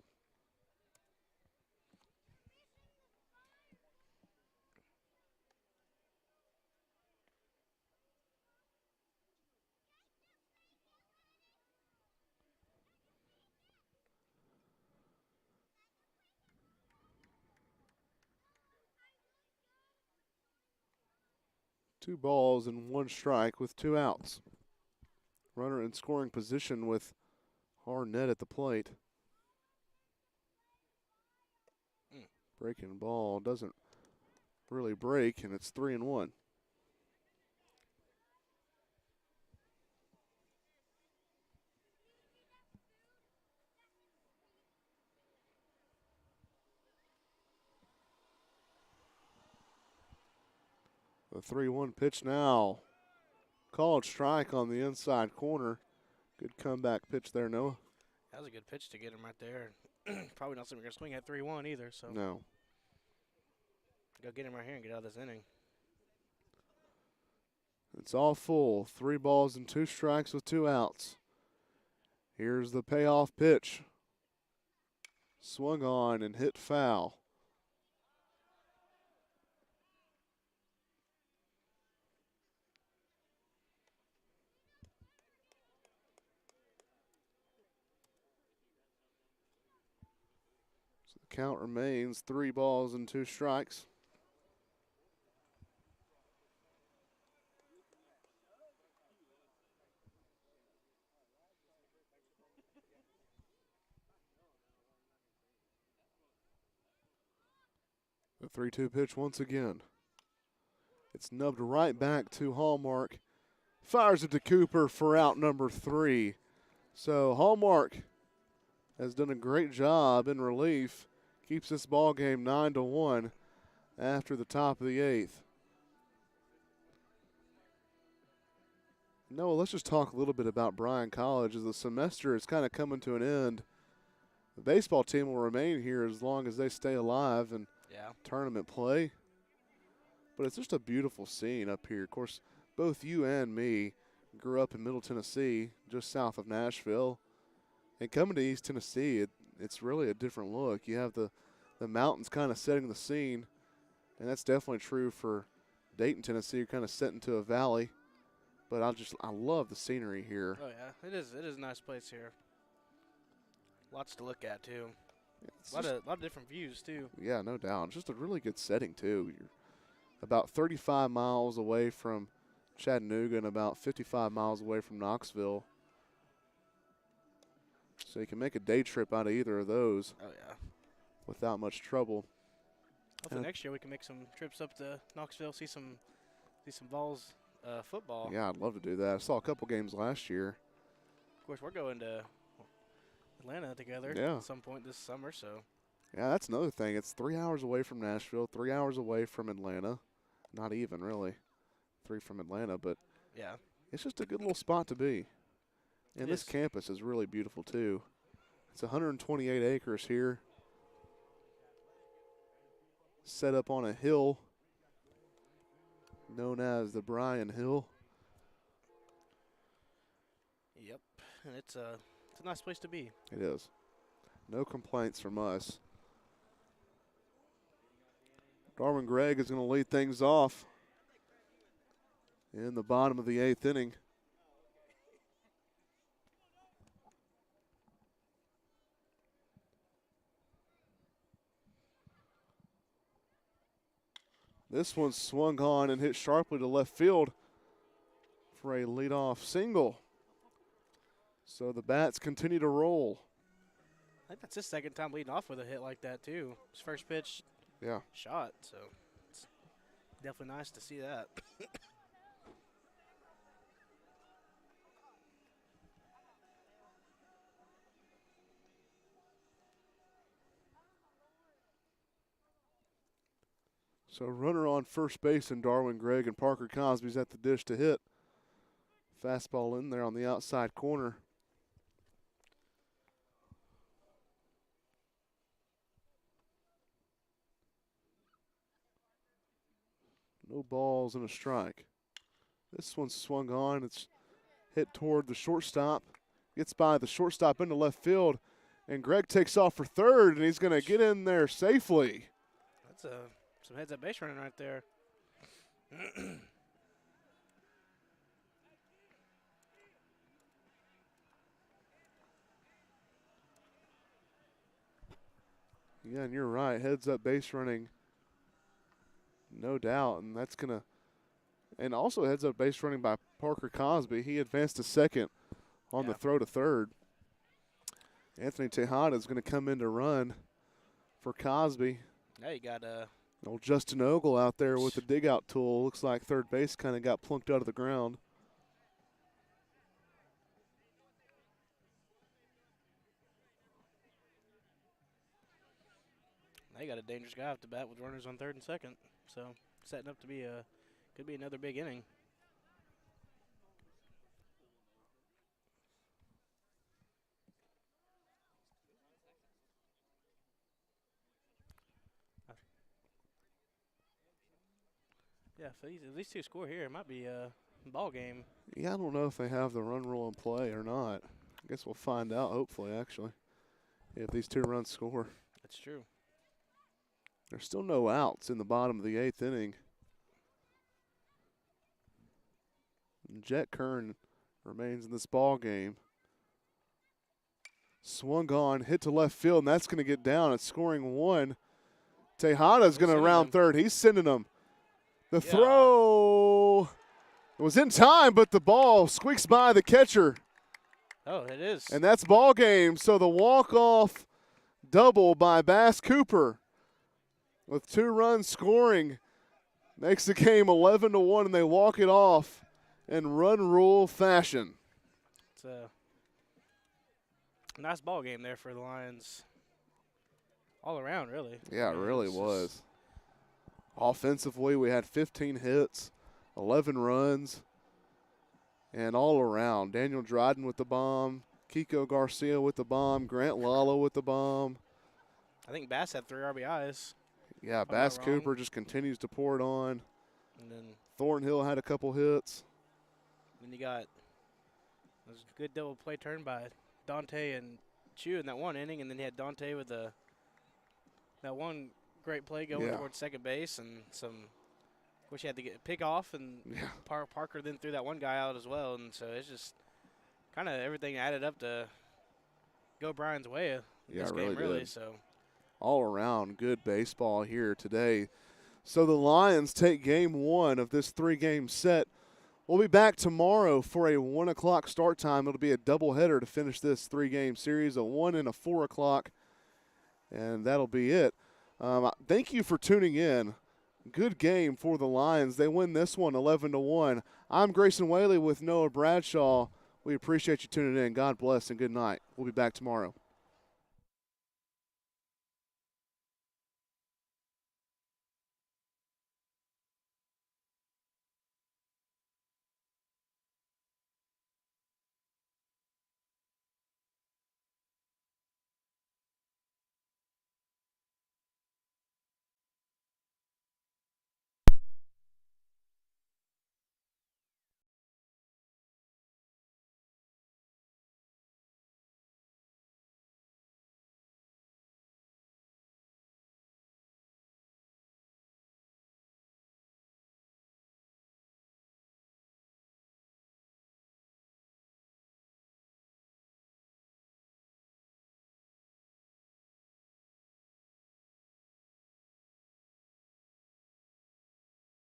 Two balls and 1 strike with 2 outs. Runner in scoring position with Harnett at the plate. Breaking ball doesn't really break, and it's 3-1. The 3-1 pitch now. Called strike on the inside corner. Good comeback pitch there, Noah. That was a good pitch to get him right there. Probably not something you're going to swing at 3-1 either. So no. Go get him right here and get out of this inning. It's all full. 3 balls and 2 strikes with 2 outs. Here's the payoff pitch. Swung on and hit foul. Count remains 3 balls and 2 strikes. The 3-2 pitch once again. It's nubbed right back to Hallmark. Fires it to Cooper for out number 3. So Hallmark has done a great job in relief, keeps this ball game 9-1 after the top of the 8th. Noah, let's just talk a little bit about Bryan College. As the semester is kind of coming to an end, the baseball team will remain here as long as they stay alive and tournament play. But it's just a beautiful scene up here. Of course, both you and me grew up in Middle Tennessee, just south of Nashville. And coming to East Tennessee, it's really a different look. You have the mountains kind of setting the scene, and that's definitely true for Dayton, Tennessee. You're kind of set into a valley. But I love the scenery here. Oh, yeah. It is a nice place here. Lots to look at, too. A lot of different views, too. Yeah, no doubt. It's just a really good setting, too. You're about 35 miles away from Chattanooga and about 55 miles away from Knoxville. So you can make a day trip out of either of those. Oh, yeah. Without much trouble. Hopefully next year we can make some trips up to Knoxville, see some Vols football. Yeah, I'd love to do that. I saw a couple games last year. Of course, we're going to Atlanta together at some point this summer. So. Yeah, that's another thing. It's 3 hours away from Nashville, 3 hours away from Atlanta. Not even, really. 3 from Atlanta, but it's just a good little spot to be. And this campus is really beautiful, too. It's 128 acres here. Set up on a hill known as the Bryan Hill. Yep, and it's a nice place to be. It is. No complaints from us. Darwin Gregg is going to lead things off in the bottom of the 8th inning. This one swung on and hit sharply to left field for a leadoff single. So the bats continue to roll. I think that's his second time leading off with a hit like that, too. His first pitch shot, so it's definitely nice to see that. So runner on first base in Darwin Gregg, and Parker Cosby's at the dish to hit. Fastball in there on the outside corner. No balls and a strike. This one's swung on. It's hit toward the shortstop. Gets by the shortstop into left field, and Gregg takes off for third, and he's going to get in there safely. That's some heads up base running right there. Yeah, and you're right. Heads up base running, no doubt. And that's going to – and also heads up base running by Parker Cosby. He advanced to second on the throw to third. Anthony Tejada is going to come in to run for Cosby. Now you got old Justin Ogle out there with the dig-out tool. Looks like third base kind of got plunked out of the ground. Now you got a dangerous guy off the bat with runners on third and second. So setting up to be could be another big inning. Yeah, if these two score here, it might be a ball game. Yeah, I don't know if they have the run rule in play or not. I guess we'll find out, hopefully, actually, if these two runs score. That's true. There's still no outs in the bottom of the 8th inning. And Jet Kern remains in this ball game. Swung on, hit to left field, and that's going to get down. It's scoring one. Tejada's going to round third. He's sending them. The throw was in time, but the ball squeaks by the catcher. Oh, it is. And that's ball game. So the walk-off double by Bass Cooper with 2 runs scoring makes the game 11-1, and they walk it off in run rule fashion. It's a nice ball game there for the Lions. all around, really. Yeah, I it mean, really it's was. Offensively, we had 15 hits, 11 runs, and all around. Daniel Dryden with the bomb, Kiko Garcia with the bomb, Grant Lala with the bomb. I think Bass had 3 RBIs. Yeah, I'm not Bass wrong. Cooper just continues to pour it on. And then Thornhill had a couple hits. you got it was a good double play turn by Dante and Chu in that one inning, and then you had Dante with that one great play going towards second base, and wish he had to get a pick off, and Parker then threw that one guy out as well, and so it's just kind of everything added up to go Bryan's way in this game, really. So all around good baseball here today. So the Lions take game 1 of this 3-game set. We'll be back tomorrow for a 1 o'clock start time. It'll be a doubleheader to finish this 3-game series, a 1 and a 4 o'clock, and that'll be it. Thank you for tuning in. Good game for the Lions. They win this one 11-1. I'm Grayson Whaley with Noah Bradshaw. We appreciate you tuning in. God bless and good night. We'll be back tomorrow.